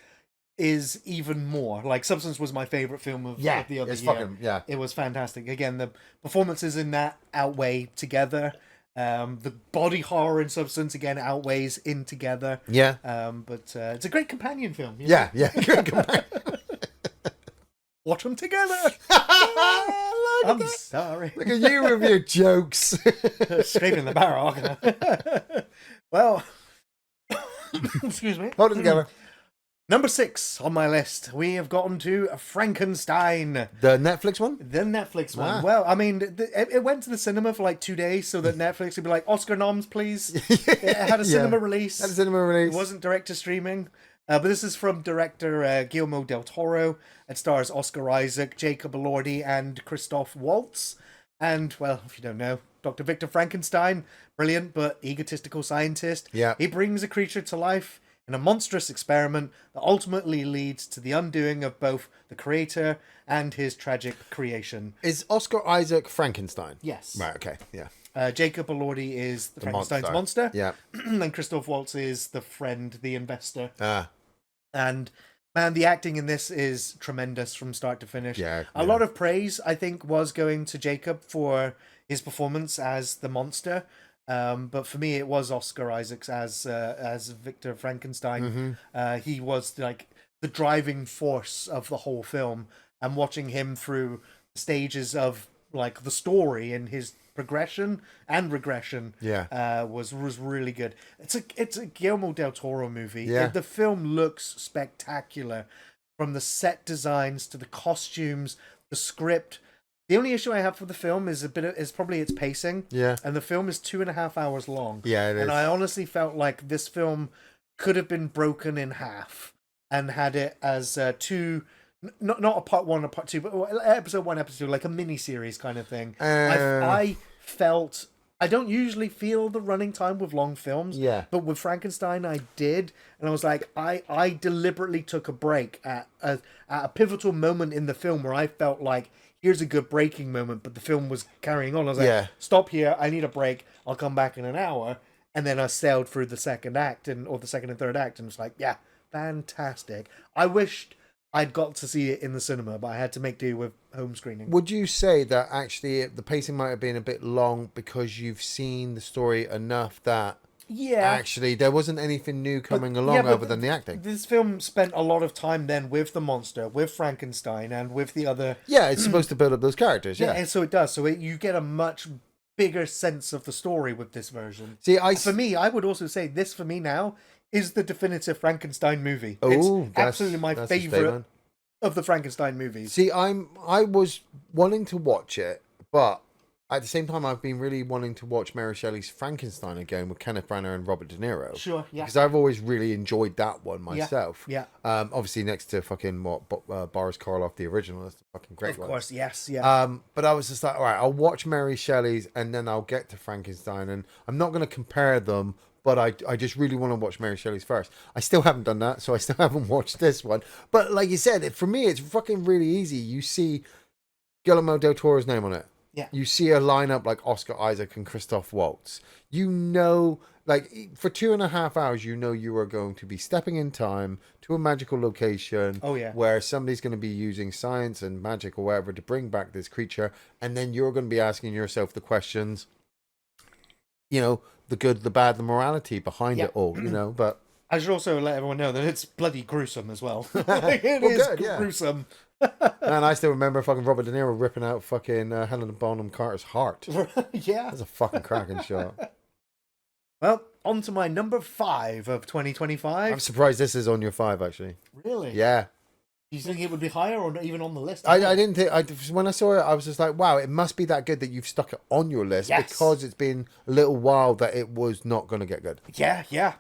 S1: even more. Like, Substance was my favorite film of the other year. It was fantastic. Again, the performances in that outweigh Together. The body horror in Substance again outweighs in Together.
S2: Yeah.
S1: But it's a great companion film.
S2: Yeah. Great companion.
S1: watch them together. I'm sorry.
S2: Look at you with your jokes.
S1: Scraping the barrel. Well, excuse me.
S2: Hold it together.
S1: Number 6 on my list, we have gotten to Frankenstein.
S2: The Netflix one?
S1: The Netflix one. Well, I mean, it went to the cinema for like 2 days so that Netflix would be like, Oscar noms, please. It had a cinema release.
S2: Had a cinema release.
S1: It wasn't direct to streaming. But this is from director Guillermo del Toro. It stars Oscar Isaac, Jacob Elordi, and Christoph Waltz. And, well, if you don't know, Dr. Victor Frankenstein, brilliant but egotistical scientist.
S2: Yeah.
S1: He brings a creature to life in a monstrous experiment that ultimately leads to the undoing of both the creator and his tragic creation.
S2: Is Oscar Isaac Frankenstein?
S1: Yes.
S2: Right, okay, yeah.
S1: Jacob Elordi is the Frankenstein's monster.
S2: Yeah.
S1: And Christoph Waltz is the friend, the investor.
S2: Ah.
S1: And, man, the acting in this is tremendous from start to finish.
S2: Yeah.
S1: A lot of praise, I think, was going to Jacob for his performance as the monster. But for me, it was Oscar Isaacs as Victor Frankenstein.
S2: Mm-hmm.
S1: He was like the driving force of the whole film, and watching him through stages of like the story and his progression and regression, was really good. It's a Guillermo del Toro movie.
S2: Yeah.
S1: The film looks spectacular, from the set designs to the costumes, the script. The only issue I have for the film is probably its pacing.
S2: Yeah.
S1: And the film is 2.5 hours long.
S2: Yeah, it is.
S1: And I honestly felt like this film could have been broken in half and had it as two, not a part 1 or part 2, but episode 1, episode 2, like a mini series kind of thing. I felt, I don't usually feel the running time with long films.
S2: Yeah.
S1: But with Frankenstein, I did. And I was like, I deliberately took a break at a pivotal moment in the film where I felt like, here's a good breaking moment, but the film was carrying on. I was like, stop here, I need a break, I'll come back in an hour. And then I sailed through the second act, or the second and third act, and it's like, yeah, fantastic. I wished I'd got to see it in the cinema, but I had to make do with home screening.
S2: Would you say that actually the pacing might have been a bit long because you've seen the story enough that actually there wasn't anything new coming along other than the acting?
S1: This film spent a lot of time then with the monster, with Frankenstein, and with the other...
S2: Yeah, it's supposed to build up those characters,
S1: and so it does. So you get a much bigger sense of the story with this version.
S2: See,
S1: for me, I would also say this, for me now, is the definitive Frankenstein movie.
S2: Oh,
S1: it's absolutely my favorite of the Frankenstein movies.
S2: See, I was wanting to watch it, but at the same time, I've been really wanting to watch Mary Shelley's Frankenstein again with Kenneth Branagh and Robert De Niro.
S1: Sure, yeah.
S2: Because I've always really enjoyed that one myself.
S1: Yeah.
S2: Obviously, next to fucking Boris Karloff, the original. That's a fucking great one.
S1: Of course, yes, yeah.
S2: But I was just like, all right, I'll watch Mary Shelley's and then I'll get to Frankenstein. And I'm not going to compare them, but I just really want to watch Mary Shelley's first. I still haven't done that, so I still haven't watched this one. But like you said, for me, it's fucking really easy. You see Guillermo del Toro's name on it.
S1: Yeah.
S2: You see a lineup like Oscar Isaac and Christoph Waltz. You know, like for 2.5 hours, you know you are going to be stepping in time to a magical location.
S1: Oh, yeah.
S2: Where somebody's going to be using science and magic or whatever to bring back this creature. And then you're going to be asking yourself the questions, you know, the good, the bad, the morality behind it all, you know, but...
S1: I should also let everyone know that it's bloody gruesome as well. It is gruesome.
S2: And I still remember fucking Robert De Niro ripping out fucking Helena Bonham Carter's heart.
S1: Yeah.
S2: That's a fucking cracking shot.
S1: Well, on to my number 5 of 2025.
S2: I'm surprised this is on your 5, actually.
S1: Really?
S2: Yeah.
S1: Do you think it would be higher or not even on the list?
S2: I didn't think... when I saw it, I was just like, wow, it must be that good that you've stuck it on your list because it's been a little while that it was not going to get good.
S1: Yeah.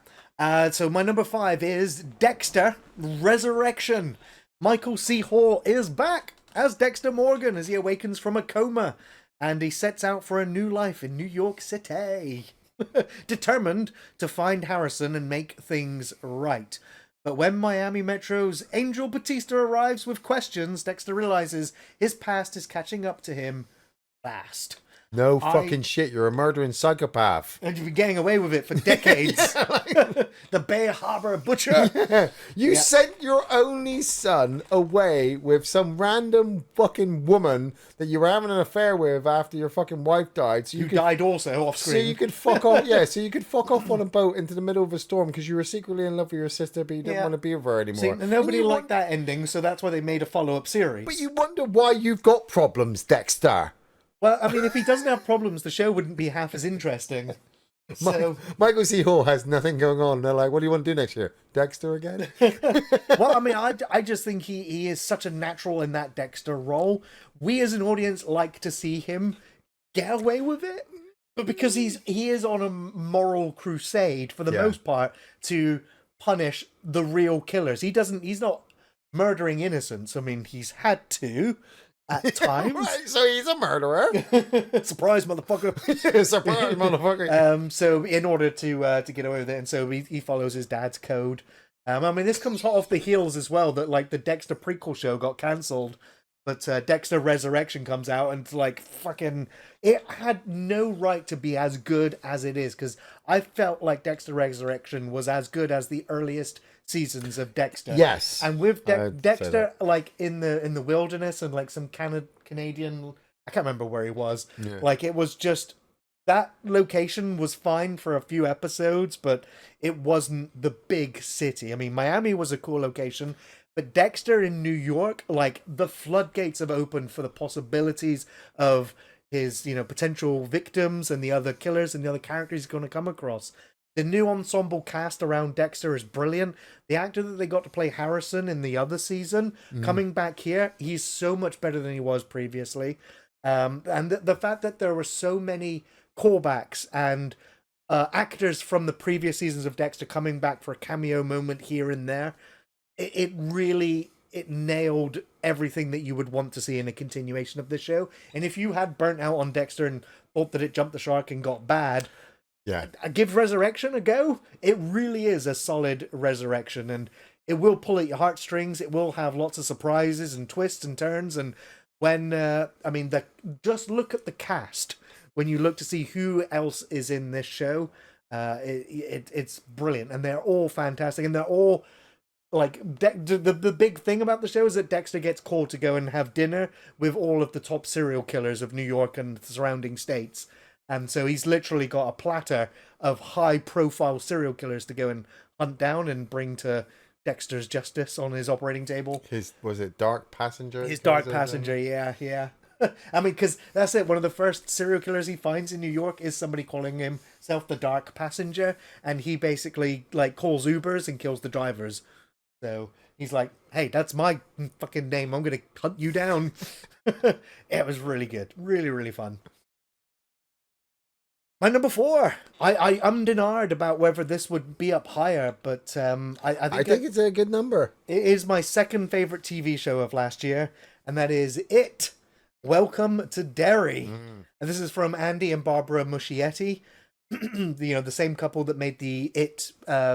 S1: So my number 5 is Dexter Resurrection. Michael C. Hall is back as Dexter Morgan as he awakens from a coma, and he sets out for a new life in New York City, determined to find Harrison and make things right. But when Miami Metro's Angel Batista arrives with questions, Dexter realizes his past is catching up to him fast.
S2: No fucking shit. You're a murdering psychopath.
S1: And you've been getting away with it for decades. The Bay Harbor Butcher.
S2: You sent your only son away with some random fucking woman that you were having an affair with after your fucking wife died. So you
S1: died also off screen.
S2: So you could fuck off. Yeah, so you could fuck off on a boat into the middle of a storm because you were secretly in love with your sister, but you didn't want to be with her anymore.
S1: See, nobody liked that ending, so that's why they made a follow-up series.
S2: But you wonder why you've got problems, Dexter.
S1: Well, I mean, if he doesn't have problems, the show wouldn't be half as interesting. So
S2: Michael C. Hall has nothing going on. They're like, what do you want to do next year? Dexter again?
S1: Well, I mean, I just think he is such a natural in that Dexter role. We as an audience like to see him get away with it. But because he is on a moral crusade for the most part to punish the real killers. He's not murdering innocents. I mean, he's had to at times.
S2: Right, so he's a murderer.
S1: Surprise, motherfucker.
S2: Surprise, motherfucker.
S1: So in order to get away with it, and so he follows his dad's code. I mean, this comes hot off the heels as well that like the Dexter prequel show got cancelled. But Dexter Resurrection comes out and like fucking... It had no right to be as good as it is, because I felt like Dexter Resurrection was as good as the earliest seasons of Dexter.
S2: Yes.
S1: And with Dexter, like in the wilderness and like some Canadian... I can't remember where he was. Yeah. Like it was just... That location was fine for a few episodes, but it wasn't the big city. I mean, Miami was a cool location, but Dexter in New York, like the floodgates have opened for the possibilities of his, potential victims and the other killers and the other characters he's going to come across. The new ensemble cast around Dexter is brilliant. The actor that they got to play Harrison in the other season, coming back here, he's so much better than he was previously. And the fact that there were so many callbacks and actors from the previous seasons of Dexter coming back for a cameo moment here and there, it really nailed everything that you would want to see in a continuation of the show. And if you had burnt out on Dexter and thought that it jumped the shark and got bad, give Resurrection a go. It really is a solid resurrection, and it will pull at your heartstrings. It will have lots of surprises and twists and turns. And when just look at the cast. When you look to see who else is in this show, it's brilliant, and they're all fantastic, and they're all like the big thing about the show is that Dexter gets called to go and have dinner with all of the top serial killers of New York and the surrounding states, and so he's literally got a platter of high-profile serial killers to go and hunt down and bring to Dexter's justice on his operating table.
S2: Was it Dark Passenger?
S1: His Dark Passenger, yeah. I mean, because that's it. One of the first serial killers he finds in New York is somebody calling himself the Dark Passenger, and he basically like calls Ubers and kills the drivers. So he's like, "Hey, that's my fucking name. I'm gonna hunt you down." It was really good, really, really fun. My number 4. I ummed and ahed about whether this would be up higher, but I think
S2: it's a good number.
S1: It is my second favorite TV show of last year, and that is It. Welcome to Derry. And this is from Andy and Barbara Muschietti, the same couple that made the It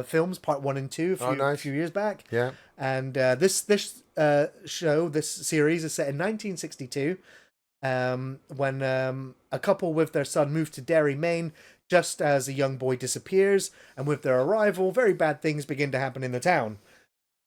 S1: films, part 1 and 2, a few years back.
S2: Yeah.
S1: And this show, this series is set in 1962, when a couple with their son moved to Derry, Maine, just as a young boy disappears, and with their arrival, very bad things begin to happen in the town.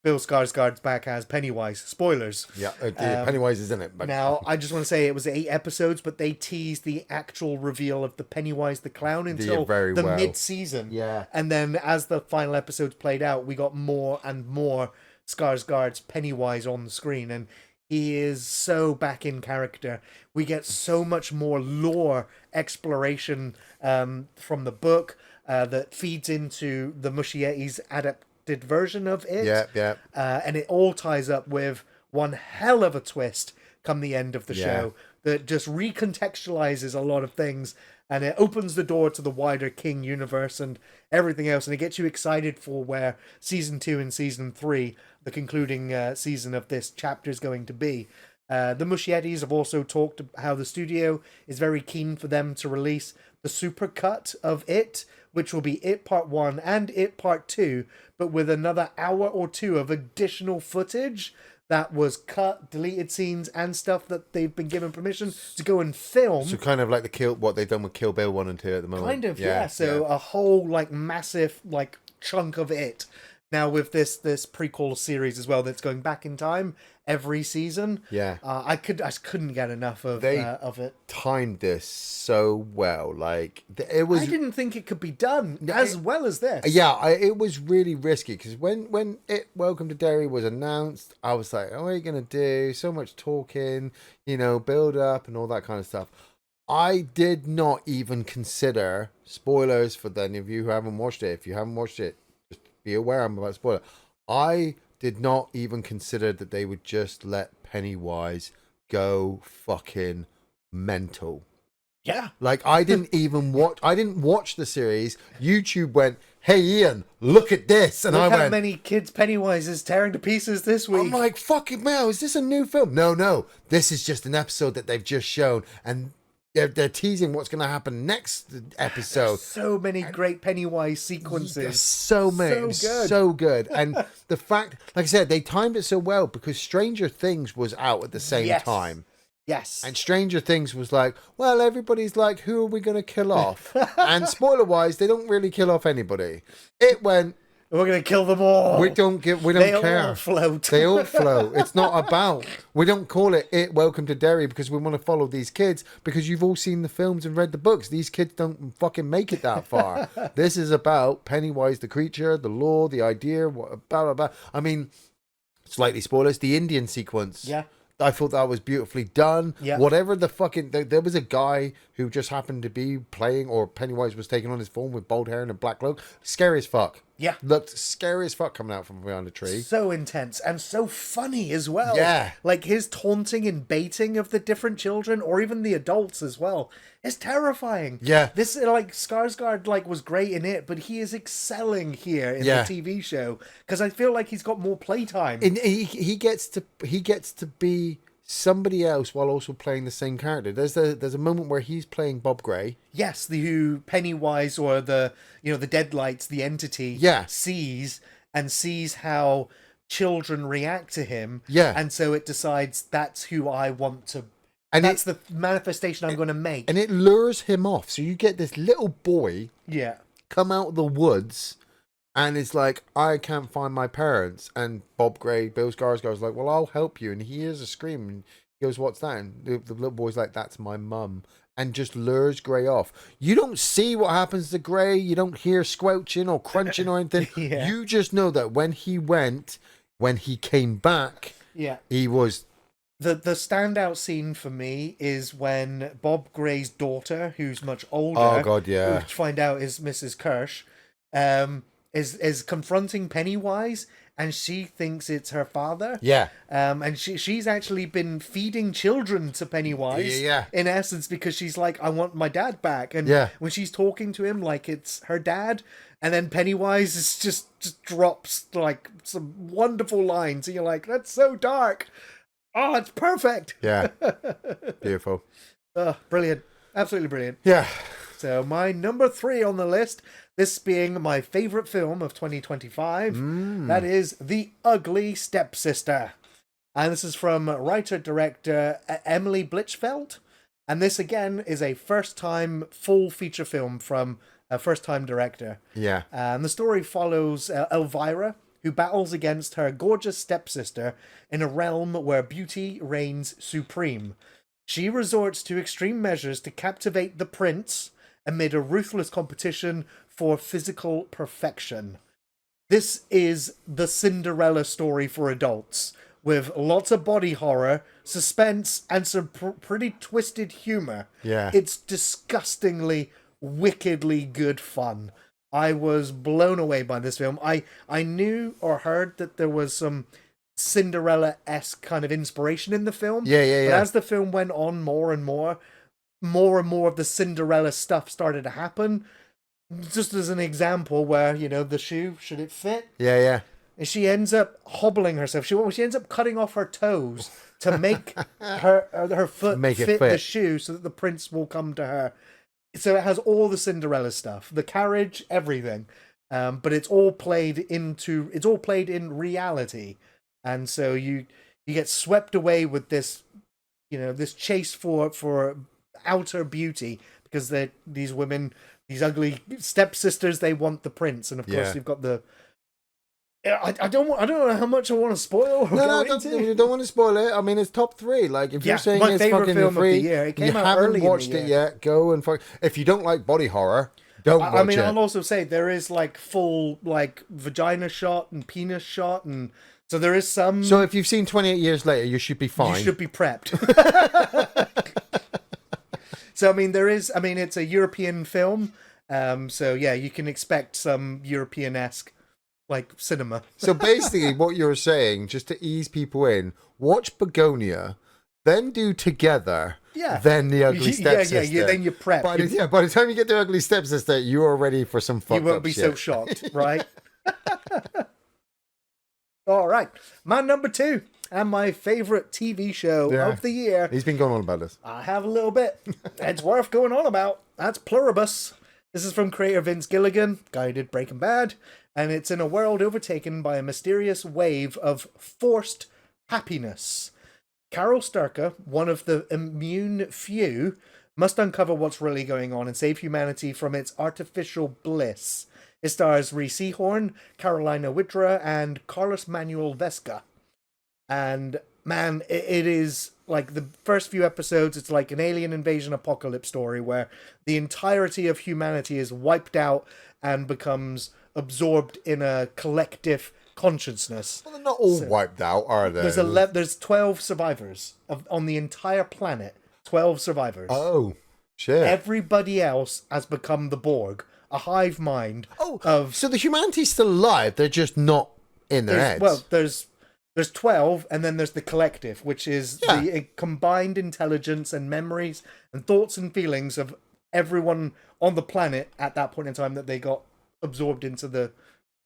S1: Bill Skarsgård's back as Pennywise. Spoilers.
S2: Yeah, Pennywise is in it. But...
S1: Now, I just want to say it was 8 episodes, but they teased the actual reveal of the Pennywise the Clown until mid-season.
S2: Yeah.
S1: And then as the final episodes played out, we got more and more Skarsgård's Pennywise on the screen, and he is so back in character. We get so much more lore exploration from the book that feeds into the Muschietti's adapted version of it.
S2: Yeah.
S1: And it all ties up with one hell of a twist come the end of the show that just recontextualizes a lot of things, and it opens the door to the wider King universe and everything else, and it gets you excited for where season 2 and season 3, the concluding season of this chapter, is going to be. The Muschiettis have also talked about how the studio is very keen for them to release the supercut of It, which will be It Part 1 and It Part 2, but with another hour or two of additional footage that was cut, deleted scenes, and stuff that they've been given permission to go and film.
S2: So kind of like what they've done with Kill Bill 1 and 2 at the moment.
S1: Kind of, yeah. So a whole like massive like chunk of it. Now with this prequel series as well that's going back in time every season.
S2: Yeah.
S1: I just couldn't get enough of it.
S2: Timed this so well. Like it was.
S1: I didn't think it could be done as well as this.
S2: Yeah, it was really risky because when Welcome to Derry was announced, I was like, "Oh, what are you gonna do? So much talking, build up and all that kind of stuff." I did not even consider spoilers for any of you who haven't watched it. If you haven't watched it, just be aware I'm about to spoil it. I did not even consider that they would just let Pennywise go fucking mental.
S1: Yeah.
S2: Like I didn't watch the series. YouTube went, "Hey Ian, look at this." And
S1: look how many kids Pennywise is tearing to pieces this week.
S2: I'm like, fucking hell, is this a new film? No. This is just an episode that they've just shown, and they're teasing what's going to happen next episode.
S1: There's so many great Pennywise sequences.
S2: So many. So good. And the fact, like I said, they timed it so well because Stranger Things was out at the same time.
S1: Yes.
S2: And Stranger Things was like, well, everybody's like, who are we going to kill off? And spoiler-wise, they don't really kill off anybody. It went...
S1: We're going to kill them all.
S2: We don't care.
S1: They all float.
S2: They all float. It's not about... We don't call it Welcome to Derry because we want to follow these kids because you've all seen the films and read the books. These kids don't fucking make it that far. This is about Pennywise the creature, the lore, the idea, blah, blah, blah. I mean, slightly spoilers, the Indian sequence.
S1: Yeah.
S2: I thought that was beautifully done.
S1: Yeah.
S2: Whatever the fucking... There was a guy who just happened to be playing, or Pennywise was taking on his form with bald hair and a black cloak. Scary as fuck.
S1: Yeah.
S2: Looked scary as fuck coming out from behind a tree.
S1: So intense and so funny as well.
S2: Yeah.
S1: Like his taunting and baiting of the different children or even the adults as well is terrifying.
S2: Yeah.
S1: This like Skarsgård was great in it, but he is excelling here in the TV show because I feel like he's got more playtime.
S2: And he gets to be somebody else while also playing the same character. There's a moment where he's playing Bob Gray.
S1: Yes, who Pennywise or the Deadlights, the entity, sees how children react to him.
S2: Yeah.
S1: And so it decides that's who I want to, and that's the manifestation I'm going to make. And
S2: it lures him off. So you get this little boy come out of the woods and it's like, I can't find my parents. And Bob Gray, Bill Skarsgård's like, well, I'll help you. And he hears a scream and he goes, what's that? And the little boy's like, that's my mum. And just lures Gray off. You don't see what happens to Gray. You don't hear squelching or crunching or anything. You just know that when he came back, he was...
S1: The standout scene for me is when Bob Gray's daughter, who's much older, which find out is Mrs. Kirsch, is confronting Pennywise, and she thinks it's her father.
S2: Yeah.
S1: And she's actually been feeding children to Pennywise. In essence, because she's like, I want my dad back. And when she's talking to him like it's her dad, and then Pennywise is just drops like some wonderful lines, and you're like, that's so dark. Oh, it's perfect.
S2: Yeah. Beautiful.
S1: Brilliant. Absolutely brilliant.
S2: Yeah.
S1: So my number 3 on the list, this being my favorite film of 2025, that is The Ugly Stepsister. And this is from writer-director Emily Blichfeld. And this, again, is a first-time full feature film from a first-time director.
S2: Yeah.
S1: And the story follows Elvira, who battles against her gorgeous stepsister in a realm where beauty reigns supreme. She resorts to extreme measures to captivate the prince amid a ruthless competition for physical perfection. This is the Cinderella story for adults, with lots of body horror, suspense, and some pretty twisted humor.
S2: Yeah.
S1: It's disgustingly, wickedly good fun. I was blown away by this film. I knew or heard that there was some Cinderella-esque kind of inspiration in the film.
S2: Yeah.
S1: But as the film went on more and more of the Cinderella stuff started to happen. Just as an example where, the shoe, should it fit?
S2: Yeah.
S1: And she ends up hobbling herself. She ends up cutting off her toes to make her foot fit the shoe so that the prince will come to her. So it has all the Cinderella stuff, the carriage, everything, but it's all played in reality, and so you you get swept away with this, this chase for outer beauty, because these women, these ugly stepsisters, they want the prince, and of course you've got the. I don't know how much I want to spoil.
S2: You don't want to spoil it. I mean, it's top 3. Like, if you're saying it's fucking
S1: film
S2: free,
S1: of the year. It came
S2: you
S1: out
S2: haven't
S1: early
S2: watched it yet, go and fuck. If you don't like body horror, don't watch it.
S1: I mean, I'll also say there is like full like vagina shot and penis shot, and so there is some.
S2: So if you've seen 28 Years Later, you should be fine.
S1: You should be prepped. So I mean, it's a European film. So yeah, you can expect some European-esque like cinema.
S2: So basically what you're saying, just to ease people in, watch Begonia, then do Together, then The Ugly Stepsister.
S1: Yeah, then you prep.
S2: By the time you get to Ugly Stepsister, you are ready for some fucked up shit.
S1: You won't be so shocked, right? All right. My number 2 and my favourite TV show of the year.
S2: He's been going on about this.
S1: I have a little bit. It's worth going on about. That's Pluribus. This is from creator Vince Gilligan, guy who did Breaking Bad, and it's in a world overtaken by a mysterious wave of forced happiness. Carol Sturcker, one of the immune few, must uncover what's really going on and save humanity from its artificial bliss. It stars Rhys Seehorn, Carolina Wittra, and Carlos Manuel Vesca. And man, it is like the first few episodes, it's like an alien invasion apocalypse story where the entirety of humanity is wiped out and becomes absorbed in a collective consciousness.
S2: Well, they're not all wiped out, are they?
S1: There's 12 survivors on the entire planet. 12 survivors.
S2: Oh, shit.
S1: Everybody else has become the Borg, a hive mind.
S2: So the humanity's still alive, they're just not in their heads.
S1: Well, there's 12, and then there's the collective, which is the combined intelligence and memories and thoughts and feelings of everyone on the planet at that point in time that they got absorbed into the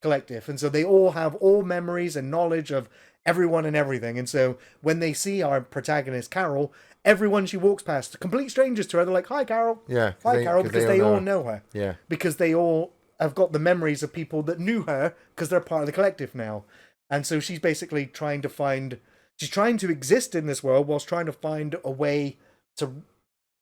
S1: collective. And so they all have all memories and knowledge of everyone and everything. And so when they see our protagonist, Carol, everyone she walks past, complete strangers to her, they're like, "Hi, Carol."
S2: Yeah.
S1: Hi, Carol, because they all know her.
S2: Yeah.
S1: Because they all have got the memories of people that knew her because they're part of the collective now. And so she's basically trying to exist in this world whilst trying to find a way to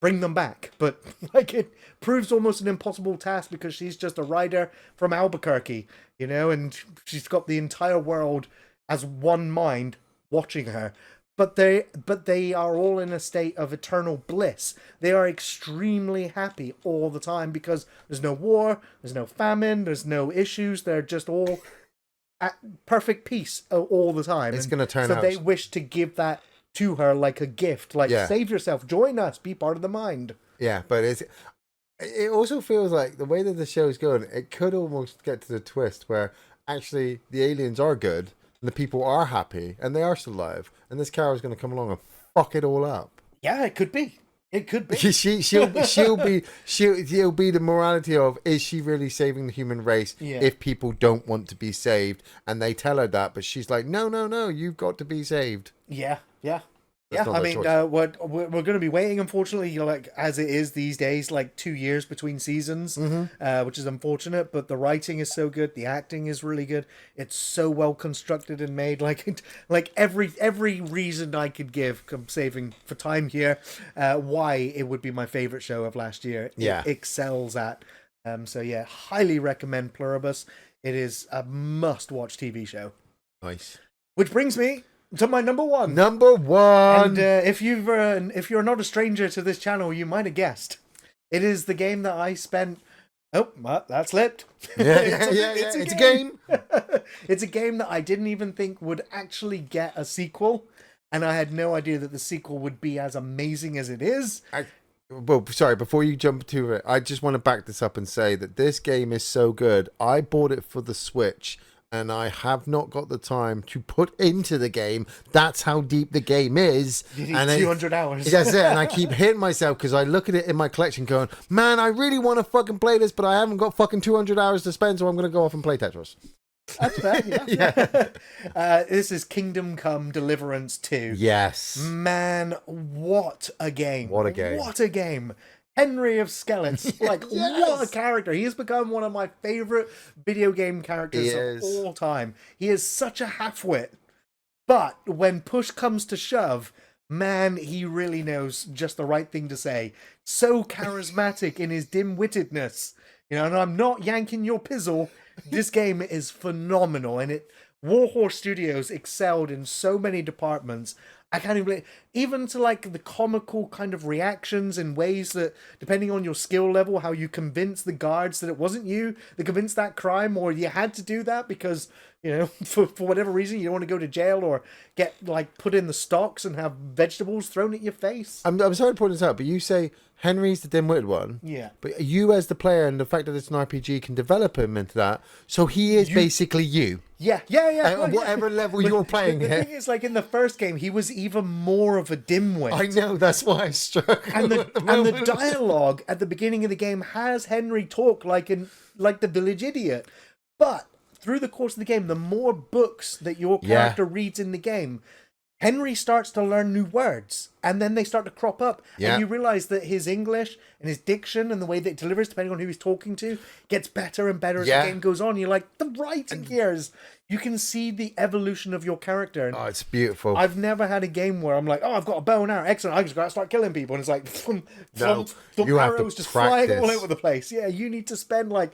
S1: bring them back. But like, it proves almost an impossible task because she's just a rider from Albuquerque, and she's got the entire world as one mind watching her. But they are all in a state of eternal bliss. They are extremely happy all the time because there's no war, there's no famine, there's no issues. They're just all at perfect peace all the time.
S2: It's going to turn out.
S1: So they wish to give that to her like a gift. Like, save yourself, join us, be part of the mind.
S2: Yeah, but it also feels like the way that the show's going, it could almost get to the twist where actually the aliens are good and the people are happy and they are still alive, and this Carol's going to come along and fuck it all up.
S1: Yeah, it could be. It could be.
S2: She'll be the morality of, is she really saving the human race if people don't want to be saved? And they tell her that, but she's like, no, you've got to be saved.
S1: Yeah.
S2: That's
S1: I mean, we're going to be waiting, unfortunately, like as it is these days, like 2 years between seasons, which is unfortunate. But the writing is so good, the acting is really good. It's so well constructed and made. Like every reason I could give, I'm saving for time here, why it would be my favorite show of last year. It excels at. So yeah, highly recommend Pluribus. It is a must-watch TV show.
S2: Nice.
S1: Which brings me to my number 1.
S2: And
S1: if you're not a stranger to this channel, you might have guessed. It is the game that I spent. Oh, that slipped.
S2: It's a game.
S1: It's a game that I didn't even think would actually get a sequel, and I had no idea that the sequel would be as amazing as it is.
S2: Well, sorry, before you jump to it, I just want to back this up and say that this game is so good. I bought it for the Switch, and I have not got the time to put into the game. That's how deep the game is.
S1: You need 200 hours.
S2: That's it. And I keep hitting myself because I look at it in my collection going, man, I really want to fucking play this, but I haven't got fucking 200 hours to spend, so I'm going to go off and play Tetris.
S1: That's fair, yeah. This is Kingdom Come Deliverance 2.
S2: Yes.
S1: Man, what a game.
S2: What a game.
S1: What a game. Henry of Skeletons, like, what a character. He has become one of my favorite video game characters of all time. He is such a half-wit, But when push comes to shove, man, he really knows just the right thing to say. So charismatic in his dim-wittedness. And I'm not yanking your pizzle. This game is phenomenal, and Warhorse Studios excelled in so many departments. I can't even to like the comical kind of reactions in ways that, depending on your skill level, how you convince the guards that it wasn't you that convinced that crime, or you had to do that because, for whatever reason, you don't want to go to jail or get like put in the stocks and have vegetables thrown at your face.
S2: I'm sorry to point this out, but you say Henry's the dim-witted one.
S1: Yeah.
S2: But you as the player, and the fact that it's an RPG, can develop him into that. So he is basically you.
S1: Yeah.
S2: At whatever level you're playing.
S1: The thing is, like in the first game, he was even more of a dimwit.
S2: I know, that's why I struck.
S1: And the dialogue at the beginning of the game has Henry talk like the village idiot. But through the course of the game, the more books that your character reads in the game, Henry starts to learn new words, and then they start to crop up, and you realize that his English and his diction and the way that it delivers, depending on who he's talking to, gets better and better as the game goes on. You're like, the writing here is... You can see the evolution of your character.
S2: Oh, it's beautiful.
S1: I've never had a game where I'm like, oh, I've got a bow and arrow, excellent, I just got to start killing people, and it's like, arrows just flying all over the place. Yeah, you need to spend like...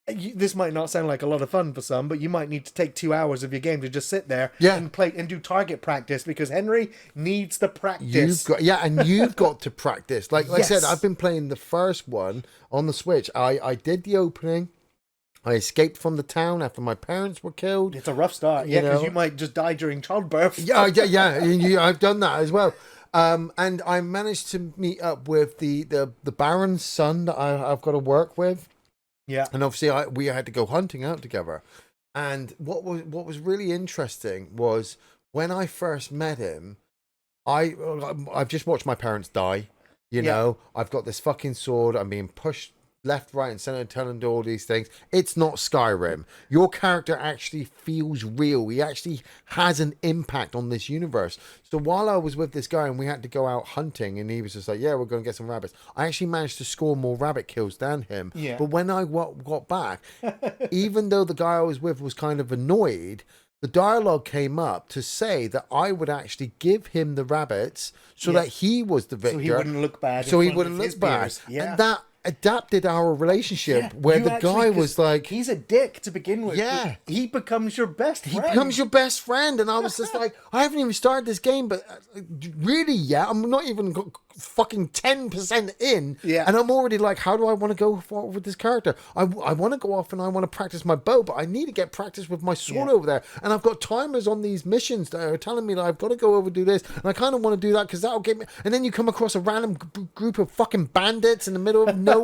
S1: This might not sound like a lot of fun for some, but you might need to take 2 hours of your game to just sit there and play and do target practice, because Henry needs the practice.
S2: You've got to practice. Like I said, I've been playing the first one on the Switch. I did the opening. I escaped from the town after my parents were killed.
S1: It's a rough start, because you might just die during childbirth.
S2: Yeah. I've done that as well. And I managed to meet up with the Baron's son that I've got to work with.
S1: Yeah,
S2: and obviously we had to go hunting out together. And what was really interesting was when I first met him, I've just watched my parents die. You know, I've got this fucking sword. I'm being pushed left, right, and center, telling all these things. It's not Skyrim. Your character actually feels real. He actually has an impact on this universe. So while I was with this guy and we had to go out hunting, and he was just like, yeah, we're going to get some rabbits, I actually managed to score more rabbit kills than him.
S1: Yeah.
S2: But when I got back, even though the guy I was with was kind of annoyed, the dialogue came up to say that I would actually give him the rabbits so that he was the victor.
S1: So he wouldn't look bad.
S2: So he wouldn't look bad.
S1: Yeah.
S2: And that adapted our relationship where the guy was like,
S1: he's a dick to begin with.
S2: Yeah.
S1: He becomes your best friend.
S2: He becomes your best friend. And I was just like, I haven't even started this game, but really, I'm not even fucking 10% in.
S1: Yeah.
S2: And I'm already like, how do I want to go forward with this character? I want to go off and I want to practice my bow, but I need to get practice with my sword over there. And I've got timers on these missions that are telling me that I've got to go over and do this. And I kind of want to do that because that'll get me. And then you come across a random group of fucking bandits in the middle of nowhere.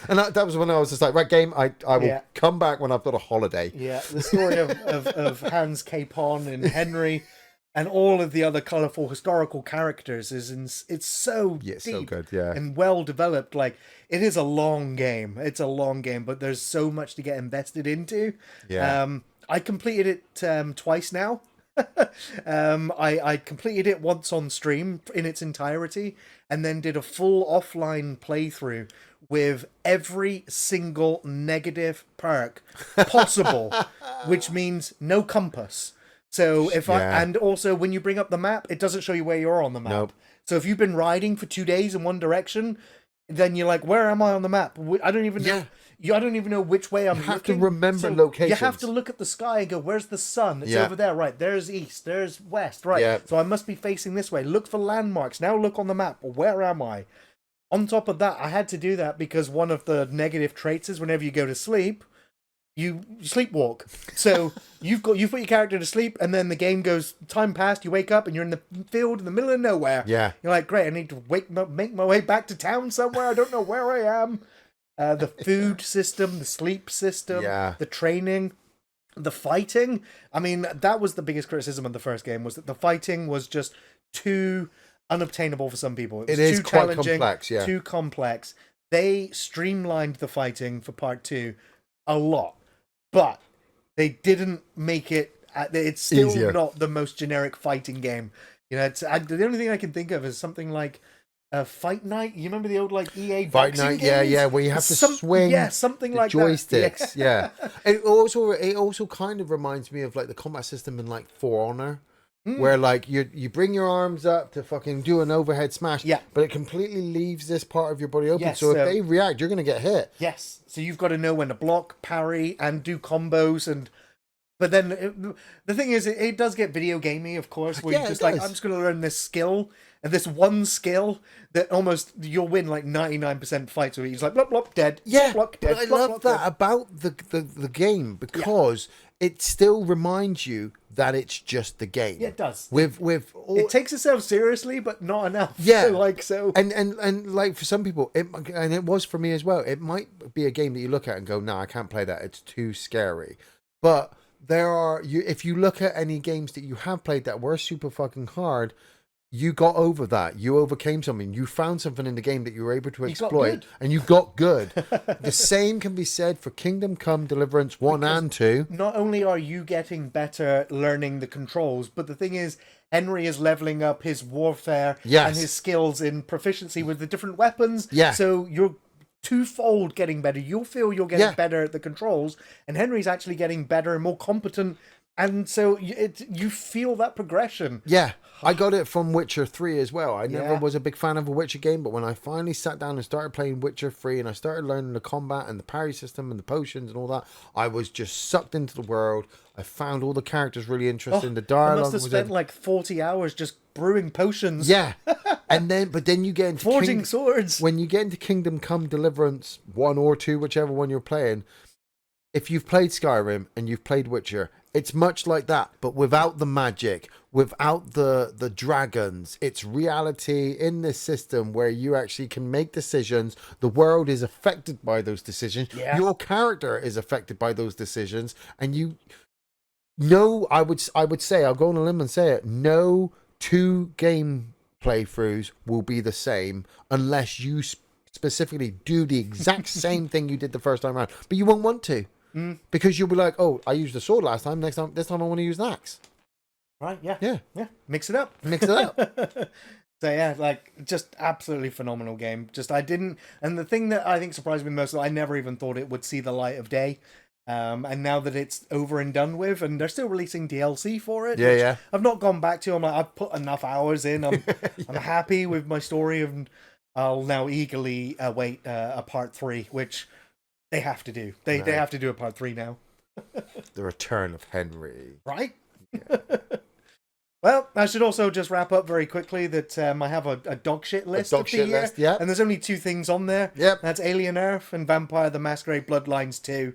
S2: And that was when I was just like, right, game, I will come back when I've got a holiday.
S1: Yeah, the story of Hans Capon and Henry and all of the other colourful historical characters it's so deep,
S2: so good,
S1: and well developed. Like, it is a long game. It's a long game, but there's so much to get invested into. I completed it twice now. I completed it once on stream in its entirety, and then did a full offline playthrough with every single negative perk possible, which means no compass. So and also when you bring up the map, it doesn't show you where you're on the map.
S2: Nope.
S1: So if you've been riding for 2 days in one direction, then you're like, where am I on the map? I don't even know. I don't even know which way I'm looking.
S2: You have to remember locations.
S1: You have to look at the sky and go, where's the sun? It's over there. Right, there's east, there's west. Right, so I must be facing this way. Look for landmarks. Now look on the map. Where am I? On top of that, I had to do that because one of the negative traits is whenever you go to sleep, you sleepwalk. So you put your character to sleep, and then the game goes, time passed, you wake up, and you're in the field in the middle of nowhere.
S2: Yeah.
S1: You're like, great, I need to make my way back to town somewhere. I don't know where I am. The food system, the sleep system, the training, the fighting. I mean, that was the biggest criticism of the first game, was that the fighting was just too unobtainable for some people. It was too
S2: quite complex,
S1: too complex. They streamlined the fighting for part 2 a lot, but they didn't make it. It's still
S2: easier.
S1: Not the most generic fighting game. You know, the only thing I can think of is something like Fight Night. You remember the old like EA
S2: Fight
S1: boxing
S2: Night?
S1: games?
S2: Yeah, where you have to swing.
S1: Yeah, something like
S2: joysticks.
S1: That.
S2: Yeah. It also kind of reminds me of like the combat system in like For Honor. where like you bring your arms up to fucking do an overhead smash, but it completely leaves this part of your body open. So if they react, you're going to get hit.
S1: Yes. So you've got to know when to block, parry, and do combos. But then the thing is, it does get video gamey, of course, where you're just like, I'm just going to learn this skill, and this one skill that almost you'll win like 99% fights where you're just like, blop, blop, dead.
S2: Yeah,
S1: blop, dead,
S2: I
S1: blop,
S2: love
S1: blop,
S2: that
S1: dead.
S2: about the game, because it still reminds you that it's just the game.
S1: Yeah, it does.
S2: It
S1: takes itself seriously, but not enough.
S2: Yeah,
S1: so.
S2: And like for some people, it was for me as well. It might be a game that you look at and go, "No, I can't play that. It's too scary." But if you look at any games that you have played that were super fucking hard, you got over that. You overcame something. You found something in the game that you were able to exploit, and you got good. The same can be said for Kingdom Come Deliverance 1 and 2.
S1: Not only are you getting better learning the controls, but the thing is, Henry is leveling up his warfare and his skills in proficiency with the different weapons.
S2: Yeah.
S1: So you're twofold getting better. You'll feel you're getting better at the controls, and Henry's actually getting better and more competent. And so you feel that progression.
S2: Yeah, I got it from Witcher 3 as well. I never was a big fan of a Witcher game, but when I finally sat down and started playing Witcher 3 and I started learning the combat and the parry system and the potions and all that, I was just sucked into the world. I found all the characters really interesting. The dialogue
S1: I must have spent like 40 hours just brewing potions.
S2: Yeah. But then you get into
S1: forging swords.
S2: When you get into Kingdom Come Deliverance 1 or 2, whichever one you're playing, if you've played Skyrim and you've played Witcher, it's much like that, but without the magic, without the dragons. It's reality in this system where you actually can make decisions. The world is affected by those decisions.
S1: Yeah.
S2: Your character is affected by those decisions, and I would say, I'll go on a limb and say it, no 2 game playthroughs will be the same unless you specifically do the exact same thing you did the first time around, but you won't want to. Because you'll be like, oh, I used a sword last time. This time I want to use an axe.
S1: Right? Yeah.
S2: Yeah.
S1: Mix it up. So yeah, like just absolutely phenomenal game. And the thing that I think surprised me most, I never even thought it would see the light of day. And now that it's over and done with, and they're still releasing DLC for it.
S2: Yeah.
S1: I've not gone back to. I'm like, I've put enough hours in. I'm happy with my story, and I'll now eagerly await a part 3, which they have to do. They have to do a part 3 now.
S2: The return of Henry.
S1: Right? Yeah. Well, I should also just wrap up very quickly that I have a dog shit list of the year.
S2: Yeah.
S1: And there's only 2 things on there.
S2: Yep.
S1: That's Alien Earth and Vampire the Masquerade Bloodlines 2.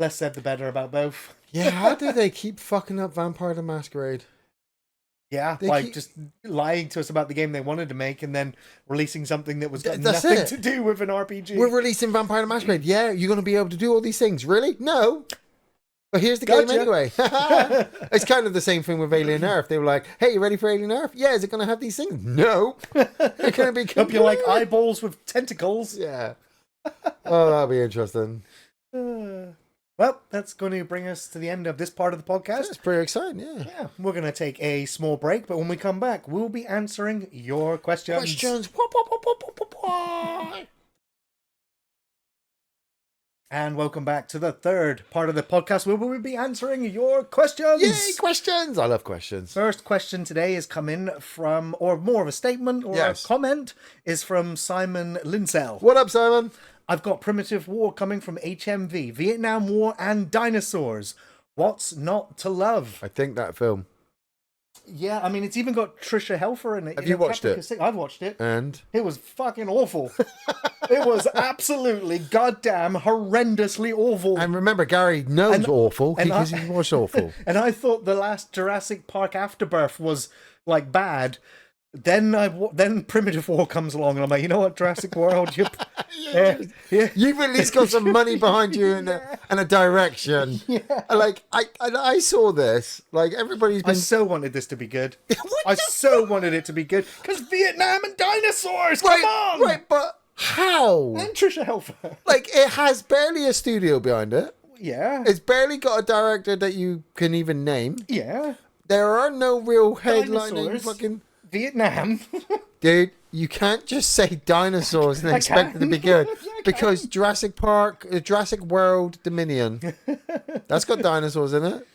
S1: Less said the better about both.
S2: Yeah, how do they keep fucking up Vampire the Masquerade?
S1: Yeah, just lying to us about the game they wanted to make and then releasing something that was got nothing to do with an RPG.
S2: We're releasing Vampire the Masquerade. Yeah, you're going to be able to do all these things. Really? No. But here's the game anyway. It's kind of the same thing with Alien Earth. They were like, hey, you ready for Alien Earth? Yeah, is it going to have these things? No. It's going to be
S1: Hope you like eyeballs with tentacles.
S2: Yeah. Oh, that'll be interesting.
S1: Well, that's going to bring us to the end of this part of the podcast.
S2: That's pretty exciting, yeah.
S1: Yeah, we're going to take a small break, but when we come back, we'll be answering your questions. And welcome back to the third part of the podcast where we'll be answering your questions.
S2: Yay, questions! I love questions.
S1: First question today is coming from, or more of a statement or a comment, is from Simon Linsell.
S2: What up, Simon?
S1: I've got Primitive War coming from HMV, Vietnam War and dinosaurs. What's not to love?
S2: I think that film.
S1: Yeah, I mean, it's even got Trisha Helfer in it.
S2: Have you watched it?
S1: I've watched it.
S2: And?
S1: It was fucking awful. It was absolutely goddamn horrendously awful.
S2: And remember, Gary knows awful because he was awful.
S1: And I thought the last Jurassic Park Afterbirth was, like, bad. Then Primitive War comes along, and I'm like, you know what, Jurassic World, you've
S2: at least got some money behind you and a direction. Yeah. Like I saw this. Like everybody's been.
S1: I so wanted this to be good. I so wanted it to be good because Vietnam and dinosaurs. Come on,
S2: right, but how?
S1: And Trisha Helfer.
S2: Like it has barely a studio behind it.
S1: Yeah,
S2: it's barely got a director that you can even name.
S1: Yeah,
S2: there are no real headlining fucking.
S1: Vietnam.
S2: Dude, you can't just say dinosaurs and expect it to be good. Because Jurassic Park, Jurassic World Dominion, that's got dinosaurs in it.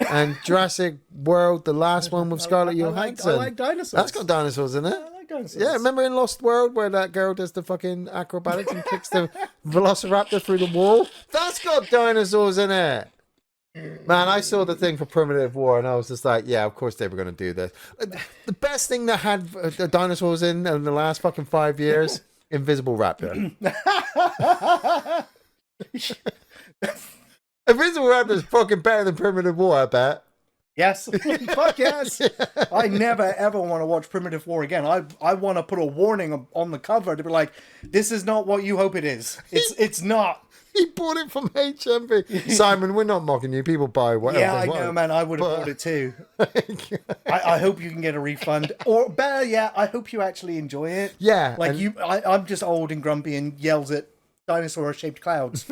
S2: and Jurassic World, the last one with Scarlett Johansson.
S1: I like dinosaurs.
S2: That's got dinosaurs in it.
S1: I like dinosaurs.
S2: Yeah, remember in Lost World where that girl does the fucking acrobatics and kicks the velociraptor through the wall? That's got dinosaurs in it. Man, I saw the thing for Primitive War and I was just like, yeah, of course they were going to do this. The best thing that had the dinosaurs in the last fucking 5 years, Invisible Raptor. Invisible Raptor is fucking better than Primitive War, I bet.
S1: Yes. Fuck yes. I never ever want to watch Primitive War again. I want to put a warning on the cover to be like, this is not what you hope it is. It's not.
S2: He bought it from HMV. Simon, we're not mocking you. People buy whatever
S1: Yeah, I
S2: they want.
S1: know, man. I would have bought it too. I hope you can get a refund. Or better yet, I hope you actually enjoy it.
S2: Yeah.
S1: Like I'm just old and grumpy and yells at dinosaur-shaped clouds.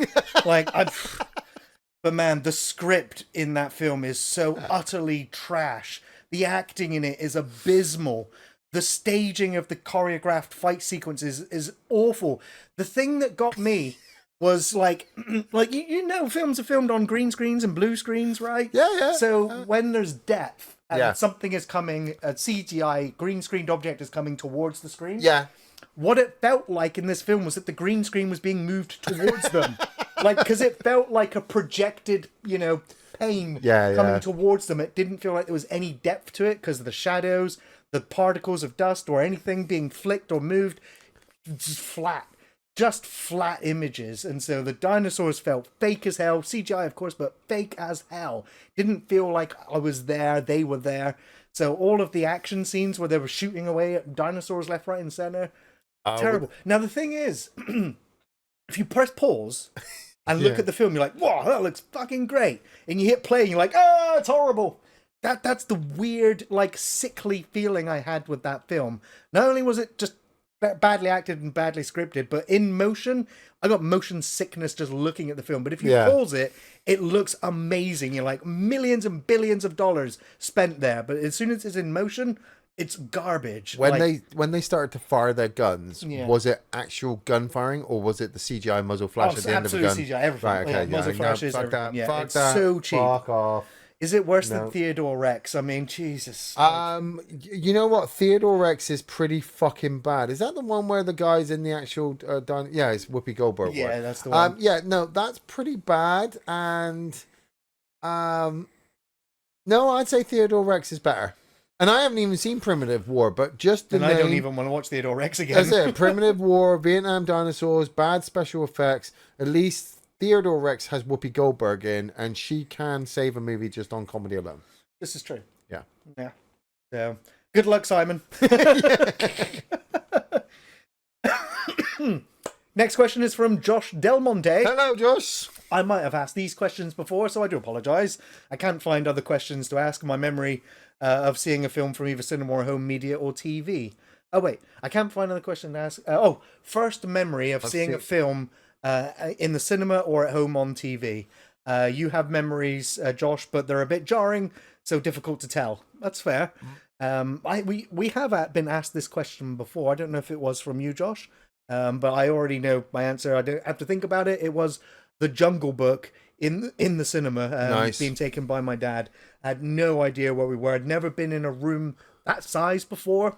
S1: But man, the script in that film is so utterly trash. The acting in it is abysmal. The staging of the choreographed fight sequences is awful. The thing that got me was like you know, films are filmed on green screens and blue screens, right?
S2: Yeah.
S1: So when there's depth and something is coming, a CGI green screened object is coming towards the screen.
S2: Yeah.
S1: What it felt like in this film was that the green screen was being moved towards them. Because it felt like a projected, pain coming towards them. It didn't feel like there was any depth to it because of the shadows, the particles of dust or anything being flicked or moved. Just flat images. And so the dinosaurs felt fake as hell. CGI, of course, but fake as hell. Didn't feel like I was there, they were there. So all of the action scenes where they were shooting away at dinosaurs left, right, and center, terrible. Now, the thing is, if you press pause and look at the film, you're like, wow, that looks fucking great. And you hit play and you're like, oh, it's horrible. That's the weird, sickly feeling I had with that film. Not only was it just badly acted and badly scripted, but in motion, I got motion sickness just looking at the film. But if you pause it, it looks amazing. You're like, millions and billions of dollars spent there. But as soon as it's in motion, it's garbage.
S2: When they started to fire their guns, was it actual gun firing or was it the CGI muzzle flash at the end of the gun?
S1: Absolutely CGI, everything.
S2: Right, okay,
S1: muzzle flashes,
S2: fuck
S1: everything.
S2: that. Fuck
S1: it's
S2: that.
S1: so cheap.
S2: Fuck off.
S1: Is it worse than Theodore Rex? I mean, Jesus.
S2: You know what? Theodore Rex is pretty fucking bad. Is that the one where the guy's in the actual yeah, it's Whoopi Goldberg.
S1: Yeah,
S2: one.
S1: that's the one.
S2: Yeah, no, that's pretty bad. And no, I'd say Theodore Rex is better. And I haven't even seen Primitive War, but just the name.
S1: I don't even want to watch Theodore Rex again.
S2: That's it. Primitive War, Vietnam dinosaurs, bad special effects. At least Theodore Rex has Whoopi Goldberg in, and she can save a movie just on comedy alone.
S1: This is true.
S2: Yeah.
S1: Yeah. So, good luck, Simon. Next question is from Josh Del Monte.
S2: Hello, Josh.
S1: I might have asked these questions before, so I do apologise. I can't find other questions to ask. My memory of seeing a film from either cinema or home media or TV. Oh, wait. I can't find another question to ask. First memory of seeing a film in the cinema or at home on TV. You have memories, Josh, but they're a bit jarring, so difficult to tell. That's fair. We have been asked this question before. I don't know if it was from you, Josh, but I already know my answer. I don't have to think about it. It was The Jungle Book in the cinema,
S2: nice.
S1: Being taken by my dad. I had no idea where we were. I'd never been in a room that size before.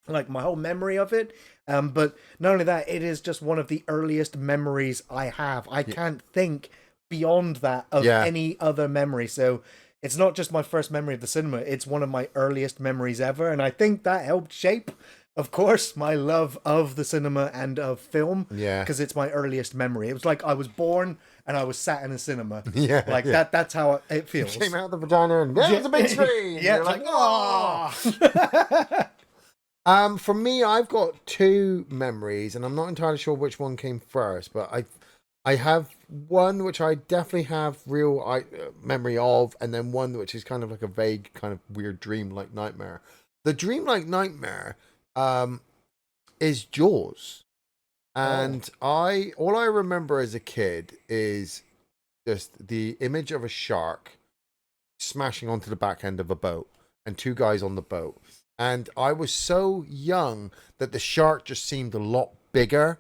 S1: Like my whole memory of it. But not only that, it is just one of the earliest memories I have. I can't think beyond that of any other memory. So it's not just my first memory of the cinema. It's one of my earliest memories ever. And I think that helped shape, of course, my love of the cinema and of film.
S2: Yeah.
S1: Because it's my earliest memory. It was like I was born and I was sat in a cinema.
S2: Yeah.
S1: Like that's how it feels.
S2: Came out of the vagina and there's a big screen.
S1: Yeah.
S2: You're like, oh. For me, I've got two memories, and I'm not entirely sure which one came first, but I have one which I definitely have real memory of, and then one which is kind of like a vague, kind of weird dream-like nightmare. The dream-like nightmare is Jaws, and all I remember as a kid is just the image of a shark smashing onto the back end of a boat, and two guys on the boat. And I was so young that the shark just seemed a lot bigger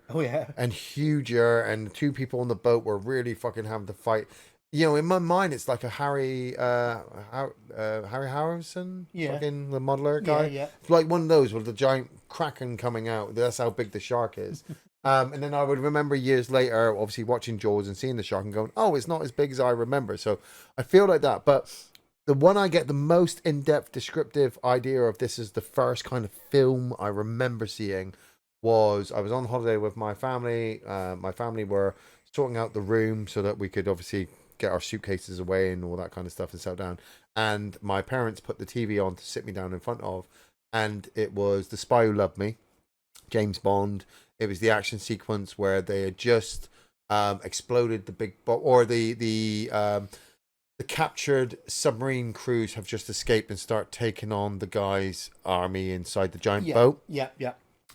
S1: and huger,
S2: and the two people on the boat were really fucking having to fight. You know, in my mind, it's like a Harry Harrison, fucking the modeler guy.
S1: Yeah.
S2: It's like one of those with the giant kraken coming out. That's how big the shark is. And then I would remember years later, obviously watching Jaws and seeing the shark and going, "Oh, it's not as big as I remember." So I feel like that. But the one I get the most in-depth descriptive idea of, this is the first kind of film I remember seeing, was I was on holiday with my family. My family were sorting out the room so that we could obviously get our suitcases away and all that kind of stuff and settle down. And my parents put the TV on to sit me down in front of, and it was The Spy Who Loved Me, James Bond. It was the action sequence where they had just exploded the big the captured submarine crews have just escaped and start taking on the guy's army inside the giant boat.
S1: Yeah.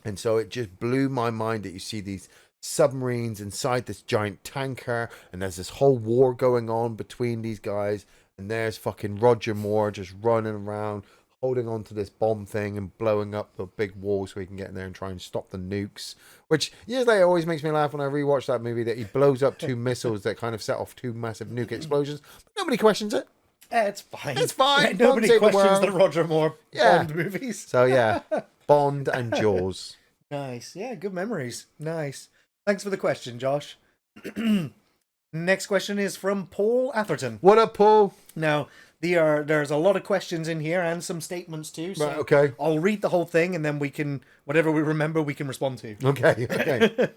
S2: And so it just blew my mind that you see these submarines inside this giant tanker, and there's this whole war going on between these guys, and there's fucking Roger Moore just running around holding on to this bomb thing and blowing up the big wall so he can get in there and try and stop the nukes, which years later always makes me laugh when I rewatch that movie, that he blows up 2 missiles that kind of set off 2 massive nuke explosions, but nobody questions it.
S1: It's fine.
S2: It's fine.
S1: Nobody questions the Roger Moore Bond movies.
S2: So yeah, Bond and Jaws.
S1: Nice. Yeah, good memories. Nice. Thanks for the question, Josh. Next question is from Paul Atherton.
S2: What up, Paul?
S1: Now, there's a lot of questions in here and some statements too. So
S2: right, okay.
S1: I'll read the whole thing and then we can, whatever we remember, we can respond to.
S2: Okay.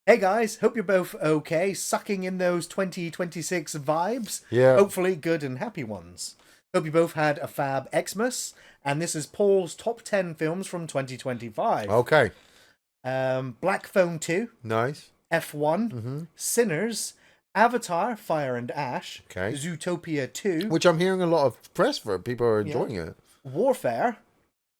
S1: Hey guys, hope you're both okay, sucking in those 2026 vibes.
S2: Yeah.
S1: Hopefully good and happy ones. Hope you both had a fab Xmas. And this is Paul's top 10 films from 2025.
S2: Okay.
S1: Black Phone 2.
S2: Nice.
S1: F1. Sinners. Avatar, Fire and Ash.
S2: Okay.
S1: Zootopia 2.
S2: Which I'm hearing a lot of press for. People are enjoying it.
S1: Warfare.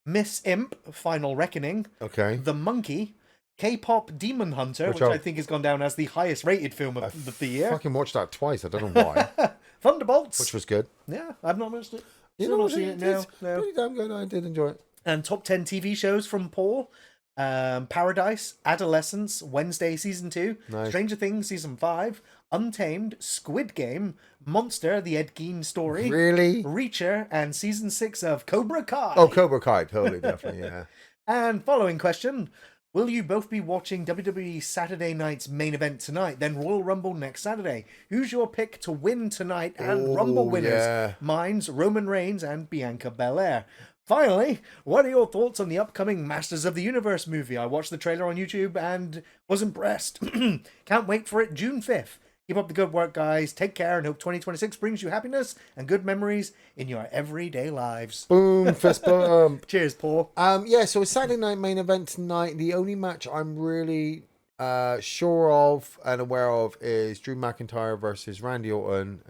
S1: Miss Imp, Final Reckoning.
S2: Okay.
S1: The Monkey. K-Pop Demon Hunter, which I think has gone down as the highest rated film of the year.
S2: I fucking watched that twice. I don't know why.
S1: Thunderbolts.
S2: Which was good.
S1: Yeah, I've not watched it.
S2: You know, it's pretty damn good. I did enjoy it.
S1: And top 10 TV shows from Paul. Paradise, Adolescence, Wednesday Season 2,
S2: nice.
S1: Stranger Things Season 5, Untamed, Squid Game, Monster, the Ed Gein story.
S2: Really?
S1: Reacher, and Season 6 of Cobra Kai.
S2: Oh, Cobra Kai, totally, definitely, yeah.
S1: And following question, will you both be watching WWE Saturday Night's main event tonight, then Royal Rumble next Saturday? Who's your pick to win tonight and Rumble winners?
S2: Yeah.
S1: Mine's Roman Reigns and Bianca Belair. Finally, what are your thoughts on the upcoming Masters of the Universe movie? I watched the trailer on YouTube and was impressed. Can't wait for it June 5th. Keep up the good work, guys. Take care and hope 2026 brings you happiness and good memories in your everyday lives.
S2: Boom, fist bump.
S1: Cheers, Paul.
S2: Yeah, so it's Saturday night main event tonight. The only match I'm really sure of and aware of is Drew McIntyre versus Randy Orton,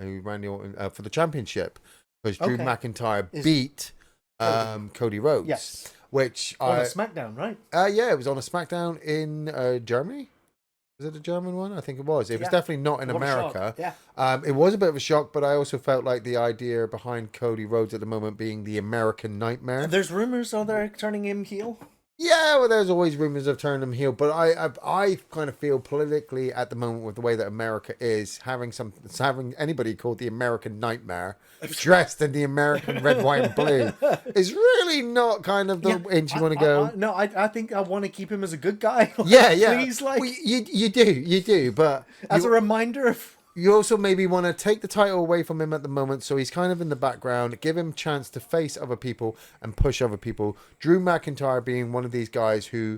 S2: for the championship, because Drew McIntyre beat Cody Rhodes.
S1: Yes.
S2: Which
S1: on a SmackDown, right?
S2: Yeah, it was on a SmackDown in Germany. Was it a German one? I think it was. It was definitely not in America.
S1: Yeah.
S2: It was a bit of a shock, but I also felt like the idea behind Cody Rhodes at the moment being the American Nightmare.
S1: There's rumors of they're turning him heel.
S2: Yeah, well, there's always rumors of turning him heel, but I kind of feel politically at the moment, with the way that America is, having anybody called the American Nightmare dressed in the American red, white, and blue is really not kind of the inch you want to go.
S1: No, I think I want to keep him as a good guy.
S2: Yeah.
S1: Please, like,
S2: well, you do, but
S1: as a reminder of.
S2: You also maybe want to take the title away from him at the moment, so he's kind of in the background, give him a chance to face other people and push other people. Drew McIntyre being one of these guys who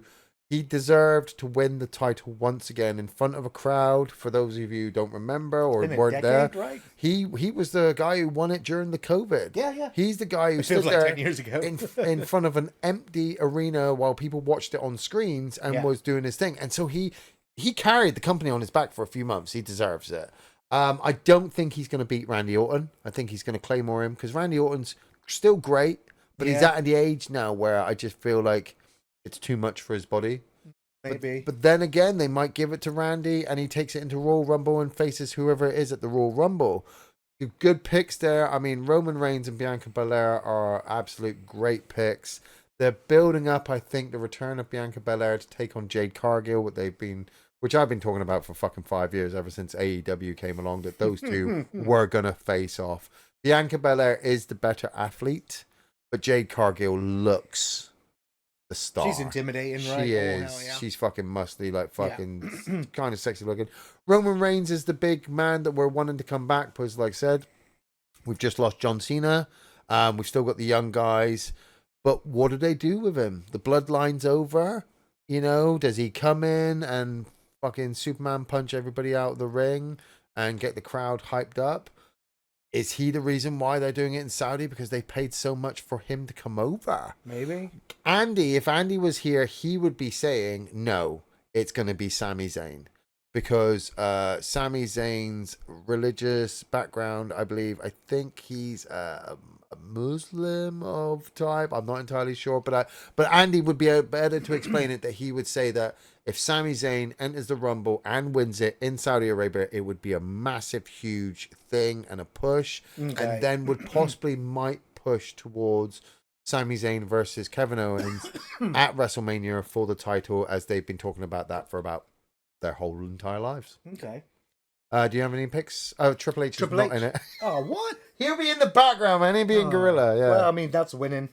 S2: he deserved to win the title once again in front of a crowd. For those of you who don't remember or weren't there,
S1: right?
S2: He was the guy who won it during the COVID.
S1: Yeah.
S2: He's the guy who stood
S1: like
S2: there
S1: 10 years ago.
S2: in front of an empty arena while people watched it on screens and was doing his thing. And so he carried the company on his back for a few months. He deserves it. I don't think he's going to beat Randy Orton. I think he's going to Claymore him, because Randy Orton's still great, but he's at the age now where I just feel like it's too much for his body.
S1: Maybe.
S2: But then again, they might give it to Randy and he takes it into Royal Rumble and faces whoever it is at the Royal Rumble. Good picks there. I mean, Roman Reigns and Bianca Belair are absolute great picks. They're building up, I think, the return of Bianca Belair to take on Jade Cargill, what they've been which I've been talking about for fucking 5 years, ever since AEW came along, that those two were going to face off. Bianca Belair is the better athlete, but Jade Cargill looks the star.
S1: She's intimidating, right?
S2: She is. Oh, yeah. She's fucking muscly, like fucking kind of sexy looking. Roman Reigns is the big man that we're wanting to come back, because like I said, we've just lost John Cena. We've still got the young guys. But what do they do with him? The bloodline's over. You know, does he come in and fucking Superman punch everybody out of the ring and get the crowd hyped up? Is he the reason why they're doing it in Saudi? Because they paid so much for him to come over.
S1: Maybe.
S2: Andy, if Andy was here, he would be saying, no, it's going to be Sami Zayn. Because Sami Zayn's religious background, I think he's a Muslim of type. I'm not entirely sure. But Andy would be better to explain it, that he would say that if Sami Zayn enters the Rumble and wins it in Saudi Arabia, it would be a massive, huge thing and a push. Okay. And then would possibly might push towards Sami Zayn versus Kevin Owens at WrestleMania for the title, as they've been talking about that for about their whole entire lives.
S1: Okay.
S2: Do you have any picks? Oh, Triple H is not in it.
S1: Oh, what?
S2: He'll be in the background, man. He'll be in Gorilla, yeah.
S1: Well, I mean, that's winning.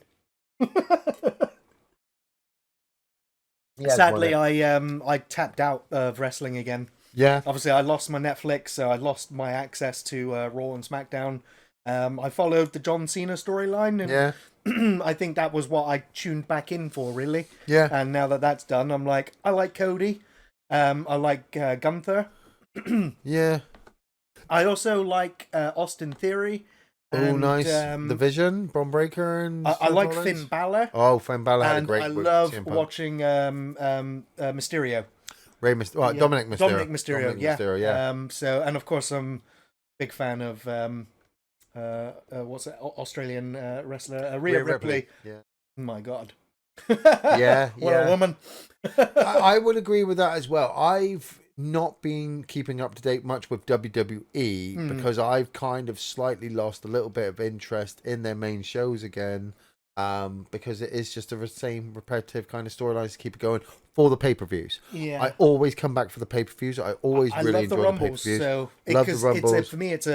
S1: Sadly, I tapped out of wrestling again.
S2: Yeah.
S1: Obviously, I lost my Netflix, so I lost my access to Raw and SmackDown. I followed the John Cena storyline, and I think that was what I tuned back in for, really.
S2: Yeah.
S1: And now that that's done, I'm like, I like Cody. I like Gunther.
S2: Yeah.
S1: I also like Austin Theory.
S2: Oh, nice. The Vision, Bron Breakker, and
S1: I like Finn Balor.
S2: Oh, Finn Balor had a great.
S1: I love watching Mysterio.
S2: Dominic Mysterio.
S1: Dominic Mysterio, yeah. So, and of course, I'm a big fan of what's it? Australian wrestler Rhea Ripley.
S2: Yeah.
S1: My God.
S2: Yeah.
S1: What a woman.
S2: I would agree with that as well. I've not been keeping up to date much with WWE because I've kind of slightly lost a little bit of interest in their main shows again, because it is just the same repetitive kind of storylines to keep it going for the pay-per-views. Yeah, I always come back for the pay-per-views. I always really enjoy the pay-per-views.
S1: So love the Rumbles. For me, it's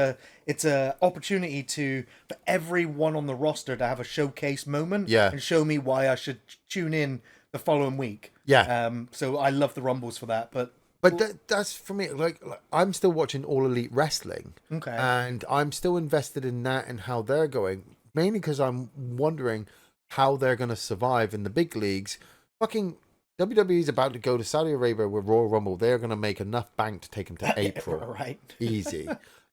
S1: a opportunity for everyone on the roster to have a showcase moment, and show me why I should tune in the following week.
S2: Yeah.
S1: So I love the Rumbles for that, but
S2: that's for me. Like I'm still watching All Elite Wrestling, and I'm still invested in that and how they're going. Mainly because I'm wondering how they're going to survive in the big leagues. Fucking WWE is about to go to Saudi Arabia with Royal Rumble. They're going to make enough bank to take them to April.
S1: Right.
S2: Easy.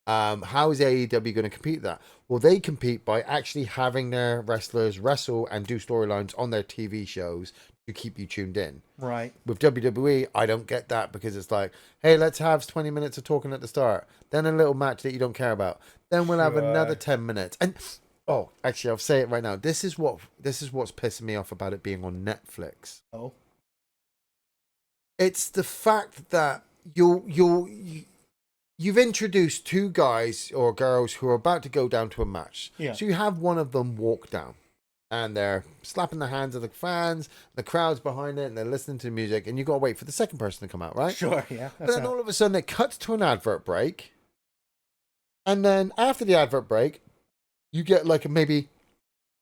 S2: How is AEW going to compete that? Well, they compete by actually having their wrestlers wrestle and do storylines on their TV shows to keep you tuned in.
S1: Right.
S2: With WWE, I don't get that, because it's like, hey, let's have 20 minutes of talking at the start, then a little match that you don't care about, then we'll have another 10 minutes. And oh, actually, I'll say it right now. This is what's pissing me off about it being on Netflix.
S1: Oh.
S2: It's the fact that you've introduced two guys or girls who are about to go down to a match.
S1: Yeah.
S2: So you have one of them walk down, and they're slapping the hands of the fans, the crowd's behind it, and they're listening to the music, and you've got to wait for the second person to come out, right?
S1: Sure, yeah.
S2: But then all of a sudden it cuts to an advert break, and then after the advert break, you get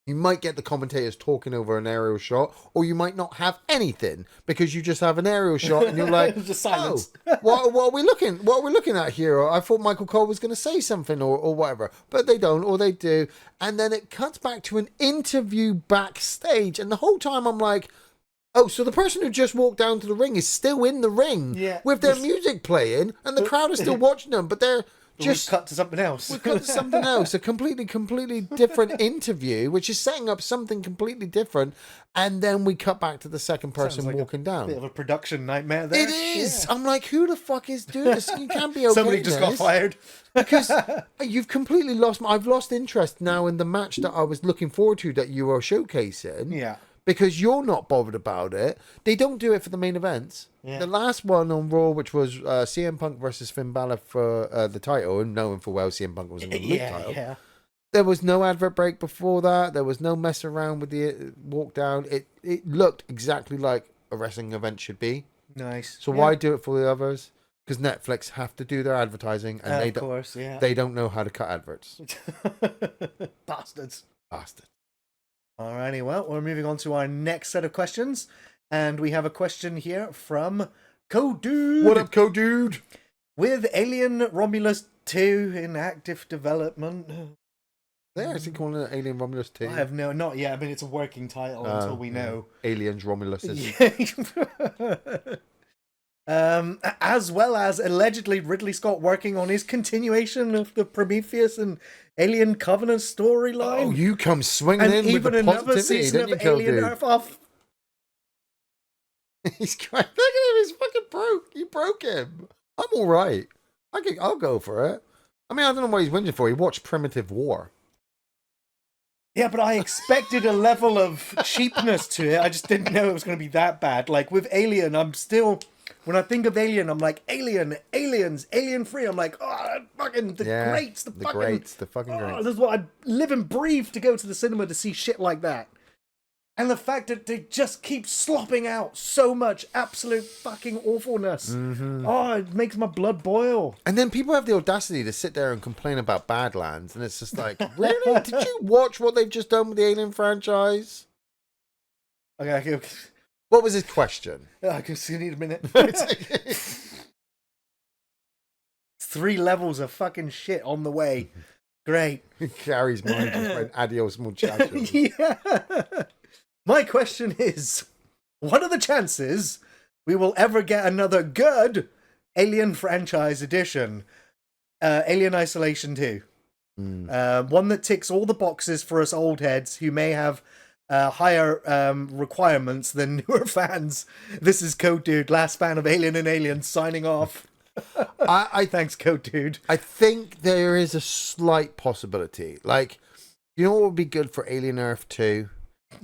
S2: you might get the commentators talking over an aerial shot, or you might not have anything because you just have an aerial shot and you're like,
S1: just silence.
S2: Oh, what are we looking at here? Or I thought Michael Cole was going to say something or whatever, but they don't, or they do. And then it cuts back to an interview backstage. And the whole time I'm like, oh, so the person who just walked down to the ring is still in the ring with their music playing, and the crowd is still watching them, but they're just
S1: cut to something else.
S2: We cut to something else, a completely different interview, which is setting up something completely different, and then we cut back to the second person walking down.
S1: Bit of a production nightmare there.
S2: It is. Yeah. I'm like, who the fuck is doing this? You can't be okay.
S1: Somebody just got fired
S2: because you've completely lost. I've lost interest now in the match that I was looking forward to that you are showcasing.
S1: Yeah.
S2: Because you're not bothered about it. They don't do it for the main events. Yeah. The last one on Raw, which was CM Punk versus Finn Balor for the title, and knowing full well CM Punk was in the league title. Yeah. There was no advert break before that. There was no mess around with the walk down. It looked exactly like a wrestling event should be.
S1: Nice.
S2: So why do it for the others? Because Netflix have to do their advertising, and they don't know how to cut adverts.
S1: Bastards.
S2: Bastard.
S1: Alrighty, well, we're moving on to our next set of questions, and we have a question here from Codude.
S2: What up, Codude?
S1: With Alien Romulus 2 in active development.
S2: They're actually calling it Alien Romulus 2.
S1: I have not yet. I mean, it's a working title until we know.
S2: Aliens Romulus.
S1: As well as allegedly Ridley Scott working on his continuation of the Prometheus and Alien Covenant storyline.
S2: Oh, you come swinging in with the
S1: another season of Alien Earth off.
S2: He's crying. Look at him. He's fucking broke. You broke him. I'm all right. I'll go for it. I mean, I don't know what he's whinging for. He watched Primitive War.
S1: Yeah, but I expected a level of cheapness to it. I just didn't know it was going to be that bad. Like with Alien, I'm still... When I think of Alien, I'm like, Alien, Aliens, Alien Free. I'm like, fucking the greats. The
S2: fucking greats.
S1: This is what I live and breathe to go to the cinema to see shit like that. And the fact that they just keep slopping out so much absolute fucking awfulness.
S2: Mm-hmm.
S1: Oh, it makes my blood boil.
S2: And then people have the audacity to sit there and complain about Badlands. And it's just like, really? Did you watch what they've just done with the Alien franchise?
S1: Okay.
S2: What was his question?
S1: I just need a minute. 3 levels of fucking shit on the way. Great.
S2: Gary's mind just went adios muchachos.
S1: Yeah. My question is, what are the chances we will ever get another good Alien franchise edition? Alien Isolation 2. One that ticks all the boxes for us old heads who may have higher requirements than newer fans. This is Code Dude, last fan of Alien and Aliens, signing off. Thanks, Code Dude.
S2: I think there is a slight possibility. Like, you know what would be good for Alien Earth 2?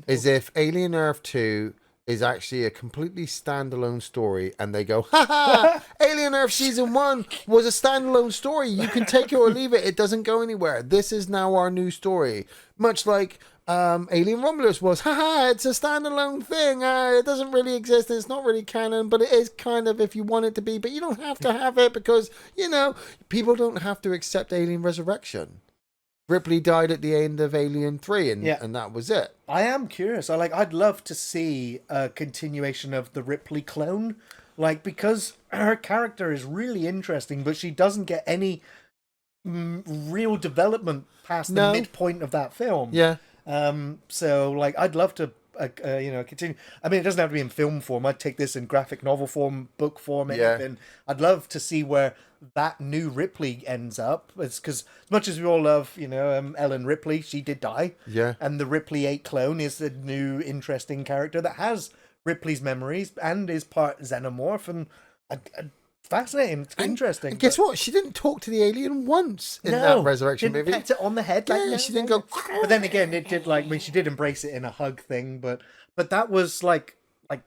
S2: Is if Alien Earth 2 is actually a completely standalone story and they go, ha, Alien Earth Season 1 was a standalone story. You can take it or leave it. It doesn't go anywhere. This is now our new story. Much like Alien Romulus was, it's a standalone thing. It doesn't really exist. It's not really canon, but it is kind of if you want it to be. But you don't have to have it because, people don't have to accept Alien Resurrection. Ripley died at the end of Alien 3, and that was it.
S1: I am curious. I'd love to see a continuation of the Ripley clone, because her character is really interesting, but she doesn't get any real development past the midpoint of that film.
S2: Yeah.
S1: So I'd love to continue. I mean, it doesn't have to be in film form. I'd take this in graphic novel form, book form, anything. Yeah. I'd love to see where that new Ripley ends up. It's because as much as we all love, Ellen Ripley, she did die.
S2: Yeah.
S1: And the Ripley 8 clone is a new interesting character that has Ripley's memories and is part xenomorph and fascinating. It's interesting.
S2: And guess what? She didn't talk to the alien once in that Resurrection movie.
S1: Pet it on the head.
S2: She didn't go.
S1: But then again, it did she did embrace it in a hug thing. But that was like I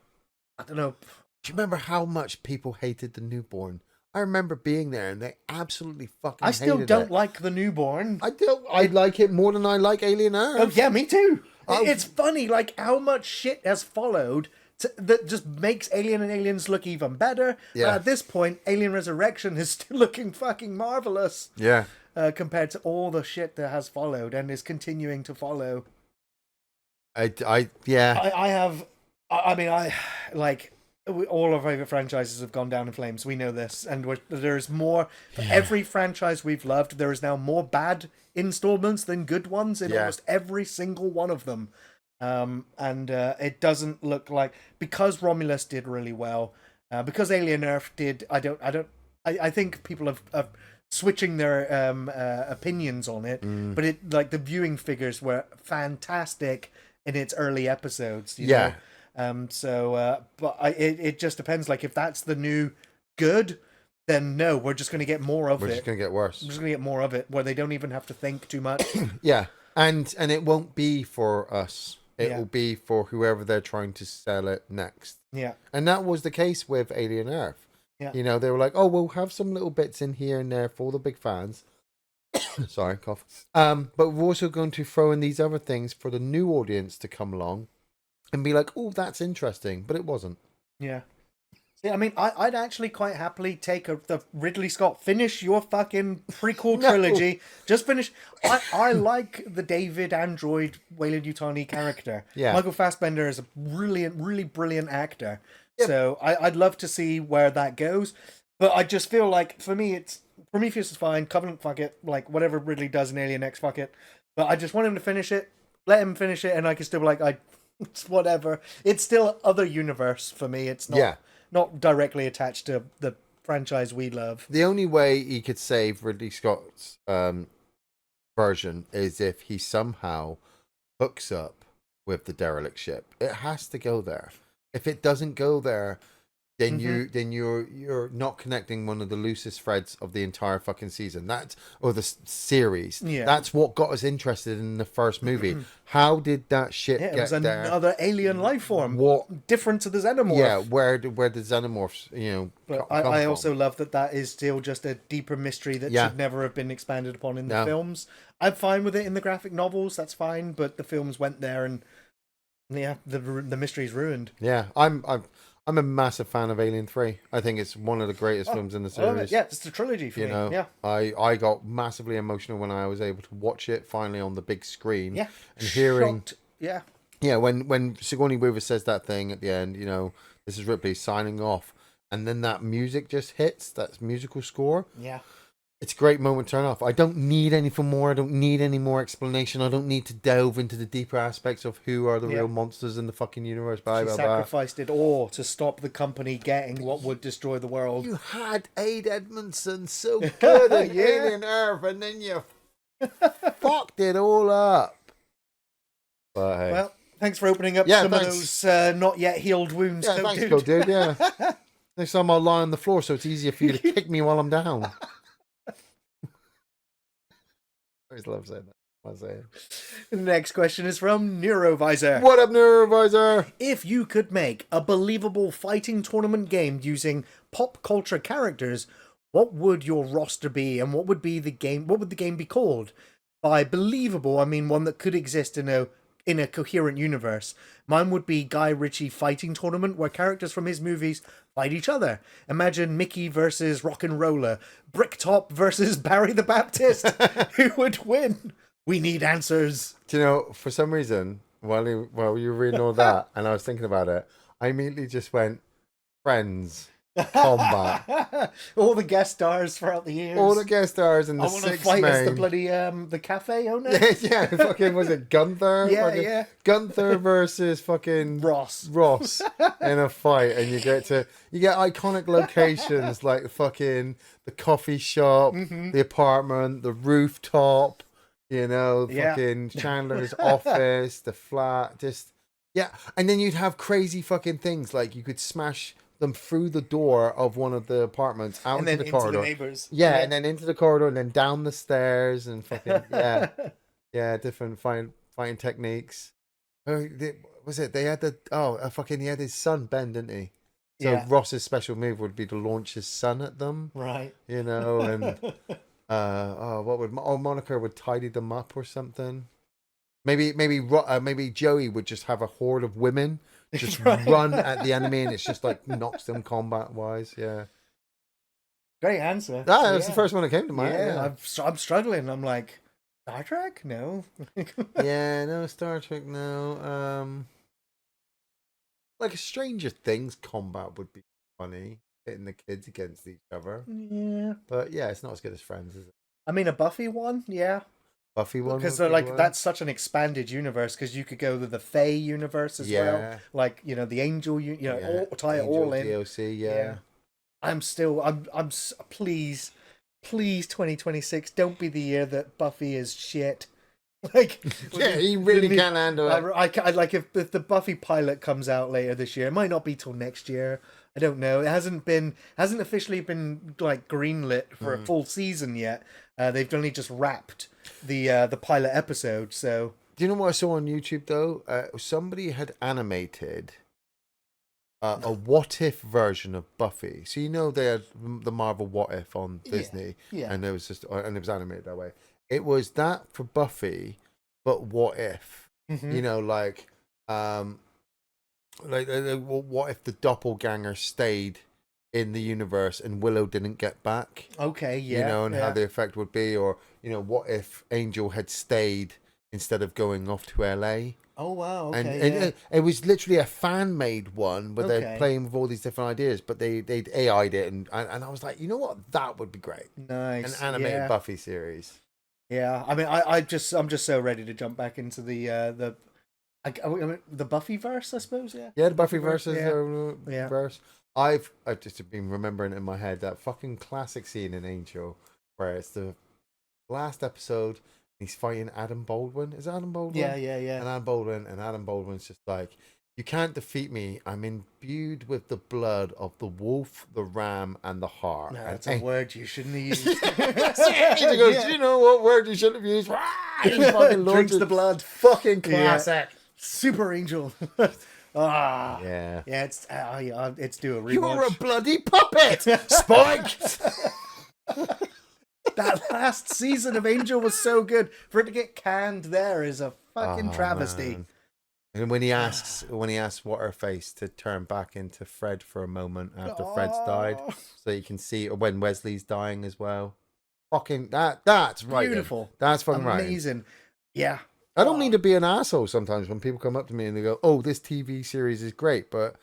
S1: don't know.
S2: Do you remember how much people hated the newborn? I remember being there, and they absolutely fucking.
S1: I still don't like the newborn.
S2: I do. I like it more than I like Alien Earth.
S1: Oh yeah, me too. It's funny, how much shit has followed that just makes Alien and Aliens look even better.
S2: Yeah.
S1: At this point, Alien Resurrection is still looking fucking marvelous.
S2: Yeah.
S1: Compared to all the shit that has followed and is continuing to follow. All our favorite franchises have gone down in flames. We know this, and there's more. For every franchise we've loved, there is now more bad installments than good ones in almost every single one of them. And it doesn't look like, because Romulus did really well, because Alien Earth did. I think people have switching their opinions on it, but the viewing figures were fantastic in its early episodes. You know? But it just depends. If that's the new good, then no, we're just going to get more of it.
S2: We're just going to get worse.
S1: We're just going to get more of it, where they don't even have to think too much.
S2: Yeah, and it won't be for us. It will be for whoever they're trying to sell it next. Yeah, and that was the case with Alien Earth. Yeah, they were like, oh, we'll have some little bits in here and there for the big fans. Sorry, cough. But we're also going to throw in these other things for the new audience to come along and be like, oh, that's interesting, but it wasn't.
S1: Yeah. I mean, I'd actually quite happily take the Ridley Scott, finish your fucking prequel trilogy. Just finish. I like the David Android Weyland Yutani character.
S2: Yeah.
S1: Michael Fassbender is a brilliant, really brilliant actor.
S2: Yep.
S1: So I'd love to see where that goes. But I just feel like, for me, it's Prometheus is fine. Covenant, fuck it. Like, whatever Ridley does in Alien X, fuck it. But I just want him to finish it. Let him finish it, and I can still be like, it's whatever. It's still other universe for me. It's not not directly attached to the franchise we love.
S2: The only way he could save Ridley Scott's version is if he somehow hooks up with the derelict ship. It has to go there. If it doesn't go there, then you're not connecting one of the loosest threads of the entire fucking season. Or the series.
S1: Yeah.
S2: That's what got us interested in the first movie. How did that shit get there?
S1: It was another alien life form.
S2: What
S1: different to the xenomorph?
S2: Yeah, where the xenomorphs,
S1: But I also love that is still just a deeper mystery that should never have been expanded upon in the films. I'm fine with it in the graphic novels. That's fine, but the films went there, and the mystery's ruined.
S2: Yeah, I'm a massive fan of Alien 3. I think it's one of the greatest films in the series.
S1: Yeah, it's the trilogy for me. Yeah.
S2: I got massively emotional when I was able to watch it finally on the big screen.
S1: Yeah.
S2: And hearing...
S1: Yeah.
S2: Yeah, when Sigourney Weaver says that thing at the end, this is Ripley signing off, and then that music just hits, that musical score.
S1: Yeah.
S2: It's a great moment to turn off. I don't need anything more. I don't need any more explanation. I don't need to delve into the deeper aspects of who are the real monsters in the fucking universe.
S1: She sacrificed it all to stop the company getting what would destroy the world.
S2: You had Aid Edmondson so good at Alien Earth, and then you fucked it all up. But hey.
S1: Well, thanks for opening up some of those not yet healed wounds.
S2: Yeah, thanks, dude. Yeah. Next time I'll lie on the floor so it's easier for you to kick me while I'm down. I always love saying that.
S1: The next question is from Neurovisor.
S2: What up, Neurovisor?
S1: If you could make a believable fighting tournament game using pop culture characters, what would your roster be, and what would the game be called? By believable, I mean one that could exist in a coherent universe. Mine would be Guy Ritchie fighting tournament, where characters from his movies fight each other. Imagine Mickey versus Rock and Roller, Bricktop versus Barry the Baptist. Who would win? We need answers.
S2: Do you know, for some reason, while you were reading all that, and I was thinking about it, I immediately just went, Friends. Combat.
S1: All the guest stars throughout the years.
S2: All the guest stars and the six men. I want to fight
S1: as the bloody the cafe owner.
S2: Yeah, fucking was it Gunther?
S1: Yeah.
S2: Gunther versus fucking
S1: Ross
S2: in a fight, and you get iconic locations like fucking the coffee shop, the apartment, the rooftop. Fucking Chandler's office, the flat. And then you'd have crazy fucking things like you could smash them through the door of one of the apartments out into the corridor.
S1: The neighbors.
S2: Yeah, and then into the corridor and then down the stairs and fucking different fighting techniques. Was it? They had he had his son Ben, didn't he? So Ross's special move would be to launch his son at them.
S1: Right.
S2: And Monica would tidy them up or something. Maybe Joey would just have a horde of women just run at the enemy, and it's just like knocks them combat wise. Yeah.
S1: Great answer.
S2: That's the first one that came to mind.
S1: Yeah. I'm struggling. I'm like, Star Trek? No.
S2: No, Star Trek, no. Like a Stranger Things combat would be funny, hitting the kids against each other.
S1: Yeah.
S2: But yeah, it's not as good as Friends, is it?
S1: I mean, a Buffy one, yeah.
S2: Buffy one,
S1: because that's such an expanded universe, because you could go to the Fae universe as well, like the Angel, tie it all in.
S2: DOC,
S1: I'm please 2026 don't be the year that Buffy is shit. Like,
S2: he really can't handle it.
S1: I like if the Buffy pilot comes out later this year. It might not be till next year. I don't know. It hasn't officially been like greenlit for a full season yet. They've only just wrapped the pilot episode. So
S2: do you know what I saw on YouTube though? Somebody had animated a what if version of Buffy. So they had the Marvel What If on Disney, and it was animated that way. It was that for Buffy, but what if? What if the doppelganger stayed in the universe and Willow didn't get back.
S1: Okay, yeah.
S2: You know, and how the effect would be, or, you know, what if Angel had stayed instead of going off to LA?
S1: Oh, wow, okay,
S2: and it was literally a fan-made one, but they're playing with all these different ideas, but they'd AI'd it, and I was like, you know what? That would be great.
S1: Nice.
S2: An animated Buffy series.
S1: Yeah, I mean, I'm just so ready to jump back into the Buffyverse, I suppose. Yeah.
S2: Yeah, the Buffyverse is verse. I've just been remembering in my head that fucking classic scene in Angel where it's the last episode. He's fighting Adam Baldwin. Is it Adam Baldwin?
S1: Yeah.
S2: And Adam Baldwin's just like, you can't defeat me. I'm imbued with the blood of the wolf, the ram, and the hart.
S1: No, that's a word you shouldn't have used.
S2: He goes, do you know what word you shouldn't have used? He fucking
S1: drinks the blood.
S2: Fucking classic.
S1: Super Angel.
S2: Yeah.
S1: It's due a rewatch.
S2: You're a bloody puppet, Spike.
S1: That last season of Angel was so good. For it to get canned there is a fucking travesty.
S2: Man. And when he asks What's-Her-Face to turn back into Fred for a moment after Fred's died, so you can see, or when Wesley's dying as well. Fucking that's right.
S1: Beautiful.
S2: That's fucking right.
S1: Amazing. Yeah.
S2: I don't mean to be an asshole sometimes when people come up to me and they go, "Oh, this TV series is great," but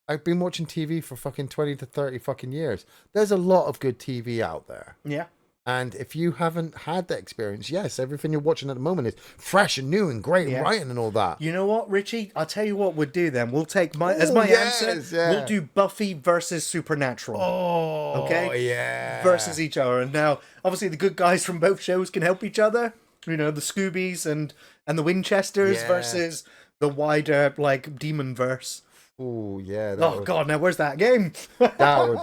S2: I've been watching TV for fucking 20 to 30 fucking years. There's a lot of good TV out there.
S1: Yeah.
S2: And if you haven't had that experience, yes, everything you're watching at the moment is fresh and new and great and writing and all that.
S1: You know what, Richie? I'll tell you what we'll do then. We'll take my answer. Yeah. We'll do Buffy versus Supernatural.
S2: Oh,
S1: okay?
S2: Yeah.
S1: Versus each other. And now, obviously, the good guys from both shows can help each other. You know, the Scoobies and the Winchesters versus the wider, like, demon verse.
S2: Oh, yeah.
S1: God, now where's that game?
S2: That would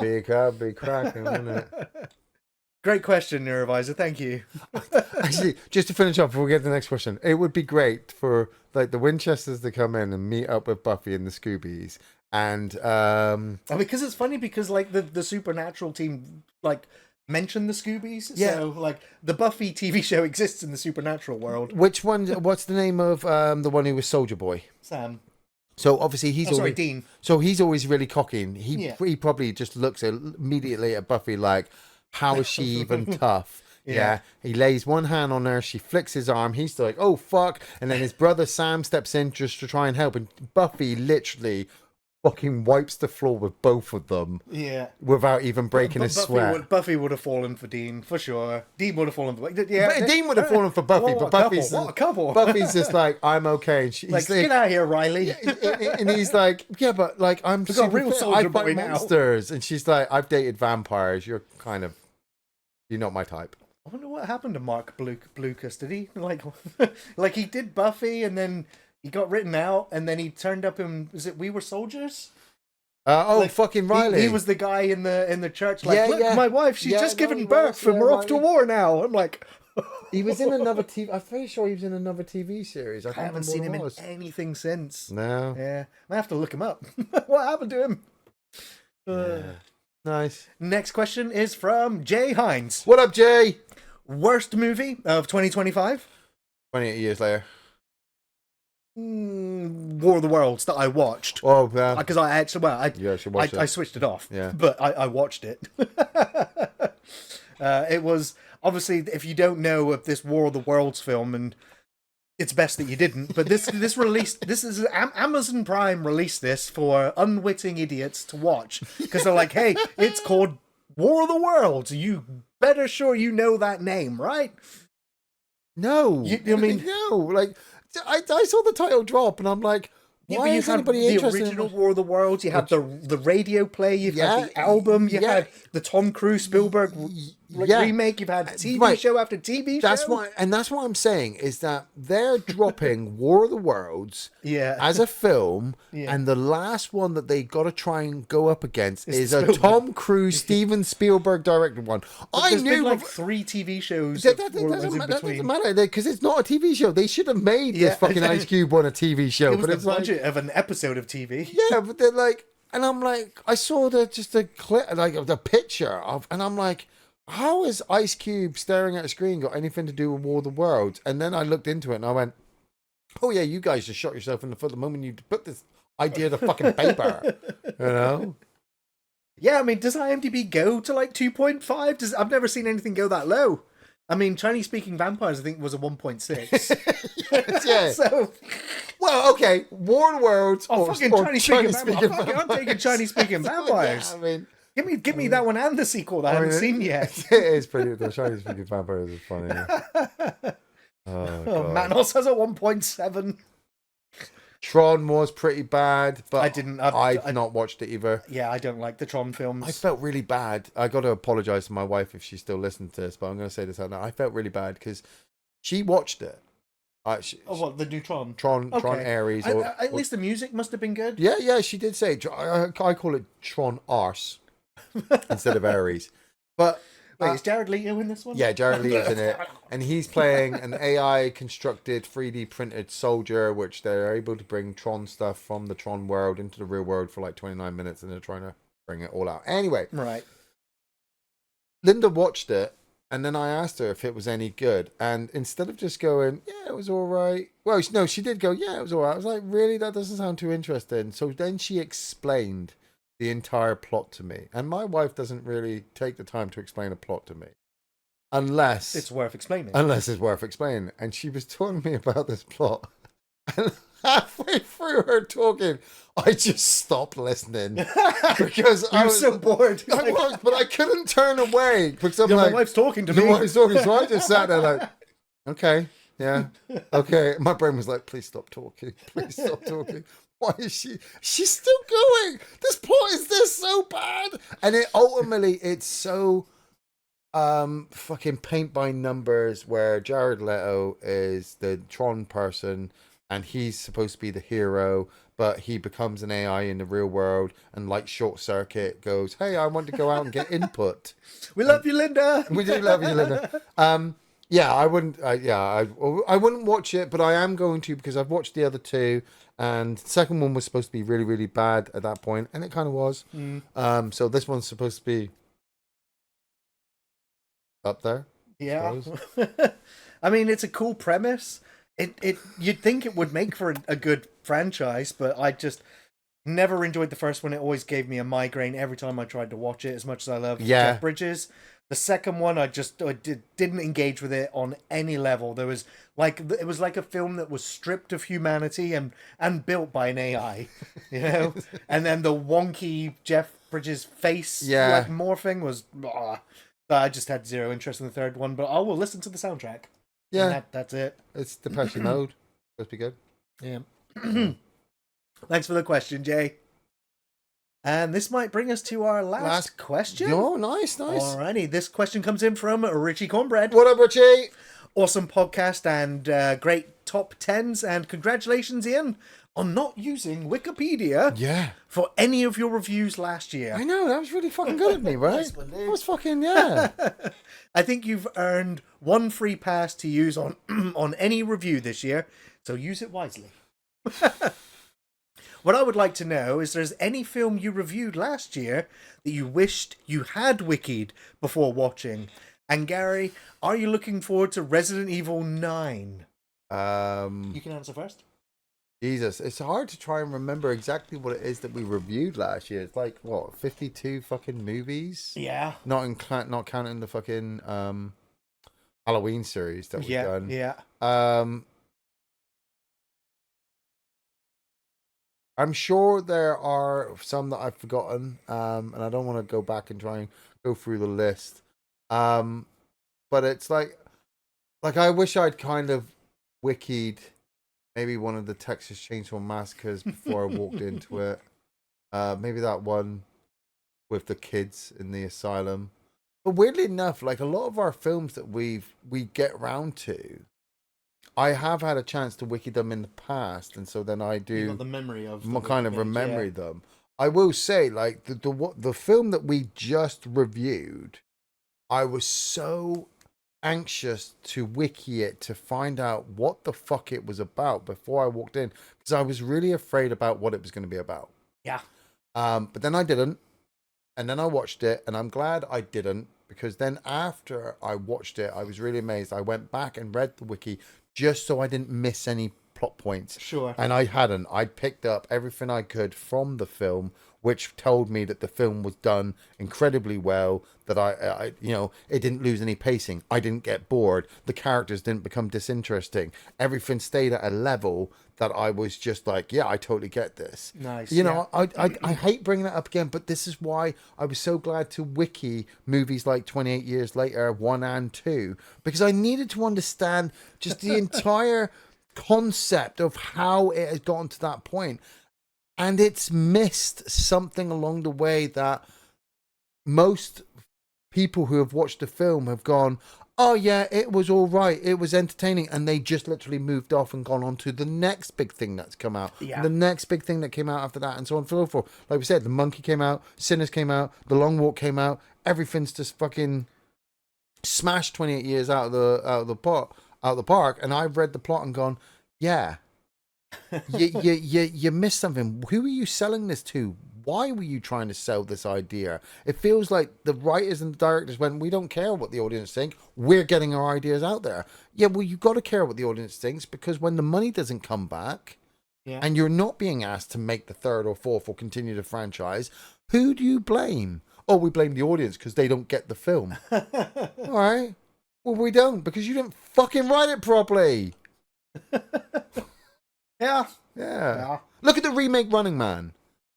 S2: be cracking, wouldn't it?
S1: Great question, Neurovisor. Thank you.
S2: Actually, just to finish off before we get to the next question, it would be great for like the Winchesters to come in and meet up with Buffy and the Scoobies, and
S1: because it's funny because like the Supernatural team like mentioned the Scoobies, so like the Buffy TV show exists in the Supernatural world.
S2: Which one? What's the name of the one who was Soldier Boy?
S1: Sam.
S2: So obviously he's always
S1: Dean.
S2: So he's always really cocky. He probably just looks immediately at Buffy like, how is she even tough? Yeah. He lays one hand on her. She flicks his arm. He's like, oh, fuck. And then his brother Sam steps in just to try and help. And Buffy literally fucking wipes the floor with both of them.
S1: Yeah.
S2: Without even breaking a sweat.
S1: Buffy would have fallen for Dean, for sure. Dean would have fallen for...
S2: Dean would have fallen for Buffy. But Buffy's...
S1: What a couple.
S2: Buffy's just like, I'm okay. And she's
S1: like, get out of here, Riley.
S2: And he's like, yeah, but like, I'm super
S1: real
S2: fit.
S1: soldier
S2: I fight
S1: boy now.
S2: monsters. And she's like, I've dated vampires. You're not my type.
S1: I wonder what happened to Mark Blucas. Did he like he did Buffy and then he got written out and then he turned up in We Were Soldiers?
S2: Fucking Riley.
S1: He was the guy in the church. Like, look, my wife, she's just given birth and we're off to war now. I'm like,
S2: he was in another TV. I'm pretty sure he was in another TV series. I
S1: haven't seen him in anything since.
S2: No.
S1: Yeah, I have to look him up. What happened to him?
S2: Nice.
S1: Next question is from Jay Hines.
S2: What up, Jay?
S1: Worst movie of 2025?
S2: 28 years later.
S1: War of the Worlds that I watched.
S2: Oh, yeah.
S1: Because I actually, I switched it off.
S2: Yeah.
S1: But I watched it. It was, obviously, if you don't know of this War of the Worlds film, and it's best that you didn't, but this is Amazon Prime released this for unwitting idiots to watch. Because they're like, hey, it's called War of the Worlds. You better sure you know that name, right?
S2: No. No. Like, I saw the title drop and I'm like, why is anybody interested in the
S1: original War of the Worlds? You had the radio play, you've had the album, you had the Tom Cruise Spielberg remake, you've had TV show after TV show.
S2: That's what I'm saying is that they're dropping War of the Worlds as a film, and the last one that they got to try and go up against is a Tom Cruise, Steven Spielberg directed one.
S1: There's been like 3 TV shows.
S2: That doesn't matter because it's not a TV show. They should have made this fucking Ice Cube on a TV show.
S1: It was the budget of an episode of TV.
S2: Yeah, but they're like, and I'm like, I saw the clip, like the picture of, and I'm like, how has Ice Cube staring at a screen got anything to do with War of the Worlds? And then I looked into it and I went, oh yeah, you guys just shot yourself in the foot the moment you put this idea to fucking paper, you know?
S1: Yeah, I mean, does IMDb go to like 2.5? I've never seen anything go that low. I mean, Chinese-speaking vampires, I think, was a 1.6.
S2: Yeah.
S1: So,
S2: well, okay, War Worlds or
S1: fucking
S2: or
S1: Chinese-speaking
S2: Chinese-speaking
S1: vampires. I'm taking Chinese-speaking vampires.
S2: Yeah, I mean,
S1: Give me that one and the sequel that I haven't seen yet.
S2: It is pretty. The Chinese-speaking vampires is funny.
S1: Oh, Manos has a 1.7.
S2: Tron was pretty bad, but
S1: I've
S2: not watched it either.
S1: Yeah, I don't like the Tron films.
S2: I felt really bad. I got to apologize to my wife if she's still listening to this, but I'm going to say this out now. I felt really bad because she watched it.
S1: What, the new Tron?
S2: Tron Ares.
S1: At least the music must have been good.
S2: Yeah, she did say. I call it Tron Arse instead of Ares. But
S1: wait, is Jared Leto in this one?
S2: Yeah, Jared Leto's in it, and he's playing an AI constructed 3D printed soldier, which they're able to bring Tron stuff from the Tron world into the real world for like 29 minutes, and they're trying to bring it all out. Anyway,
S1: right.
S2: Linda watched it, and then I asked her if it was any good, and instead of just going, "Yeah, it was all right," well, no, she did go, "Yeah, it was all right." I was like, "Really? That doesn't sound too interesting." So then she explained the entire plot to me, and my wife doesn't really take the time to explain a plot to me unless
S1: it's worth explaining.
S2: And she was telling me about this plot, and halfway through her talking, I just stopped listening because I was
S1: so bored.
S2: I was, but I couldn't turn away because I'm
S1: my wife's talking to me.
S2: My wife's talking, so I just sat there like, okay, yeah, okay. My brain was like, please stop talking, please stop talking. Why is she's still going? This plot is so bad. And it's so fucking paint by numbers, where Jared Leto is the Tron person and he's supposed to be the hero, but he becomes an AI in the real world, and like Short Circuit goes, "Hey, I want to go out and get input."
S1: We love you, Linda.
S2: We do love you, Linda. Yeah, I wouldn't. I wouldn't watch it, but I am going to, because I've watched the other two, and the second one was supposed to be really, really bad at that point, and it kind of was. So this one's supposed to be up there.
S1: Yeah. I mean, it's a cool premise. You'd think it would make for a good franchise, but I just never enjoyed the first one. It always gave me a migraine every time I tried to watch it, as much as I love Jeff Bridges. The second one, I didn't engage with it on any level. It was like a film that was stripped of humanity and built by an AI, you know. And then the wonky Jeff Bridges face like morphing was. I just had zero interest in the third one, but I will listen to the soundtrack. Yeah, that's it.
S2: It's Depeche Mode. Supposed to be good.
S1: Yeah. Thanks for the question, Jay. And this might bring us to our last question.
S2: Oh, nice.
S1: Alrighty, this question comes in from Richie Cornbread.
S2: What up, Richie?
S1: Awesome podcast and great top 10s, and congratulations, Ian, on not using Wikipedia for any of your reviews last year.
S2: I know, that was really fucking good of me, right? Nice one, dude. That was fucking,
S1: I think you've earned one free pass to use on on any review this year, so use it wisely. What I would like to know is, there's any film you reviewed last year that you wished you had wikied before watching? And Gary, are you looking forward to Resident Evil 9? You can answer first.
S2: Jesus, it's hard to try and remember exactly what it is that we reviewed last year. It's like, what, 52 fucking movies?
S1: Yeah.
S2: Not counting the fucking Halloween series that we've done.
S1: Yeah.
S2: I'm sure there are some that I've forgotten, and I don't want to go back and try and go through the list. But it's like I wish I'd kind of wikied maybe one of the Texas Chainsaw Massacres before I walked into it. Maybe that one with the kids in the asylum. But weirdly enough, like a lot of our films that we get around to, I have had a chance to wiki them in the past, and so then I do.
S1: You got the memory of them,
S2: kind of remember them. I will say, like the film that we just reviewed, I was so anxious to wiki it to find out what the fuck it was about before I walked in, because I was really afraid about what it was going to be about.
S1: Yeah.
S2: But then I didn't, and then I watched it, and I'm glad I didn't, because then after I watched it, I was really amazed. I went back and read the wiki just so I didn't miss any plot points.
S1: Sure.
S2: And I hadn't. I picked up everything I could from the film which told me that the film was done incredibly well, that I it didn't lose any pacing. I didn't get bored. The characters didn't become disinteresting. Everything stayed at a level that I was just like, yeah, I totally get this.
S1: Nice.
S2: I hate bringing that up again, but this is why I was so glad to wiki movies like 28 Years Later 1 and 2, because I needed to understand just the entire concept of how it has gotten to that point. And it's missed something along the way that most people who have watched the film have gone, oh yeah, it was all right, it was entertaining, and they just literally moved off and gone on to the next big thing that's come out, the next big thing that came out after that, and so on and so forth. Like we said, The Monkey came out, Sinners came out, The Long Walk came out, everything's just fucking smashed 28 years out of the park, and I've read the plot and gone, yeah, you missed something. Who are you selling this to? Why were you trying to sell this idea? It feels like the writers and the directors went, we don't care what the audience think. We're getting our ideas out there. Yeah, well, you've got to care what the audience thinks, because when the money doesn't come back and you're not being asked to make the third or fourth or continue the franchise, who do you blame? Oh, we blame the audience because they don't get the film. All right. Well, we don't, because you didn't fucking write it properly.
S1: Yeah.
S2: Look at the remake Running Man.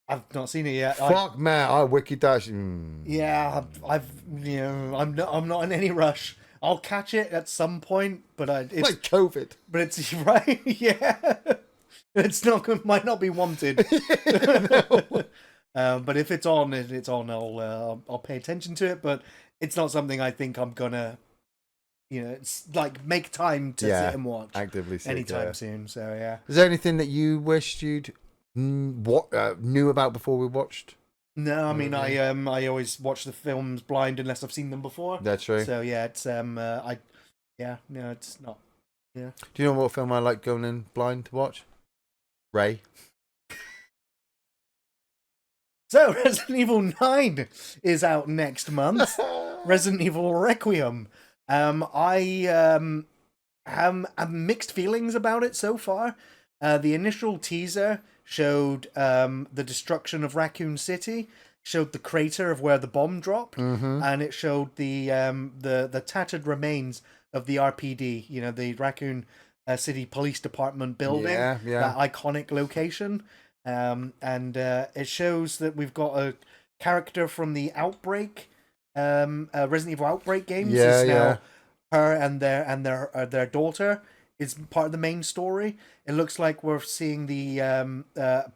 S1: I've not seen it yet.
S2: Fuck man, I wiki dash.
S1: Yeah, I'm not in any rush. I'll catch it at some point, but it's
S2: like COVID.
S1: But it's right, yeah. It's not, might not be wanted. But if it's on, it's on. I'll pay attention to it. But it's not something I think I'm gonna, it's like make time to sit and watch
S2: actively
S1: anytime soon. So yeah.
S2: Is there anything that you wished you'd knew about before we watched?
S1: No, I mean I always watch the films blind unless I've seen them before.
S2: That's true.
S1: So yeah, it's it's not. Yeah.
S2: Do you know what film I like going in blind to watch? Ray.
S1: So Resident Evil 9 is out next month. Resident Evil Requiem. I have mixed feelings about it so far. The initial teaser showed the destruction of Raccoon City, showed the crater of where the bomb dropped, and it showed the tattered remains of the RPD, the Raccoon City Police Department building, that iconic location. And it shows that we've got a character from the Outbreak, Resident Evil Outbreak games. Now her and their daughter is part of the main story. It looks like we're seeing the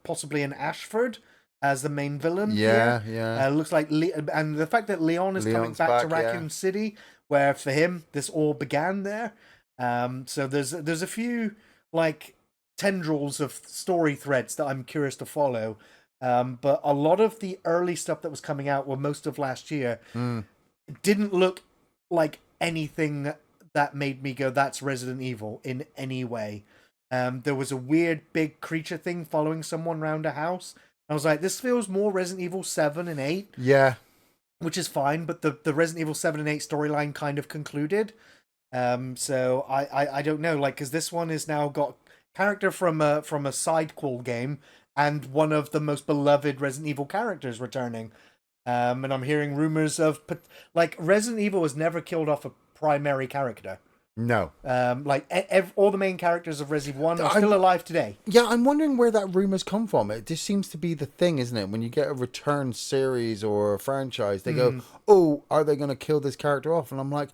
S1: possibly an Ashford as the main villain. It looks like and the fact that Leon's coming back to Raccoon City, where for him this all began there. So there's a few like tendrils of story threads that I'm curious to follow. But a lot of the early stuff that was coming out, well, most of last year, didn't look like anything that made me go, that's Resident Evil in any way. There was a weird big creature thing following someone around a house. I was like, this feels more Resident Evil 7 and 8.
S2: Yeah.
S1: Which is fine, but the Resident Evil 7 and 8 storyline kind of concluded. So I don't know, like, because this one is now got character from a sidequel game and one of the most beloved Resident Evil characters returning. And I'm hearing rumors of, like, Resident Evil has never killed off a primary character.
S2: No.
S1: Like, all the main characters of Resident Evil 1 are still alive today.
S2: Yeah, I'm wondering where that rumor's come from. It just seems to be the thing, isn't it? When you get a return series or a franchise, they go, oh, are they going to kill this character off? And I'm like,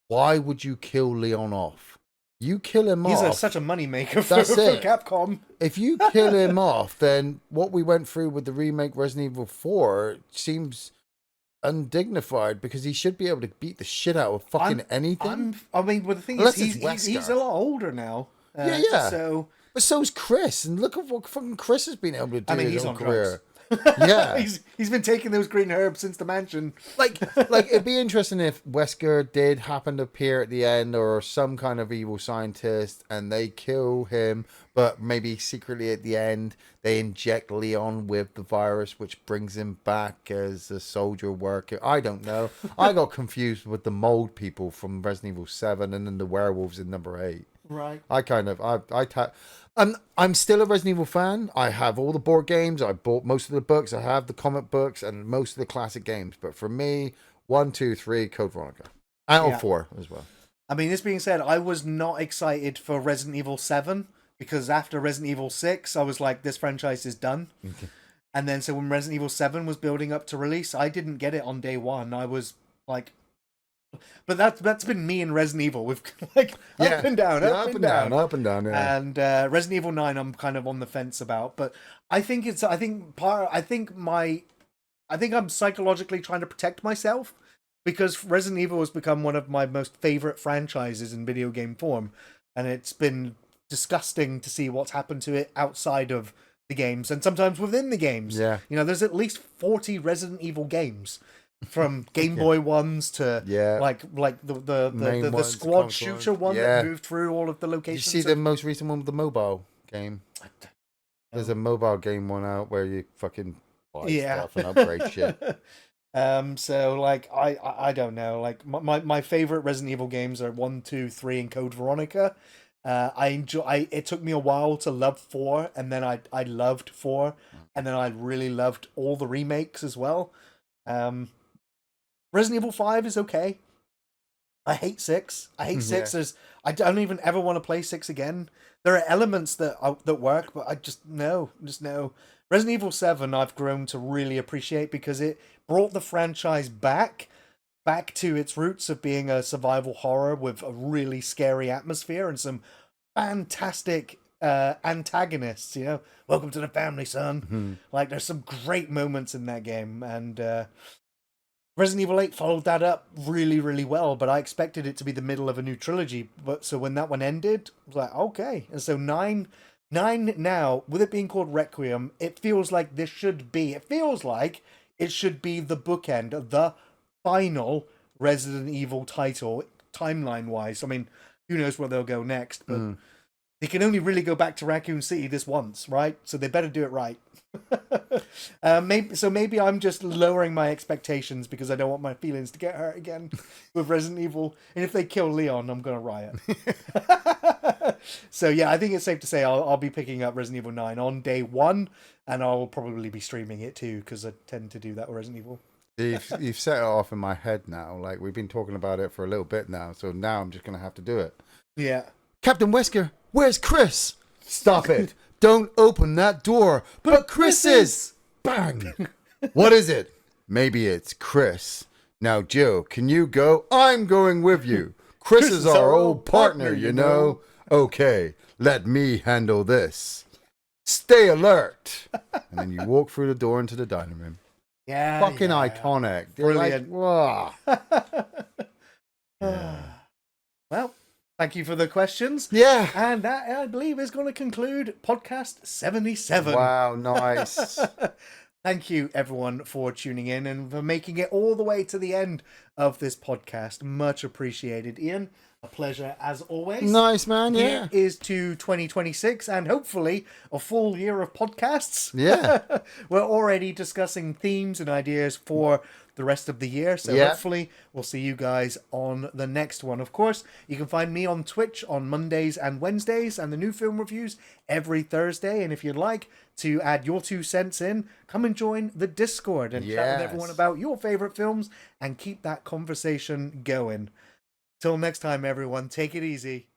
S2: why would you kill Leon off? You kill him off.
S1: He's such a moneymaker for Capcom.
S2: If you kill him off, then what we went through with the remake Resident Evil 4 seems undignified, because he should be able to beat the shit out of fucking anything.
S1: But the thing is, he's a lot older now. So,
S2: but so's Chris, and look at what fucking Chris has been able to do.
S1: I mean, he's on career. Drugs.
S2: Yeah,
S1: he's been taking those green herbs since the mansion.
S2: Like it'd be interesting if Wesker did happen to appear at the end, or some kind of evil scientist, and they kill him, but maybe secretly at the end they inject Leon with the virus, which brings him back as a soldier worker. I don't know. I got confused with the mold people from Resident Evil 7 and then the werewolves in number 8.
S1: Right.
S2: I'm still a Resident Evil fan. I have all the board games. I bought most of the books. I have the comic books and most of the classic games. But for me, 1, 2, 3, Code Veronica. And 4 as well.
S1: I mean, this being said, I was not excited for Resident Evil 7 because after Resident Evil 6, I was like, this franchise is done. And then so when Resident Evil 7 was building up to release, I didn't get it on day one. I was like... But that's been me and Resident Evil. We've like up and down. Yeah. And Resident Evil 9, I'm kind of on the fence about. But I think I'm psychologically trying to protect myself because Resident Evil has become one of my most favorite franchises in video game form, and it's been disgusting to see what's happened to it outside of the games and sometimes within the games.
S2: Yeah,
S1: there's at least 40 Resident Evil games. From Game Boy ones to like the squad shooter one that moved through all of the locations.
S2: You see the most recent one with the mobile game? There's a mobile game one out where you fucking buy stuff and upgrade shit.
S1: So like I don't know. Like my favorite Resident Evil games are 1, 2, 3, and Code Veronica. It took me a while to love 4, and then I loved 4, and then I really loved all the remakes as well. Resident Evil 5 is okay. I hate 6. I hate 6. I don't even ever want to play 6 again. There are elements that work, but I just no. Resident Evil 7 I've grown to really appreciate because it brought the franchise back to its roots of being a survival horror with a really scary atmosphere and some fantastic antagonists. Welcome to the family, son.
S2: Mm-hmm.
S1: Like there's some great moments in that game, and Resident Evil 8 followed that up really, really well, but I expected it to be the middle of a new trilogy. But so when that one ended, I was like, okay. And so 9 now, with it being called Requiem, it feels like it should be the bookend, the final Resident Evil title, timeline-wise. I mean, who knows where they'll go next, but they can only really go back to Raccoon City this once, right? So they better do it right. Maybe I'm just lowering my expectations because I don't want my feelings to get hurt again with Resident Evil. And if they kill Leon, I'm gonna riot. So yeah, I think it's safe to say I'll be picking up Resident Evil 9 on day 1, and I'll probably be streaming it too because I tend to do that with Resident Evil.
S2: You've set it off in my head now. Like we've been talking about it for a little bit now, so now I'm just gonna have to do it.
S1: Yeah.
S2: Captain Wesker, where's Chris? Stop it. Don't open that door. But Chris is. Bang. What is it? Maybe it's Chris. Now, Joe, can you go? I'm going with you. Chris is our old partner, you know. Okay, let me handle this. Stay alert. And then you walk through the door into the dining room.
S1: Yeah.
S2: Fucking iconic.
S1: Brilliant.
S2: Well,
S1: thank you for the questions.
S2: Yeah.
S1: And that, I believe, is going to conclude podcast 77.
S2: Wow, nice.
S1: Thank you, everyone, for tuning in and for making it all the way to the end of this podcast. Much appreciated, Ian. A pleasure, as always.
S2: Nice, man, yeah.
S1: Here is to 2026 and hopefully a full year of podcasts.
S2: Yeah.
S1: We're already discussing themes and ideas for the rest of the year. So hopefully we'll see you guys on the next one. Of course, you can find me on Twitch on Mondays and Wednesdays and the new film reviews every Thursday. And if you'd like to add your 2 cents in, come and join the Discord and chat with everyone about your favorite films and keep that conversation going. Till next time, everyone, take it easy.